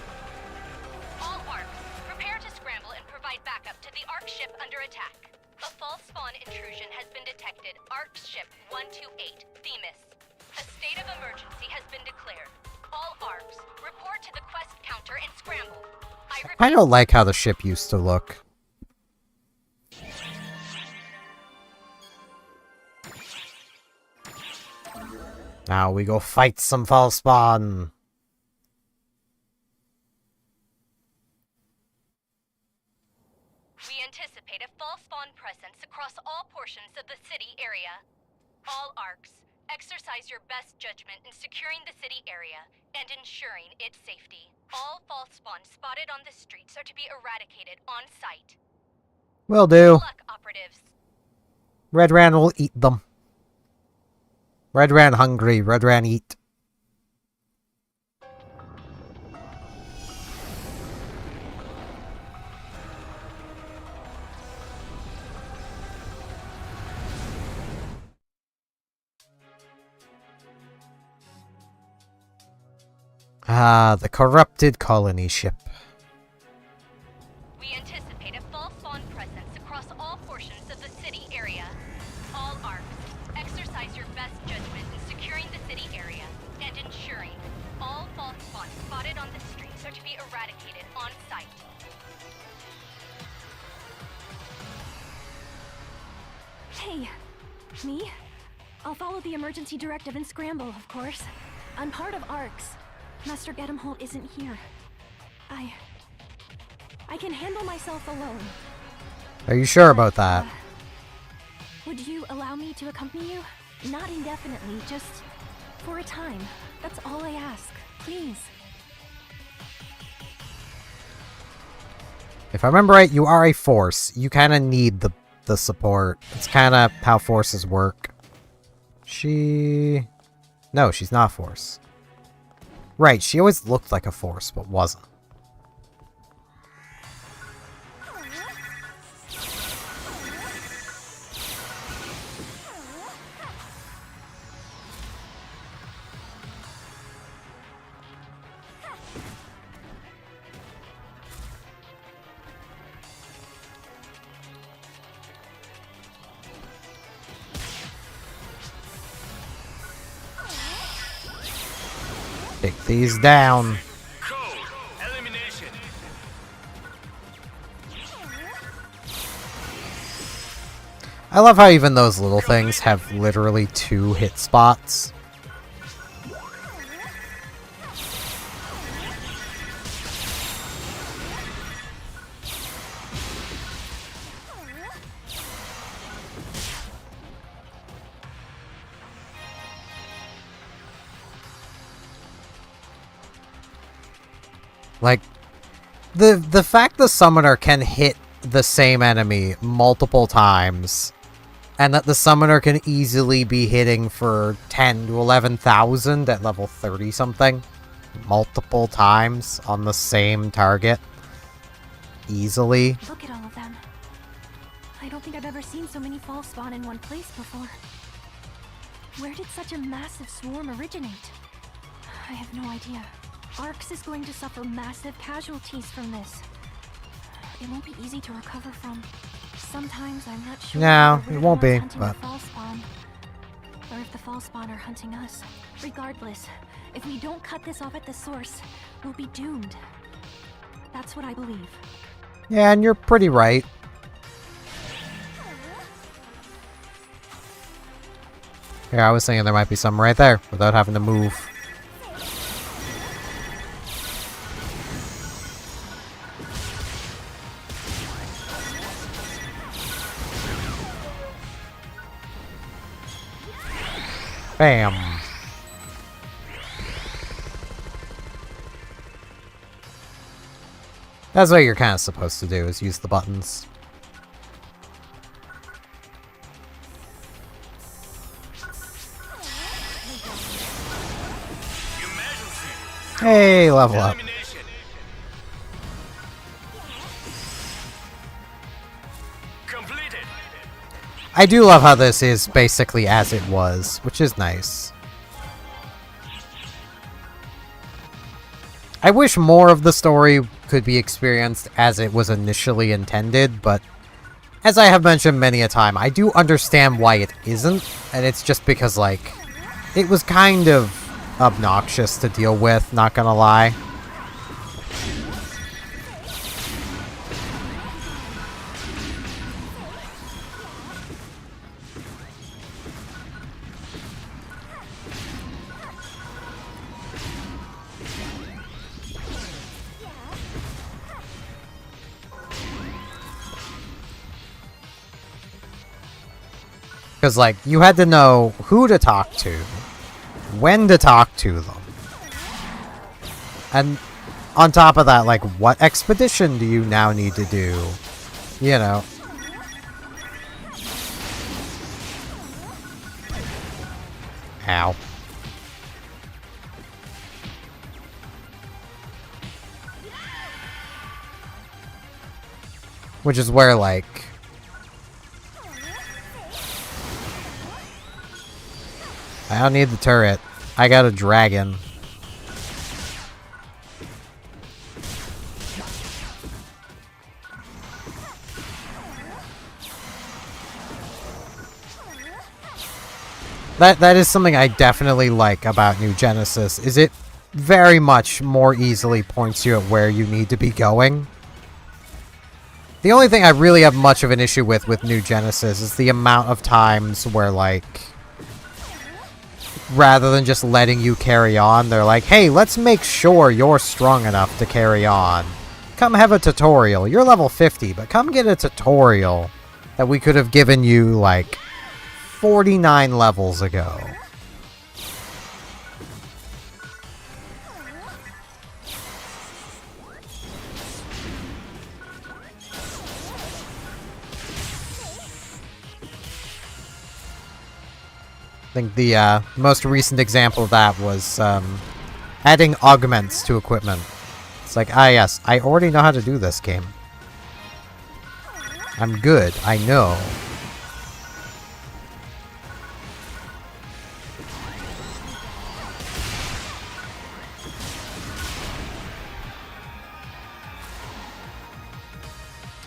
All ARCs, prepare to scramble and provide backup to the ARC ship under attack. A false spawn intrusion has been detected. ARC ship 128, Themis. A state of emergency has been declared. All ARCs, report to the quest counter and scramble. I repeat. I don't like how the ship used to look. Now we go fight some false spawn. We anticipate a false spawn presence across all portions of the city area. All ARCs, exercise your best judgment in securing the city area and ensuring its safety. All false spawns spotted on the streets are to be eradicated on site. Will do. Good luck, operatives. Red Ran will eat them. Red Ran hungry, Red Ran eat. Ah, the corrupted colony ship. We anticipate a false spawn presence across all portions of the city area. All ARCs, exercise your best judgment in securing the city area and ensuring all false spawns spotted on the streets are to be eradicated on site. Hey, me? I'll follow the emergency directive and scramble, of course. I'm part of ARCs. Master Gedemholt isn't here. I can handle myself alone. Are you sure about that? Would you allow me to accompany you? Not indefinitely, just for a time. That's all I ask. Please. If I remember right, you are a force. You kind of need the support. It's kind of how forces work. No, she's not force. Right, she always looked like a force, but wasn't. Take these down. Code elimination. I love how even those little things have literally 2 hit spots. Like, the fact the summoner can hit the same enemy multiple times, and that the summoner can easily be hitting for 10 to 11,000 at level 30 something multiple times on the same target easily. Look at all of them. I don't think I've ever seen so many fall spawn in one place before. Where did such a massive swarm originate? I have no idea. Arx is going to suffer massive casualties from this. It won't be easy to recover from. Sometimes I'm not sure. No, if we're it won't the be, ones hunting but... the fall spawn, or if the fall spawn are hunting us. Regardless, if we don't cut this off at the source, we'll be doomed. That's what I believe. Yeah, and you're pretty right. Yeah, I was thinking there might be some right there without having to move. Bam. That's what you're kind of supposed to do, is use the buttons. Hey, level up. Elimination. Completed. I do love how this is basically as it was, which is nice. I wish more of the story could be experienced as it was initially intended, but as I have mentioned many a time, I do understand why it isn't, and it's just because, like, it was kind of obnoxious to deal with, not gonna lie. Because, like, you had to know who to talk to, when to talk to them. And on top of that, like, what expedition do you now need to do? You know. Ow. Which is where, like... I don't need the turret. I got a dragon. That is something I definitely like about New Genesis, is it very much more easily points you at where you need to be going. The only thing I really have much of an issue with New Genesis is the amount of times where, like, rather than just letting you carry on, they're like, hey, let's make sure you're strong enough to carry on. Come have a tutorial. You're level 50, but come get a tutorial that we could have given you, like, 49 levels ago. I think the most recent example of that was adding augments to equipment. It's like, ah yes, I already know how to do this game. I'm good, I know.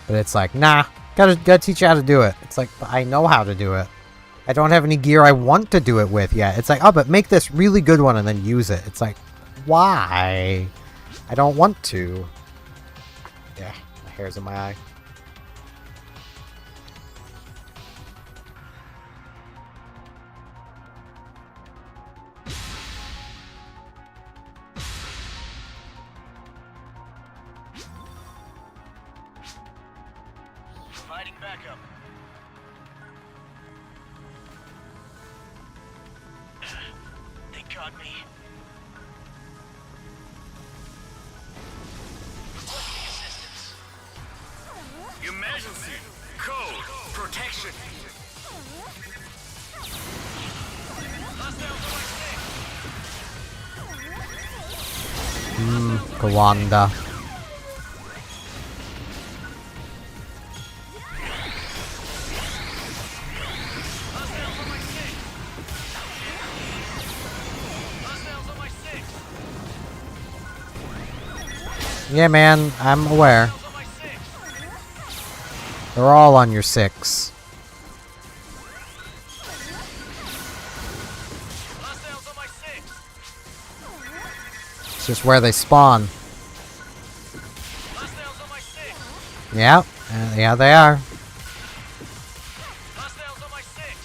But it's like, nah, gotta teach you how to do it. It's like, I know how to do it. I don't have any gear I want to do it with yet. It's like, oh, but make this really good one and then use it. It's like, why? I don't want to. Yeah, my hair's in my eye. Providing backup. They caught me. Phantasy. Code. Protection. Hostiles on my six. Kawanda. Hostiles on my six. Hostiles on my six. Yeah, man, I'm aware. Hostiles on my six. They're all on your 6. Hostiles on my six. It's just where they spawn. Hostiles on my six. Yeah, yeah, they are. Hostiles on my six.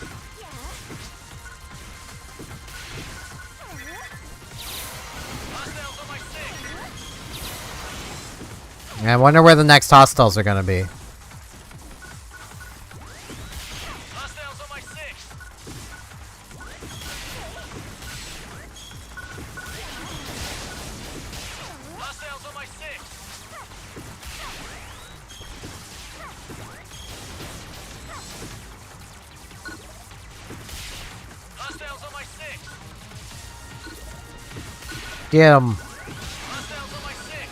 Hostiles on my six. Yeah, I wonder where the next hostiles are gonna be. Hostiles on my six. Hostiles on my six. Hostiles on my six. Get 'em. Hostiles on my six.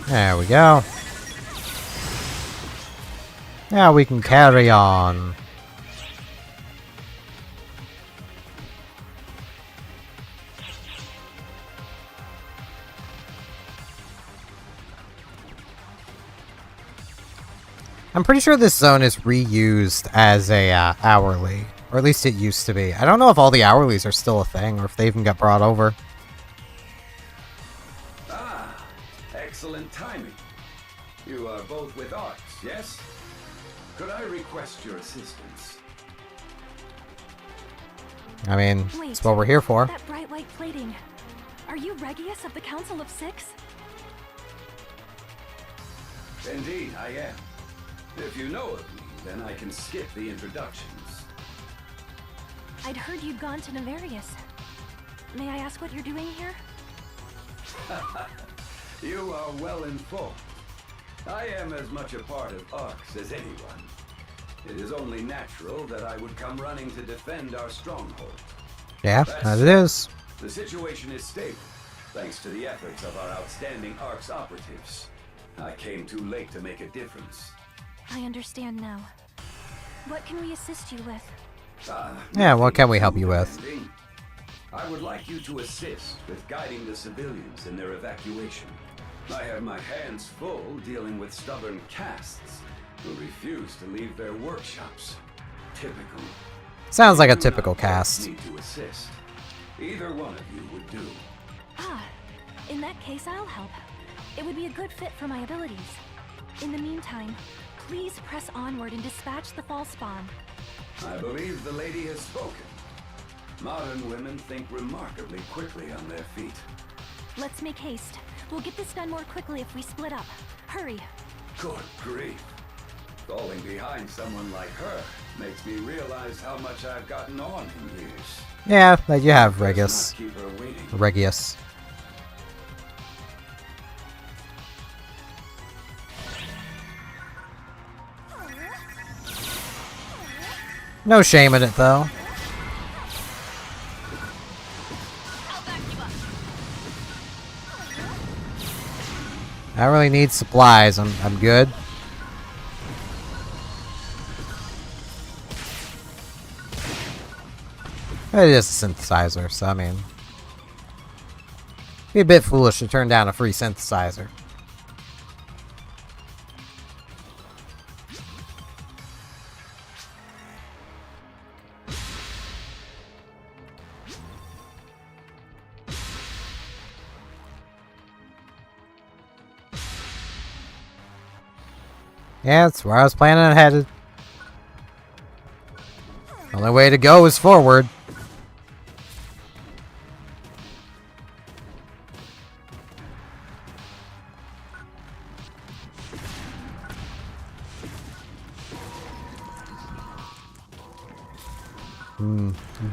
There we go. Now we can carry on. I'm pretty sure this zone is reused as a hourly, or at least it used to be. I don't know if all the hourlies are still a thing, or if they even got brought over. Ah, excellent timing. You are both with Arcs, yes? Could I request your assistance? I mean, Wait, that's what we're here for. that bright white plating. Are you Regius of the Council of Six? Indeed, I am. If you know of me, then I can skip the introductions. I'd heard you'd gone to Nevarius. May I ask what you're doing here? You are well informed. I am as much a part of Arcs as anyone. It is only natural that I would come running to defend our stronghold. Yeah, that it is. The situation is stable, thanks to the efforts of our outstanding Arcs operatives. I came too late to make a difference. I understand now. What can we assist you with? Yeah, what can we help you with? I would like you to assist with guiding the civilians in their evacuation. I have my hands full dealing with stubborn castes who refuse to leave their workshops. Typical. Sounds like a You do typical not force cast. me to assist. Either one of you would do. Ah, in that case, I'll help. It would be a good fit for my abilities. In the meantime, please press onward and dispatch the false spawn. I believe the lady has spoken. Modern women think remarkably quickly on their feet. Let's make haste. We'll get this done more quickly if we split up. Hurry. Good grief. Falling behind someone like her makes me realize how much I've gotten on in years. Yeah, that you have, Let's Regius. not keep her waiting. Regius. No shame in it, though. I don't really need supplies. I'm good. It is a synthesizer, so I mean, be a bit foolish to turn down a free synthesizer. Yeah, that's where I was planning on headed. Only way to go is forward.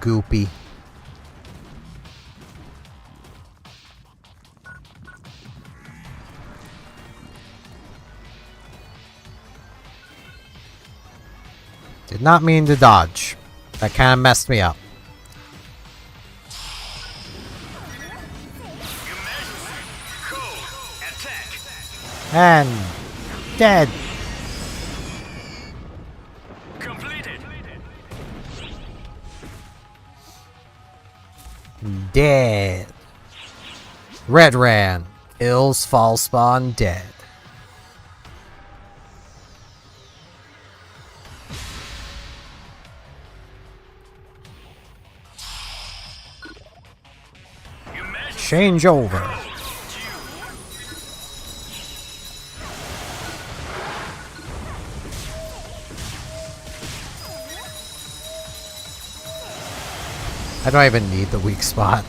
Goopy. Did not mean to dodge. That kind of messed me up. And dead. Completed. Dead. Red ran. Ills fall spawn dead. Change over. I don't even need the weak spot.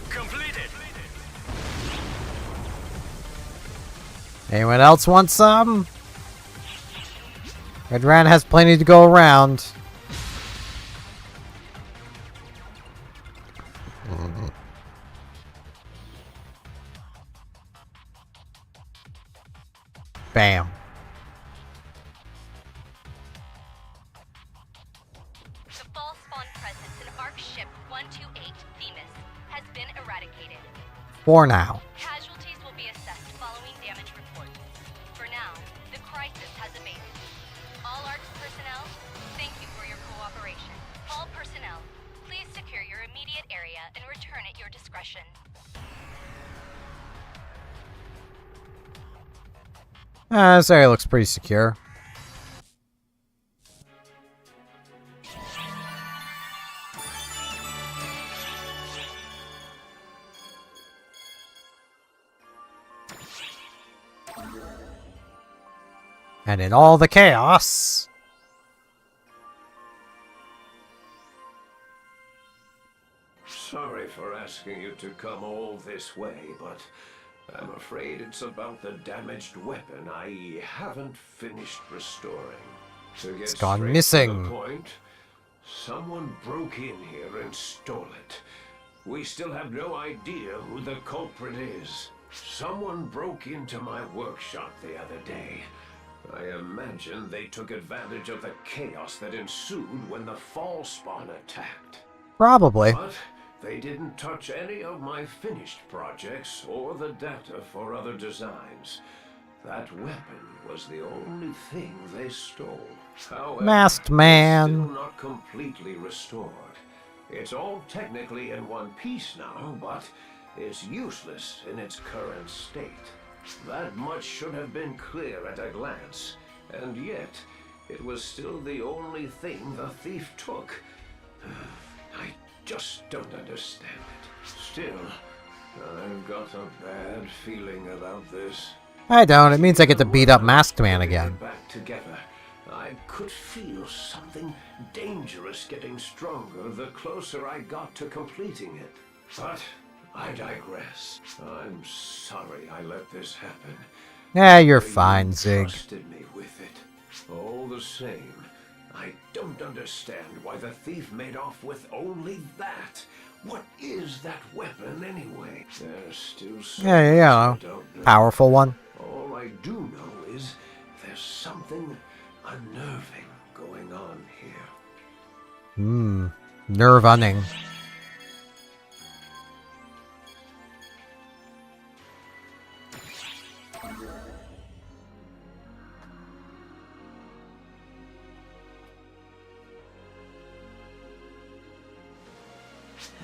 Completed. Anyone else want some? Red Ran has plenty to go around. Bam. The fall spawn presence in Ark Ship 128, Themis, has been eradicated. For now. Casualties will be assessed following damage reports. For now, the crisis has abated. All Ark's personnel, thank you for your cooperation. All personnel, please secure your immediate area and return at your discretion. This area looks pretty secure. And in all the chaos, Sorry for asking you to come all this way, but I'm afraid it's about the damaged weapon I haven't finished restoring. To get it's gone straight missing. to the point, someone broke in here and stole it. We still have no idea who the culprit is. Someone broke into my workshop the other day. I imagine they took advantage of the chaos that ensued when the fall spawn attacked. Probably. But they didn't touch any of my finished projects or the data for other designs. That weapon was the only thing they stole. However, Masked Man. it's still not completely restored. It's all technically in one piece now, but it's useless in its current state. That much should have been clear at a glance, and yet it was still the only thing the thief took. I just don't understand it. Still, I've got a bad feeling about this. I don't. It means I get to beat up Masked Man again. Back together, I could feel something dangerous getting stronger the closer I got to completing it. But I digress. I'm sorry I let this happen. Yeah, you're You fine, Zig. trusted me with it. All the same, I don't understand why the thief made off with only that. What is that weapon anyway? There's still so Yeah, much I don't know. powerful one. All I do know is there's something unnerving going on here. Nerve-unning.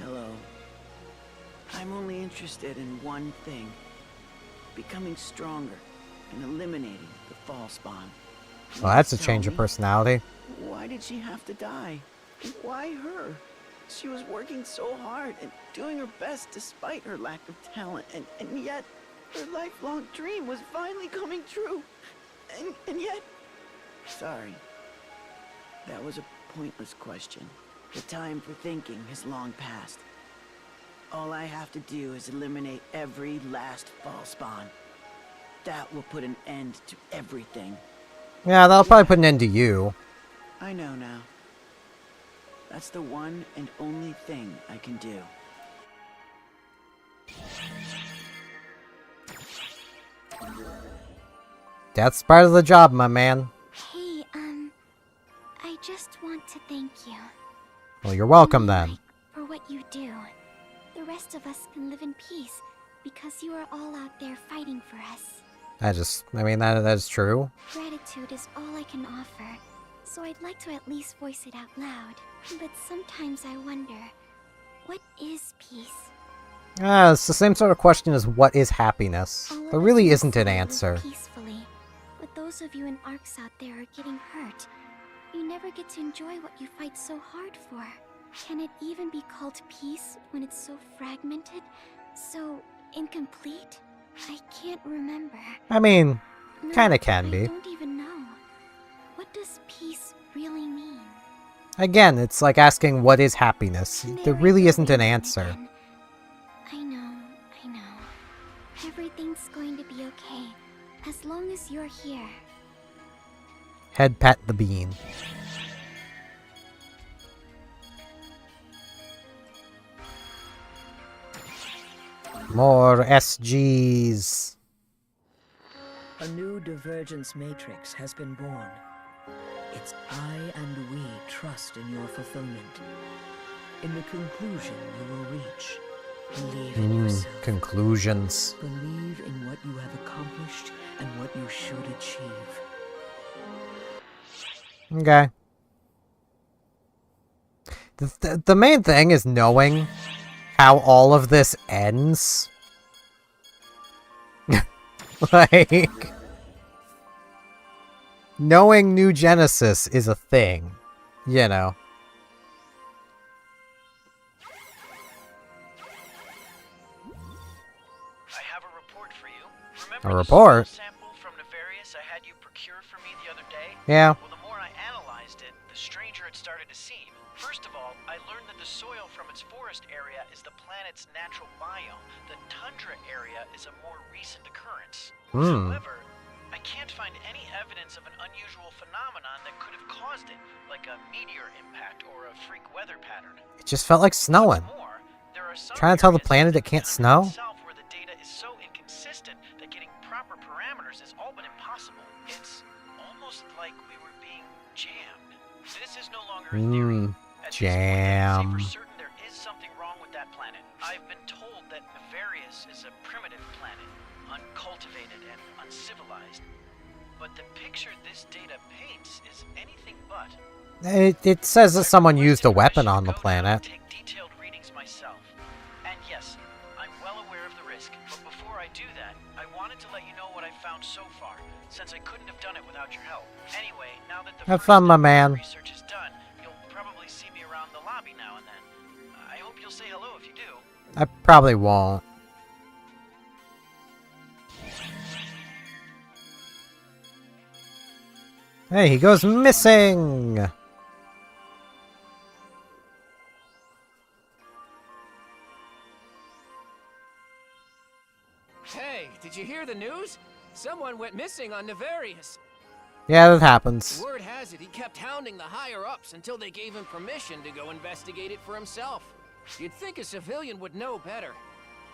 Hello. I'm only interested in one thing. Becoming stronger and eliminating the fall spawn. Well, that's a Tell change of me, personality. why did she have to die? Why her? She was working so hard and doing her best despite her lack of talent, and yet her lifelong dream was finally coming true. And yet... Sorry. That was a pointless question. The time for thinking has long passed. All I have to do is eliminate every last fall spawn. That will put an end to everything. Yeah, that'll probably put an end to you. I know now. That's the one and only thing I can do. That's part of the job, my man. Hey, I just you. Well, you're welcome then. Like, for what you do. The rest of us can live in peace because you are all out there fighting for us. That's true. Gratitude is all I can offer, so I'd like to at least voice it out loud. But sometimes I wonder, what is peace? It's the same sort of question as what is happiness. All of There us really must isn't an live answer. peacefully, but those of you in ARCs out there are getting hurt. You never get to enjoy what you fight so hard for. Can it even be called peace when it's so fragmented, so incomplete? I can't remember. I mean, No, kinda can be. I don't even know. What does peace really mean? Again, it's like asking what is happiness. There really isn't an answer. Again. I know. Everything's going to be okay, as long as you're here. Head pat the bean. More SGs. A new divergence matrix has been born. It's I and we trust in your fulfillment. In the conclusion you will reach, believe in yourself. Conclusions. Believe in what you have accomplished and what you should achieve. Okay. The main thing is knowing how all of this ends. Like, knowing New Genesis is a thing, you know. I have a report for you. A Remember report? the sample from Nefarious I had you procure for me the other day? Yeah. Well, the more I analyzed it, the stranger it started to seem. First of all, I learned that the soil from its forest area is the planet's natural biome. The tundra area is a more recent occurrence. However, I can't find any evidence of an unusual phenomenon that could have caused it, like a meteor impact or a freak weather pattern. It just felt like snowing. More, there are some Trying to tell the areas planet in it can't the snow? itself where the data is so inconsistent that getting proper parameters is all but impossible. It's almost like we were being jammed. This is no longer a theory. At this point, I can say for certain there is something wrong with that planet. I've been told that Nefarious is a primitive planet, uncultivated and uncivilized. But the picture this data paints is anything but. It says that someone used a weapon on the planet. Take detailed readings myself. And yes, I'm well aware of the risk, but before I do that, I wanted to let you know what I've found so far, since I couldn't have done it without your help. Anyway, now that the Have first fun, step my of man. the research is done, you'll probably see me around the lobby now and then. I hope you'll say hello if you do. I probably won't. Hey, he goes missing! Hey, did you hear the news? Someone went missing on Nefarious. Yeah, that happens. Word has it he kept hounding the higher-ups until they gave him permission to go investigate it for himself. You'd think a civilian would know better.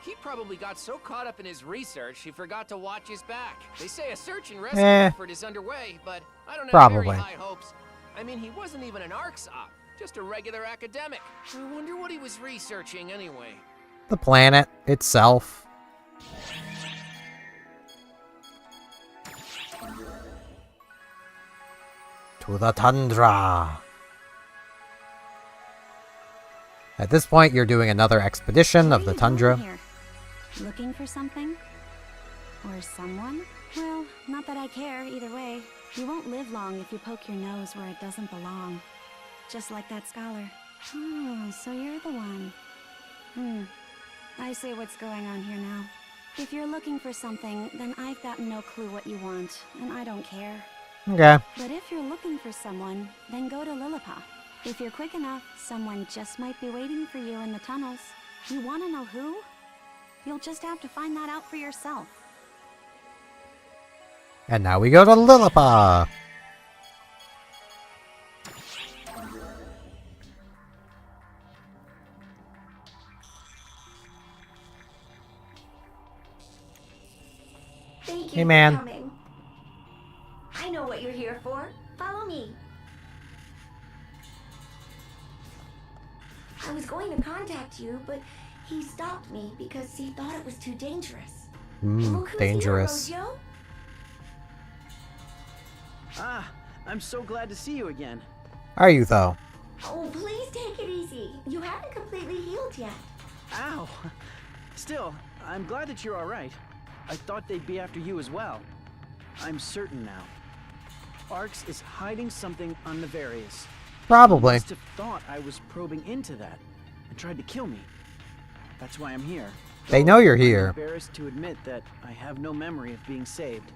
He probably got so caught up in his research he forgot to watch his back. They say a search and rescue effort is underway, but I don't have very high hopes. I mean, he wasn't even an ARCS op, just a regular academic. I wonder what he was researching anyway. The planet itself. To the tundra. At this point, you're doing another expedition of the tundra. Here? Looking for something? Or someone? Well, not that I care, either way. You won't live long if you poke your nose where it doesn't belong. Just like that scholar. Oh, so you're the one. I see what's going on here now. If you're looking for something, then I've got no clue what you want, and I don't care. Okay. But if you're looking for someone, then go to Lilliput. If you're quick enough, someone just might be waiting for you in the tunnels. You want to know who? You'll just have to find that out for yourself. And now we go to Lilliput. Thank you Hey, man. for coming. I know what you're here for. Follow me. going to contact you, but he stopped me because he thought it was too dangerous. Hmm, Look who's dangerous. here, Rojo. Ah, I'm so glad to see you again. Are you, though? Oh, please take it easy. You haven't completely healed yet. Ow! Still, I'm glad that you're alright. I thought they'd be after you as well. I'm certain now. Arx is hiding something on Nefarious. Probably. He must have thought I was probing into that and tried to kill me. That's why I'm here. They know you're I'm here. embarrassed to admit that I have no memory of being saved.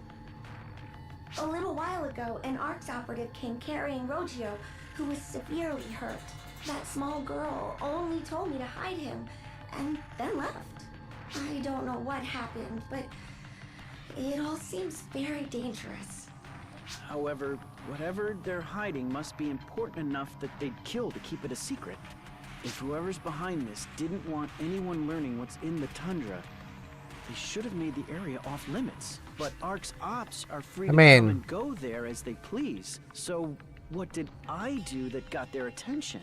A little while ago, an Arx operative came carrying Rojo, who was severely hurt. That small girl only told me to hide him, and then left. I don't know what happened, but it all seems very dangerous. However, whatever they're hiding must be important enough that they'd kill to keep it a secret. If whoever's behind this didn't want anyone learning what's in the tundra, they should have made the area off limits. But Arx Ops are free to come and go there as they please. So what did I do that got their attention?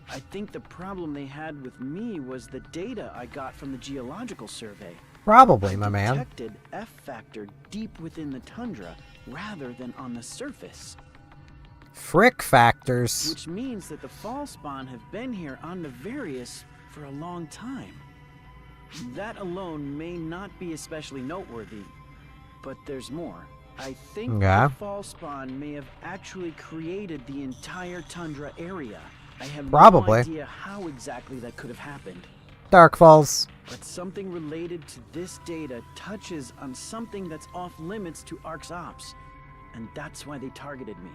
I think the problem they had with me was the data I got from the geological survey. Probably, my man. I detected F factor deep within the tundra rather than on the surface. Frick factors. Which means that the fall spawn have been here on Nefarious for a long time. That alone may not be especially noteworthy, but there's more. I think the fall spawn may have actually created the entire tundra area. I have no idea how exactly that could have happened. Dark Falls. But something related to this data touches on something that's off limits to Arx Ops, and that's why they targeted me.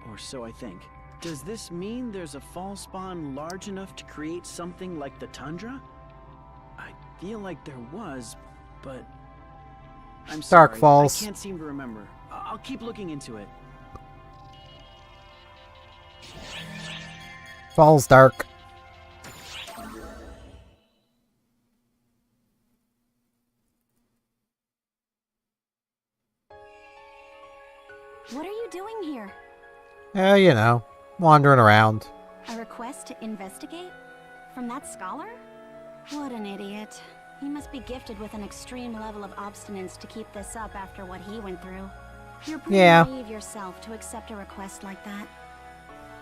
Or so I think. Does this mean there's a fall spawn large enough to create something like the tundra? I feel like there was, but I'm sorry. Dark Falls. I can't seem to remember. I'll keep looking into it. Falls dark. What are you doing here? You know, wandering around. A request to investigate? From that scholar? What an idiot. He must be gifted with an extreme level of obstinance to keep this up after what he went through. You're pretty naive yourself to accept a request like that.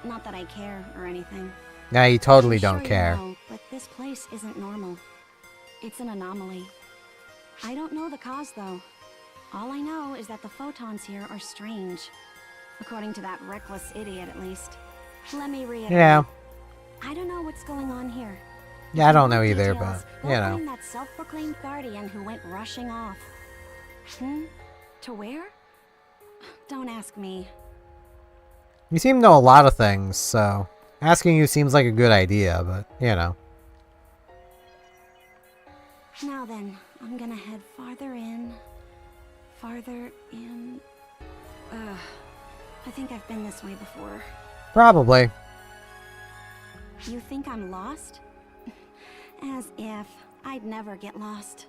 Not that I care or anything. Yeah, you totally don't care. You know, but this place isn't normal. It's an anomaly. I don't know the cause, though. All I know is that the photons here are strange. According to that reckless idiot, at least. Let me reiterate. Yeah. I don't know what's going on here. Yeah, I don't know either, but, you know. Find that self-proclaimed guardian who went rushing off. To where? Don't ask me. You seem to know a lot of things, so asking you seems like a good idea, but, you know. Now then, I'm gonna head farther in. Farther in. I think I've been this way before. Probably. You think I'm lost? As if. I'd never get lost.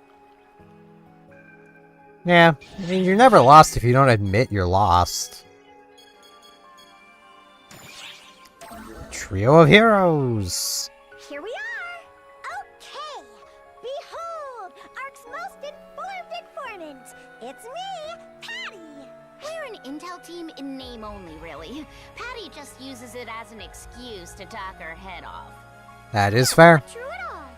Yeah, I mean, you're never lost if you don't admit you're lost. Trio of heroes. Here we are! Okay! Behold, Ark's most informed informant! It's me, Patty! We're an intel team in name only, really. Patty just uses it as an excuse to talk her head off. That is fair. Not true at all.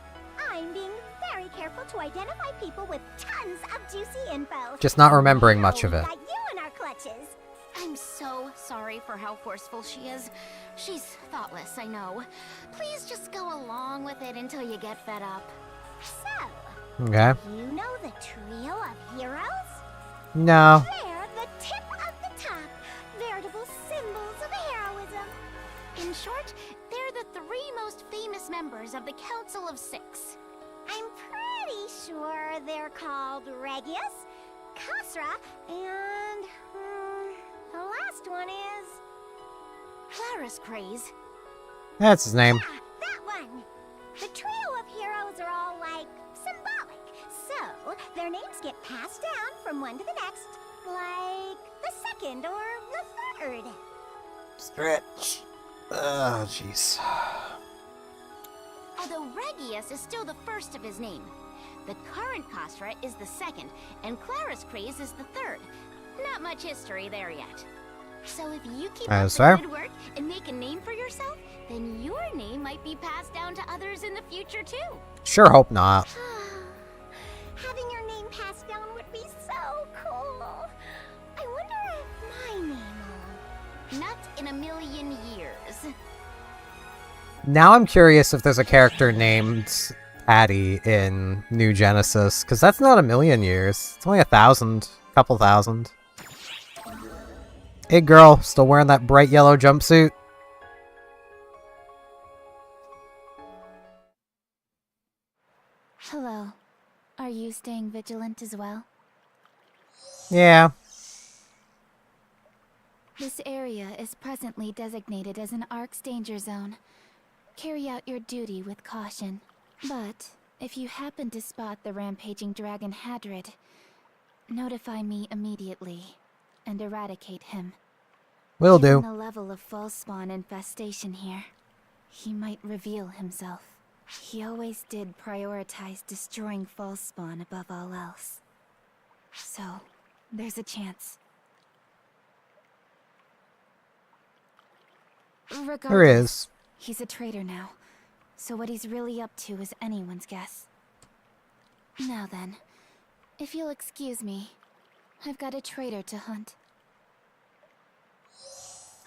I'm being very careful to identify people with tons of juicy info. Just not remembering much of it. Got you in our clutches. I'm so sorry for how forceful she is. She's thoughtless, I know. Please just go along with it until you get fed up. So, Okay. you know the trio of heroes? No. They're the tip of the top. Veritable symbols of heroism. In short, they're the three most famous members of the Council of Six. I'm pretty sure they're called Regius, Khosra, and the last one is Claris Craze. That's his name. Ah, that one. The trio of heroes are all like symbolic, so their names get passed down from one to the next, like the second or the third. Stretch. Oh, jeez. Although Regius is still the first of his name. The current Khosra is the second, and Claris Craze is the third. Not much history there yet. So if you keep up the good work and make a name for yourself, then your name might be passed down to others in the future too. Sure hope not. Having your name passed down would be so cool. I wonder if my name will. Not in a million years. Now I'm curious if there's a character named Patty in New Genesis, because that's not a million years. It's only 1,000, couple thousand. Hey girl, still wearing that bright yellow jumpsuit? Hello. Are you staying vigilant as well? Yeah. This area is presently designated as an Ark's danger zone. Carry out your duty with caution. But if you happen to spot the rampaging dragon Hadrid, notify me immediately and eradicate him. Will Given do. the level of false spawn infestation here, he might reveal himself. He always did prioritize destroying false spawn above all else. So, there's a chance. Regardless, There is. He's a traitor now, so what he's really up to is anyone's guess. Now then, if you'll excuse me, I've got a traitor to hunt.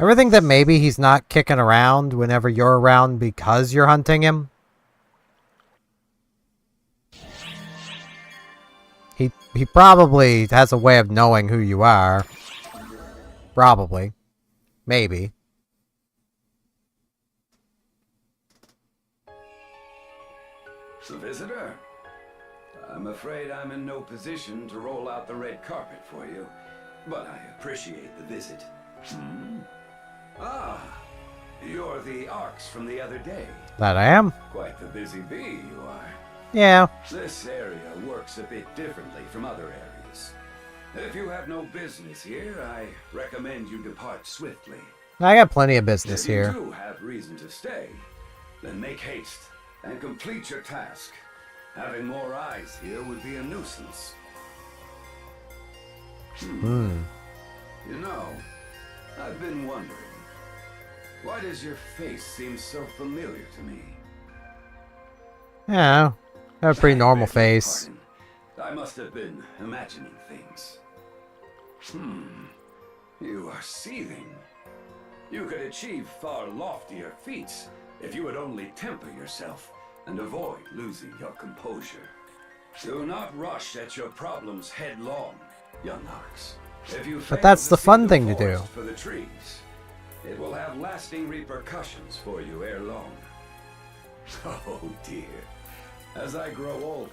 Ever think that maybe he's not kicking around whenever you're around because you're hunting him? He probably has a way of knowing who you are. Probably. Maybe. The visitor? I'm afraid I'm in no position to roll out the red carpet for you, but I appreciate the visit. Ah, you're the Arks from the other day. That I am. Quite the busy bee you are. Yeah. This area works a bit differently from other areas. If you have no business here, I recommend you depart swiftly. I got plenty of business here. If you do have reason to stay, then make haste and complete your task. Having more eyes here would be a nuisance. You know, I've been wondering, why does your face seem so familiar to me? Yeah. I have a pretty normal face. Pardon. I must have been imagining things. You are seething. You could achieve far loftier feats if you would only temper yourself and avoid losing your composure. Do not rush at your problems headlong, young Arks. If you But that's the fun thing to do. For the trees, it will have lasting repercussions for you ere long. Oh dear. As I grow older,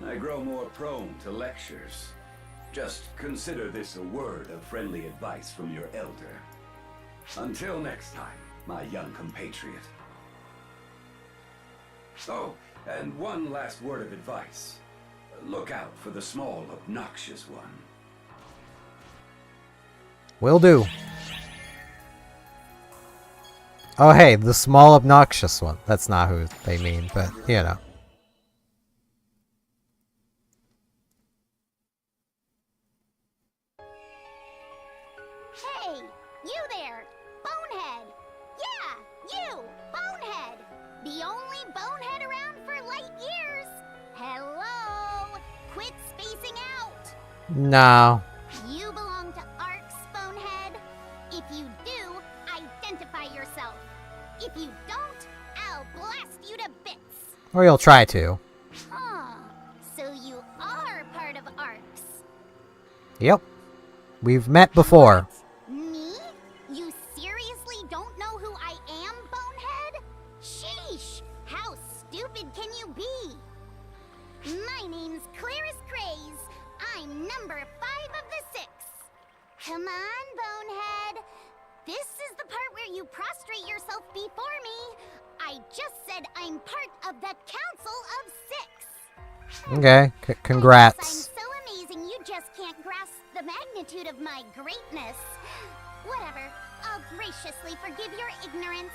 I grow more prone to lectures. Just consider this a word of friendly advice from your elder. Until next time, my young compatriot. Oh, and one last word of advice. Look out for the small, obnoxious one. Will do. Oh, hey, the small, obnoxious one. That's not who they mean, but, you know. Hey, you there, Bonehead! Yeah, you, Bonehead! The only bonehead around for light years! Hello! Quit spacing out! No. You belong to Arks, Bonehead. If you do, identify yourself. If you don't, I'll blast you to bits. Or you'll try to. Huh. So you are part of Arks. Yep. We've met before. Me? You seriously don't know who I am, Bonehead? Sheesh! How stupid can you be? My name's Claris Craze. I'm number 5 of the 6. Come on, Bonehead. This is the part where you prostrate yourself before me. I just said I'm part of the Council of 6. Okay. Congrats. I'm so amazing you just can't grasp the magnitude of my greatness. Whatever. I'll graciously forgive your ignorance.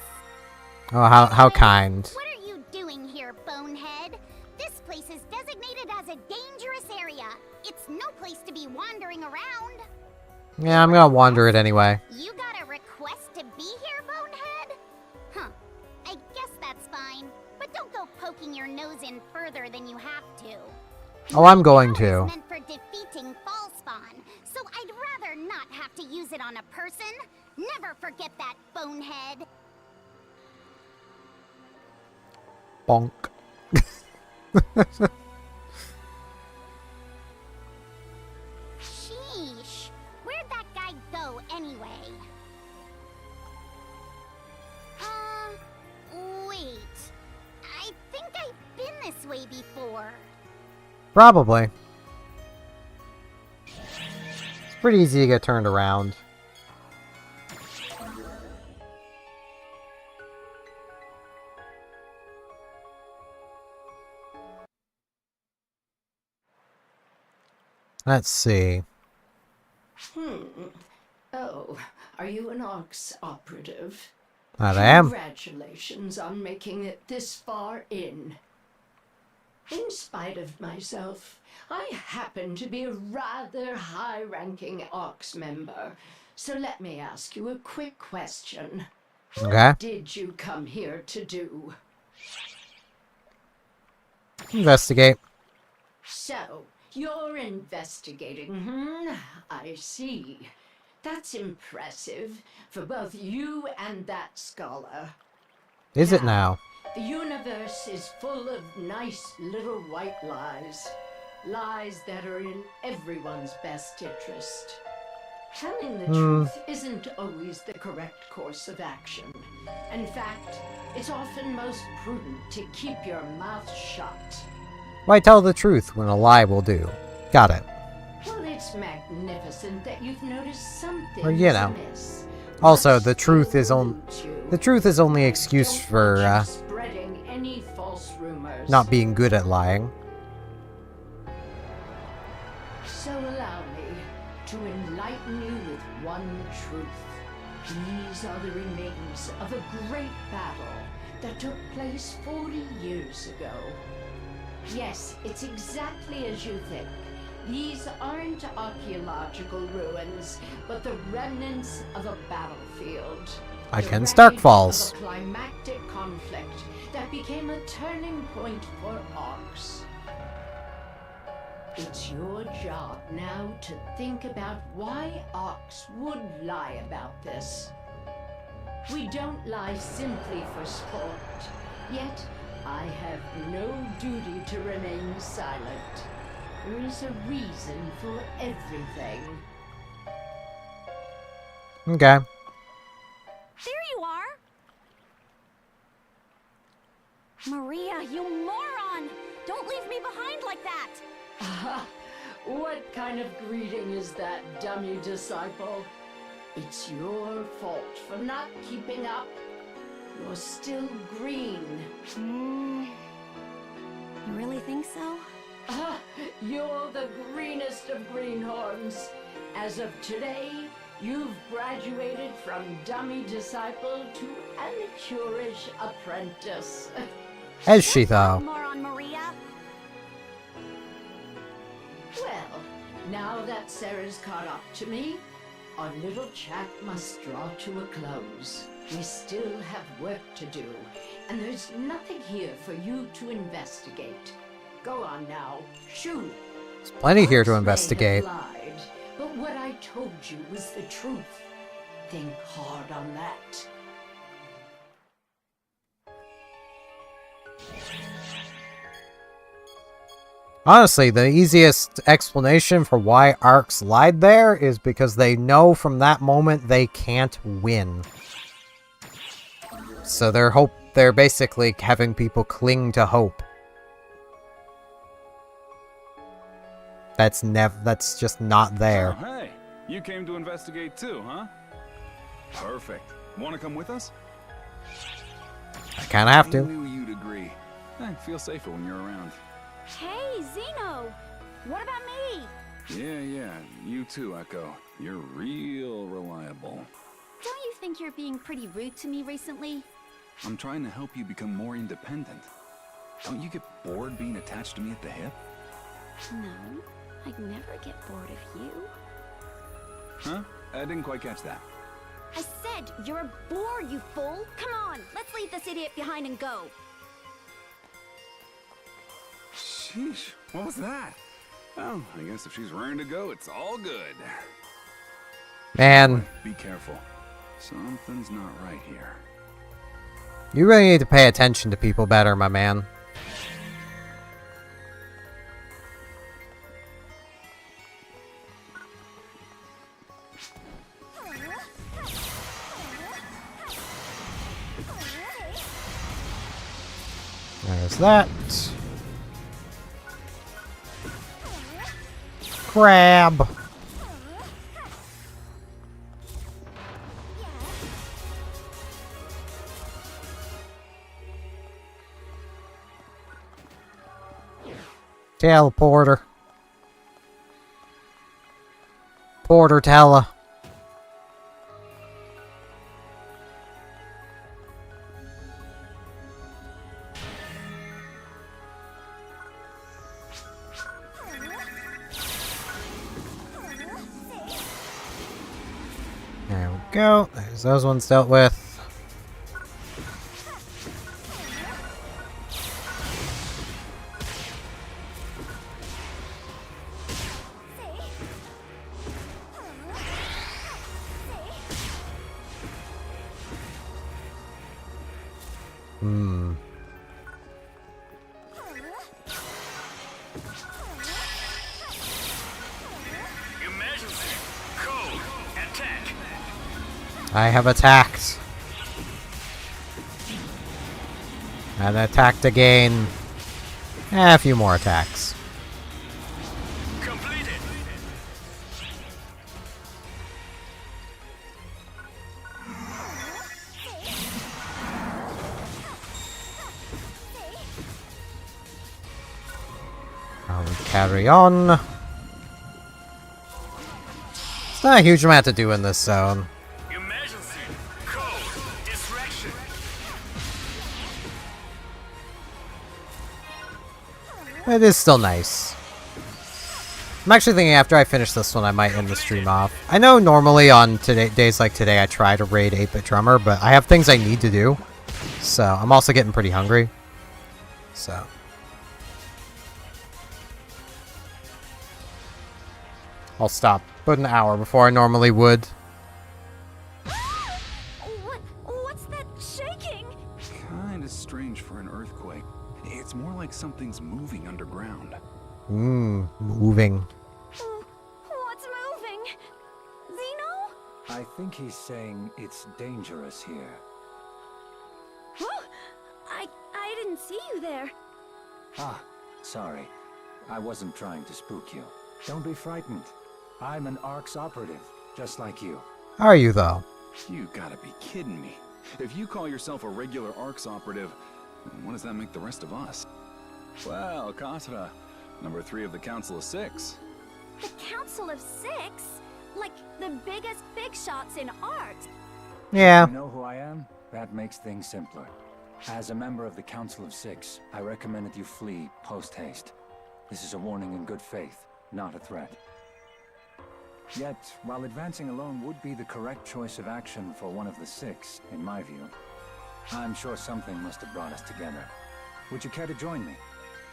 Oh, how kind. What are you doing going here, bonehead. This place is designated as a dangerous area. It's no place to be wandering around. Yeah, I'm gonna wander it anyway. You got a request to be here, bonehead? Huh. I guess that's fine. But don't go poking your nose in further than you have to. Oh, I'm going to. It's meant for defeating fall spawn, so I'd rather not have to use it on a person. Never forget that, bonehead. Bonk. Sheesh. Where'd that guy go anyway? Wait. I think I've been this way before. Probably. It's pretty easy to get turned around. Let's see. Oh, are you an Ox operative? That I am. Congratulations on making it this far in. In spite of myself, I happen to be a rather high-ranking Ox member. So let me ask you a quick question. Okay. What did you come here to do? Investigate. So, you're investigating, I see. That's impressive for both you and that scholar. Is it now? The universe is full of nice little white lies. Lies that are in everyone's best interest. Telling the truth isn't always the correct course of action. In fact, it's often most prudent to keep your mouth shut. Why tell the truth when a lie will do? Got it. Well, it's magnificent that you've noticed something Or, you know. amiss. Also, the truth is only excuse for Spreading any false rumors. not being good at lying. So allow me to enlighten you with one truth. These are the remains of a great battle that took place 40 years ago. Yes, it's exactly as you think. These aren't archaeological ruins, but the remnants of a battlefield. Against Stark Falls. A climactic conflict that became a turning point for Orcs. It's your job now to think about why Orcs would lie about this. We don't lie simply for sport, yet I have no duty to remain silent. There is a reason for everything. Okay. There you are! Maria, you moron! Don't leave me behind like that! What kind of greeting is that, dummy disciple? It's your fault for not keeping up. You're still green. You really think so? You're the greenest of greenhorns. As of today, you've graduated from dummy disciple to amateurish apprentice. As she though. Moron Maria. Well, now that Sarah's caught up to me, our little chat must draw to a close. We still have work to do, and there's nothing here for you to investigate. Go on now, shoot. There's plenty here to Ox may investigate. have lied, but what I told you was the truth. Think hard on that. Honestly, the easiest explanation for why Arcs lied there is because they know from that moment they can't win. So they're basically having people cling to hope. That's just not there. Oh, hey, you came to investigate too, huh? Perfect. Want to come with us? I kind of have I to. knew you'd agree. I feel safer when you're around. Hey, Zeno! What about me? Yeah, you too, Echo. You're real reliable. Don't you think you're being pretty rude to me recently? I'm trying to help you become more independent. Don't you get bored being attached to me at the hip? No, I'd never get bored of you. Huh? I didn't quite catch that. I said you're a bore, you fool! Come on, let's leave this idiot behind and go. Sheesh, what was that? Well, I guess if she's raring to go, it's all good. Man, Be careful. Something's not right here. you really need to pay attention to people better, my man. There's that. Crab. Teleporter. Porter Tella. There we go. There's those ones dealt with. Emergency! Code! Attack! I have attacked. And attacked again. A few more attacks. Completed! I'll carry on. It's not a huge amount to do in this zone. Emergency! Code! Distraction! It is still nice. I'm actually thinking after I finish this one, I might end the stream off. I know normally on days like today, I try to raid 8-Bit Drummer, but I have things I need to do. So, I'm also getting pretty hungry. So. I'll stop about an hour before I normally would. What's that shaking? Kinda strange for an earthquake. It's more like something's moving underground. Moving. What's moving? Zeno? I think he's saying it's dangerous here. I didn't see you there. Ah, sorry. I wasn't trying to spook you. Don't be frightened. I'm an ARC's operative, just like you. Are you, though? You gotta be kidding me. If you call yourself a regular ARC's operative, what does that make the rest of us? Well, Kasra, number 3 of the Council of 6. The Council of 6? Like the biggest big shots in art. Yeah. You know who I am? That makes things simpler. As a member of the Council of 6, I recommend that you flee post-haste. This is a warning in good faith, not a threat. Yet, while advancing alone would be the correct choice of action for one of the 6, in my view, I'm sure something must have brought us together. Would you care to join me?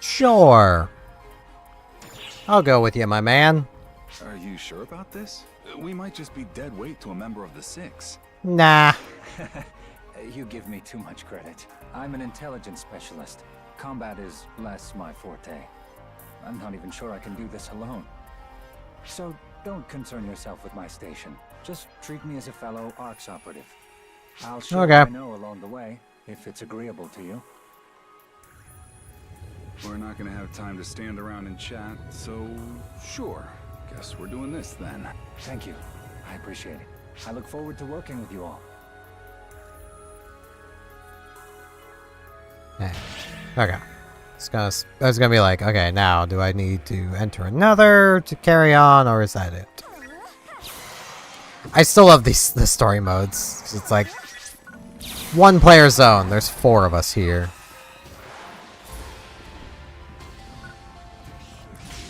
Sure. I'll go with you, my man. Are you sure about this? We might just be dead weight to a member of the 6. Nah. You give me too much credit. I'm an intelligence specialist. Combat is less my forte. I'm not even sure I can do this alone. So don't concern yourself with my station. Just treat me as a fellow ARC's operative. I'll show what I know along the way, if it's agreeable to you. We're not gonna have time to stand around and chat, so sure. Guess we're doing this then. Thank you. I appreciate it. I look forward to working with you all. Okay. I was gonna be like, okay, now do I need to enter another to carry on, or is that it? I still love the story modes. It's like 1 player zone. There's 4 of us here.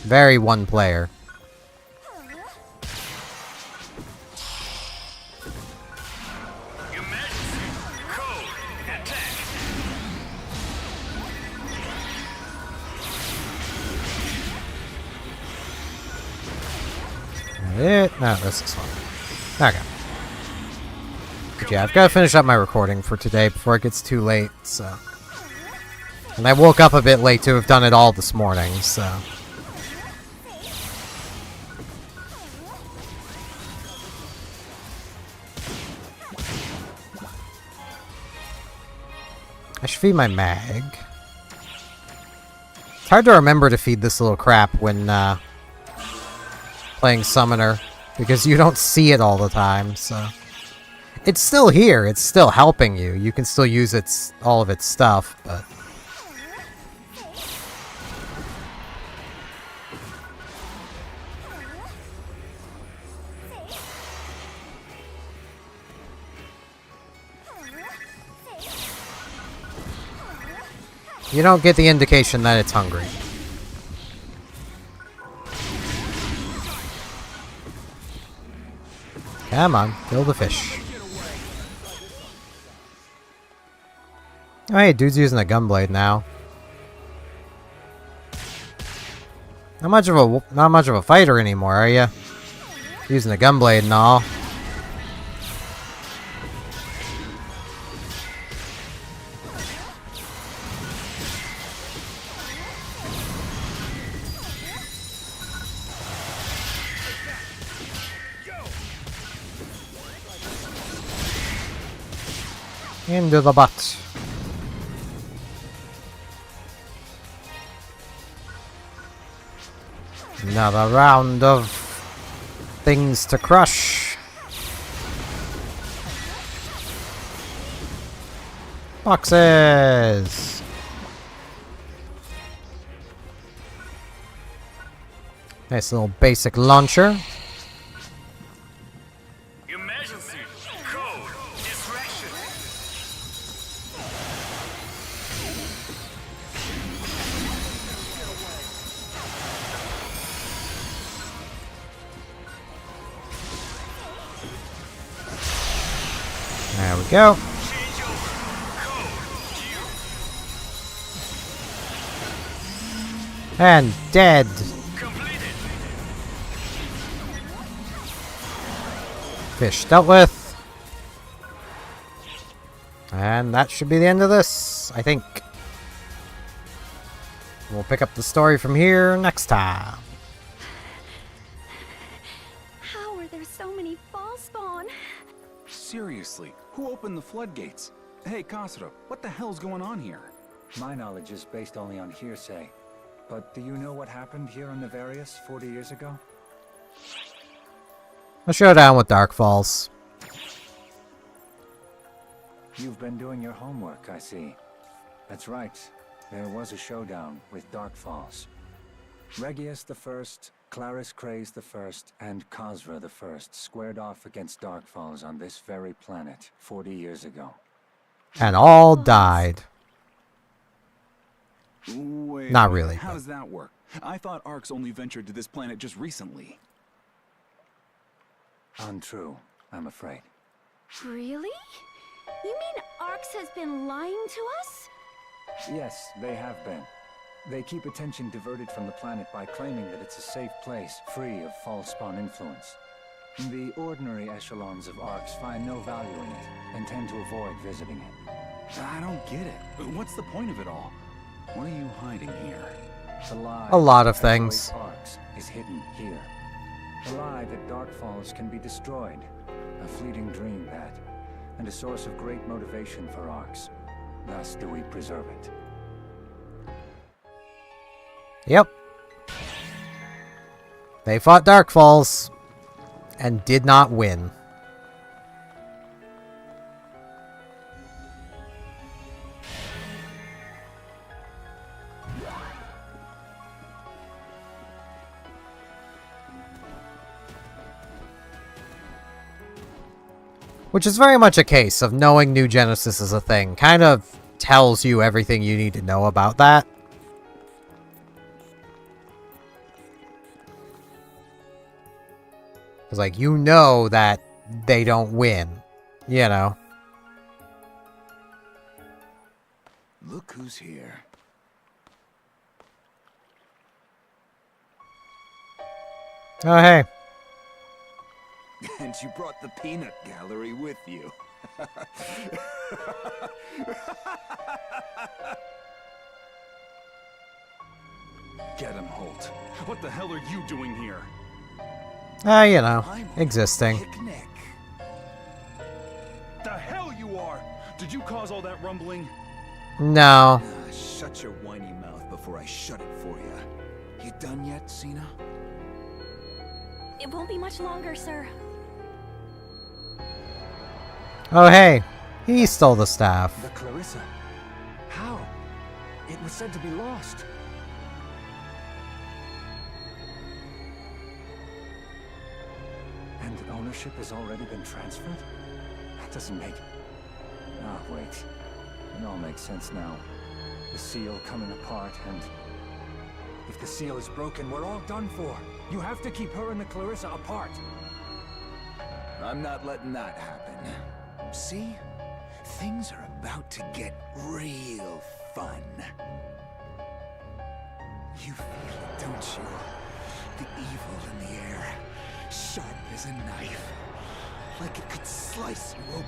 Very one player. It? No, this is fine. Okay. But yeah, I've got to finish up my recording for today before it gets too late, so... And I woke up a bit late to have done it all this morning, so... I should feed my mag. It's hard to remember to feed this little crap when, playing Summoner, because you don't see it all the time, so... It's still here, it's still helping you. You can still use all of its stuff, but... You don't get the indication that it's hungry. Come on, kill the fish. Oh hey, dude's using a gunblade now. Not much of a fighter anymore, are you? Using a gunblade and all. Into the butt. Another round of things to crush. Boxes. Nice little basic launcher. There we go. And dead. Fish dealt with. And that should be the end of this, I think. We'll pick up the story from here next time. How are there so many fall spawn? Seriously, who opened the floodgates? Hey, Kasra, what the hell's going on here? My knowledge is based only on hearsay. But do you know what happened here on Navarius 40 years ago? A showdown with Dark Falls. You've been doing your homework, I see. That's right. There was a showdown with Dark Falls. Regius I, Claris Craze I, and Khazra I squared off against Dark Falls on this very planet 40 years ago. And all died. Wait, not really. How does that work? I thought Arcs only ventured to this planet just recently. Untrue, I'm afraid. Really? You mean Arx has been lying to us? Yes, they have been. They keep attention diverted from the planet by claiming that it's a safe place, free of false spawn influence. The ordinary echelons of Arcs find no value in it, and tend to avoid visiting it. I don't get it. What's the point of it all? What are you hiding here? The lie a lot of things. Arcs is hidden here. The lie that Dark Falls can be destroyed. A fleeting dream that, and a source of great motivation for Arcs. Thus do we preserve it. Yep. They fought Dark Falls and did not win. Which is very much a case of knowing New Genesis is a thing. Kind of tells you everything you need to know about that. Because, like, you know that they don't win. You know. Look who's here. Oh, hey. And you brought the peanut gallery with you. Get him, Holt. What the hell are you doing here? You know, existing. Picnic. The hell you are! Did you cause all that rumbling? No. Shut your whiny mouth before I shut it for you. You done yet, Cena? It won't be much longer, sir. Oh, hey. He stole the staff. The Clarissa. How? It was said to be lost. And ownership has already been transferred? That doesn't make... Ah, wait. It all makes sense now. The seal coming apart, and... If the seal is broken, we're all done for. You have to keep her and the Clarissa apart. I'm not letting that happen. See? Things are about to get real fun. You feel it, don't you? The evil in the air. Sharp as a knife. Like it could slice you open.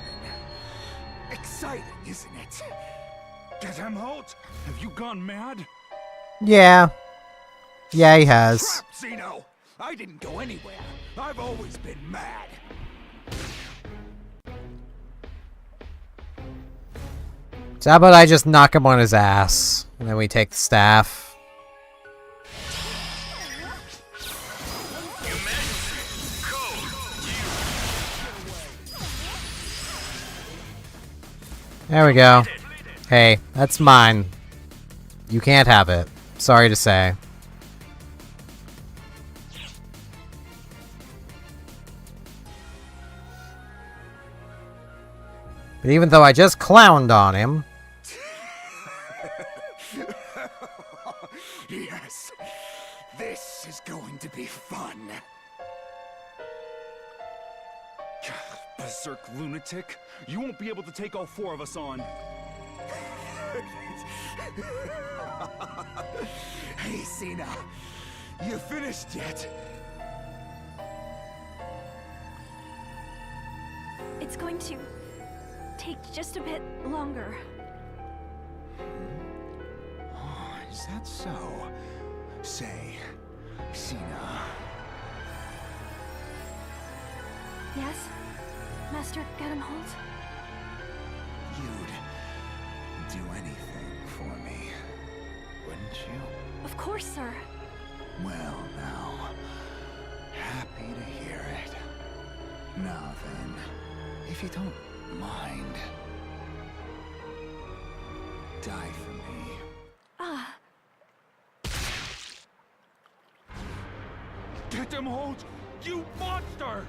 Exciting, isn't it? Get him, Holt! Have you gone mad? Yeah. Yeah, he has. Crap, Zeno! I didn't go anywhere. I've always been mad. So how about I just knock him on his ass, and then we take the staff. There we go. Hey, that's mine. You can't have it. Sorry to say. But even though I just clowned on him... Yes, this is going to be fun. Berserk lunatic, you won't be able to take all four of us on. Hey, Cena, you finished yet? It's going to take just a bit longer. Oh, is that so? Say, Cena. Yes? Master Holt? You'd do anything for me, wouldn't you? Of course, sir. Well, now, happy to hear it. Now then, if you don't mind, die for me. Ah. Get him, Holt! You monster!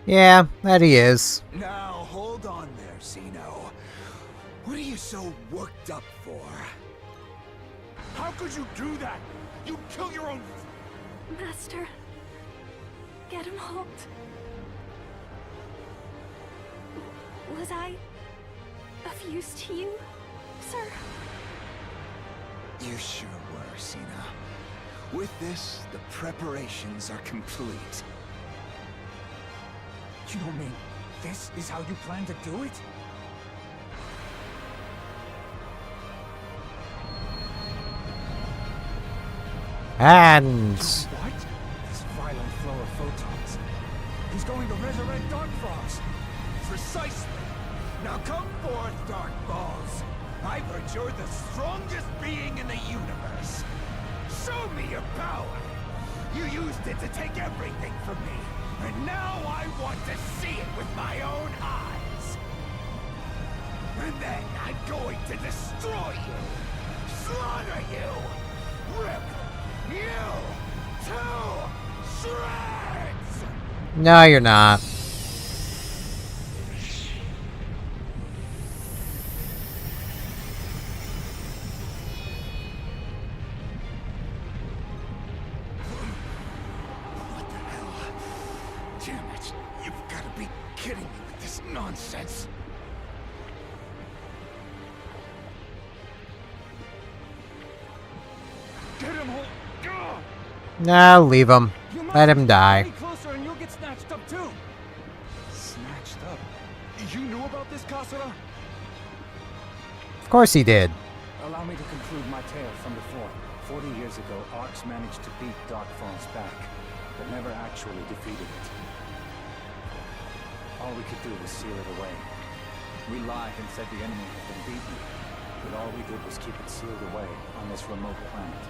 Yeah, that he is. Now, hold on there, Zeno. What are you so worked up for? How could you do that? You kill your own... Master Holt. Was I of use to you, sir? You sure were, Cena. With this, the preparations are complete. You don't mean this is how you plan to do it? And... What? This violent flow of photons. He's going to resurrect Dark Frogs. Precisely. Now come forth, Dark Balls. I've heard you're the strongest being in the universe. Show me your power. You used it to take everything from me. And now I want to see it with my own eyes. And then I'm going to destroy you. Slaughter you. Rip you to shreds. No, you're not. kidding me with this nonsense? Get him home. Nah, leave him. Let him die. Closer and you'll get snatched up too. Snatched up? You knew about this, Kasura? Of course he did. Allow me to conclude my tale from before. 40 years ago, Arx managed to beat Darkfall's back, but never actually defeated it. All we could do was seal it away. We lied and said the enemy had been beaten, but all we did was keep it sealed away on this remote planet.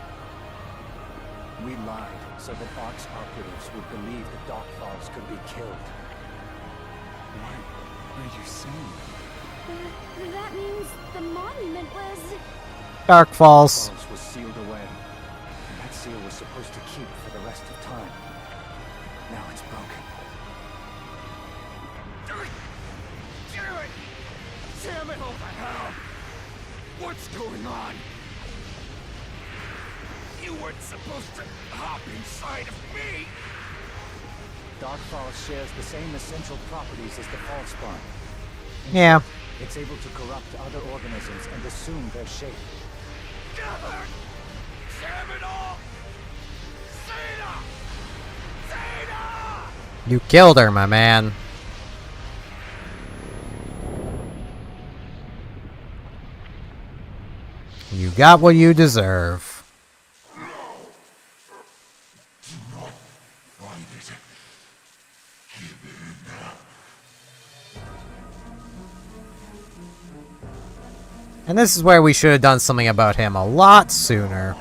We lied so that Arx operatives would believe the Darkfalls could be killed. What are you saying? That means the monument was... Darkfalls. Darkfalls was sealed away, and that seal was supposed to keep for the rest of time. Now it's broken. Damn it all the hell! What's going on? You weren't supposed to hop inside of me! Darkfall shares the same essential properties as the Falspawn. Yeah. It's able to corrupt other organisms and assume their shape. Damn it all! Zeta! Zeta! You killed her, my man. You got what you deserve. And this is where we should have done something about him a lot sooner.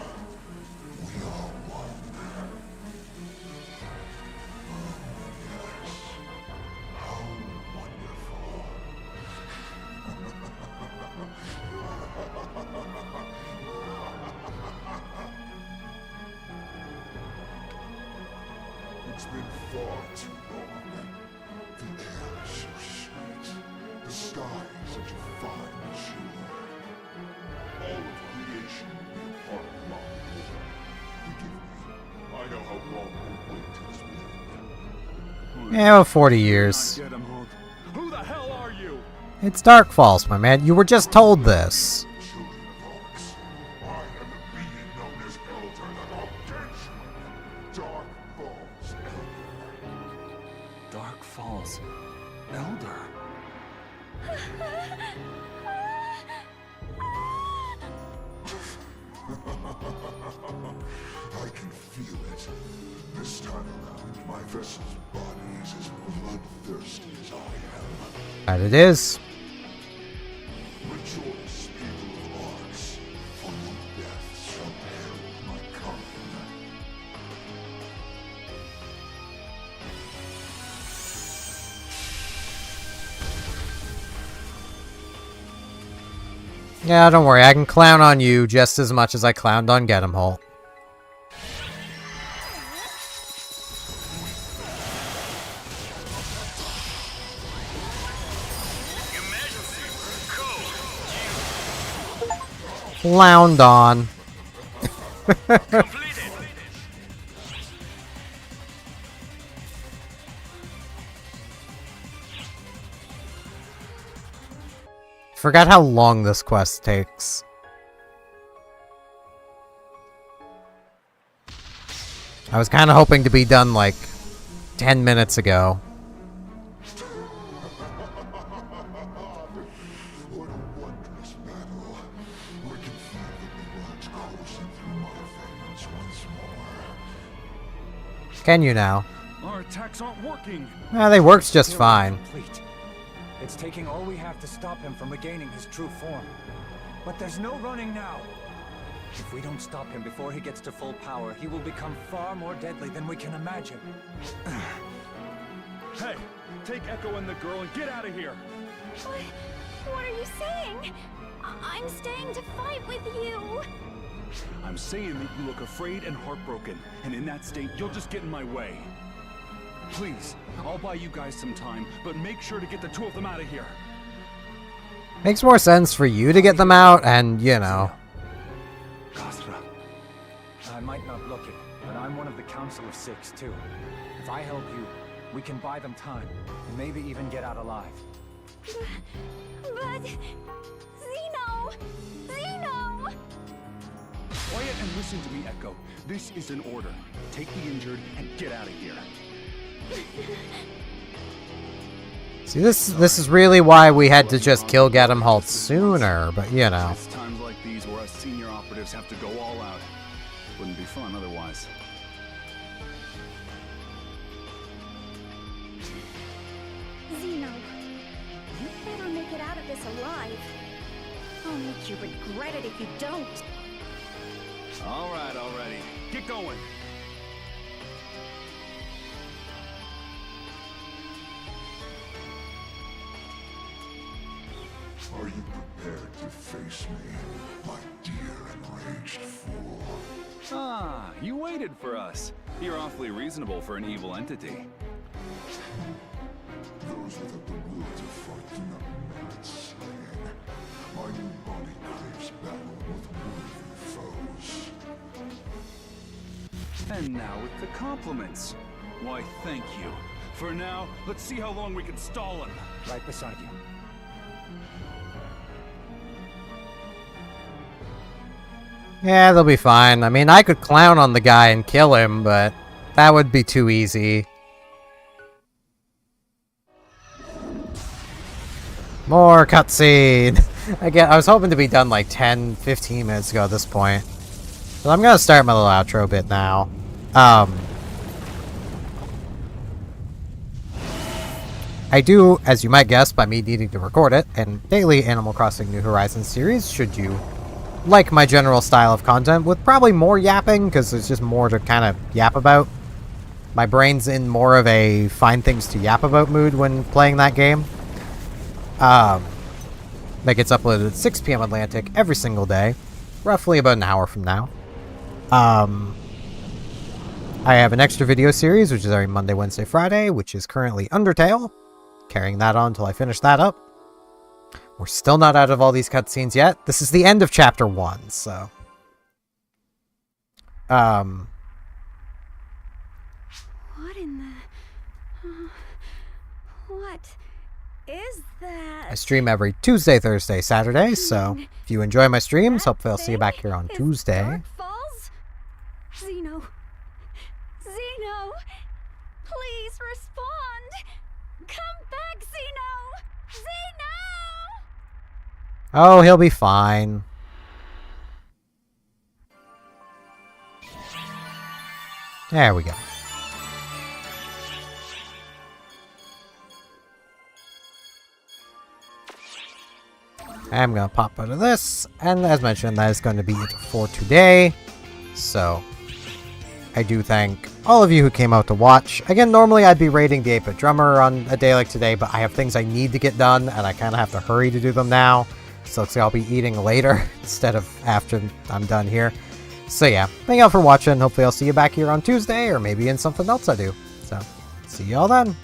It's been far too long. The air is so sweet. The sky is such a fine azure. All of creation will be a part of my world. Forgive me. I know how long the wait has been. Yeah, 40 years. Who the hell are you? It's Darkfalls, my man. You were just told this. Darkfall's Elder. I can feel it. This time around, my vessel's body is as bloodthirsty as I am. That it is. Rejoice, people of Arx, for your death shall herald my coming. Yeah, don't worry. I can clown on you just as much as I clowned on Get 'em Hole. Clowned on. Forgot how long this quest takes. I was kind of hoping to be done like 10 minutes ago. What a wondrous battle. I can feel the blood coursing through my veins once more. Can you now? Our attacks aren't working. They worked just fine. Complete. It's taking all we have to stop him from regaining his true form. But there's no running now. If we don't stop him before he gets to full power, he will become far more deadly than we can imagine. Hey, take Echo and the girl and get out of here. What are you saying? I'm staying to fight with you. I'm saying that you look afraid and heartbroken, and in that state, you'll just get in my way. Please, I'll buy you guys some time, but make sure to get the two of them out of here. Makes more sense for you to get them out, and, you know. Kasra. I might not look it, but I'm one of the Council of Six, too. If I help you, We can buy them time, and maybe even get out alive. But... Zeno! Zeno! Quiet and listen to me, Echo. This is an order. Take the injured and get out of here. See, this is really why we had to just kill Halt sooner, but you know. It's times like these where us senior operatives have to go all out. Wouldn't be fun otherwise. Zeno, you better make it out of this alive. I'll make you regret it if you don't. All right, already. Get going. Are you prepared to face me, my dear enraged fool? Ah, you waited for us. You're awfully reasonable for an evil entity. Those without the will to fight do not merit slaying. My new body craves battle with worthy foes. And now with the compliments. Why, thank you. For now, let's see how long we can stall him. Right beside you. Yeah, they'll be fine. I mean, I could clown on the guy and kill him, but that would be too easy. More cutscene! Again, I was hoping to be done like 10, 15 minutes ago at this point. But I'm gonna start my little outro bit now. I do, as you might guess by me needing to record it, a daily Animal Crossing New Horizons series, should you like my general style of content, with probably more yapping, because there's just more to kind of yap about. My brain's in more of a find things to yap about mood when playing that game. That gets uploaded at 6 p.m. Atlantic every single day, roughly about an hour from now. I have an extra video series, which is every Monday, Wednesday, Friday, which is currently Undertale. Carrying that on until I finish that up. We're still not out of all these cutscenes yet. This is the end of Chapter 1, so... What in the... what is that? I stream every Tuesday, Thursday, Saturday, so if you enjoy my streams, hopefully I'll see you back here on Tuesday. Falls? Zeno. Zeno! Please respond! Come back, Zeno! Zeno! Oh, he'll be fine. There we go. I'm gonna pop out of this, and as mentioned, that is going to be it for today. So, I do thank all of you who came out to watch. Again, normally I'd be rating the 8-Bit Drummer on a day like today, but I have things I need to get done, and I kind of have to hurry to do them now. So I'll be eating later instead of after I'm done here. So yeah, thank y'all for watching. Hopefully I'll see you back here on Tuesday, or maybe in something else I do. So, see y'all then.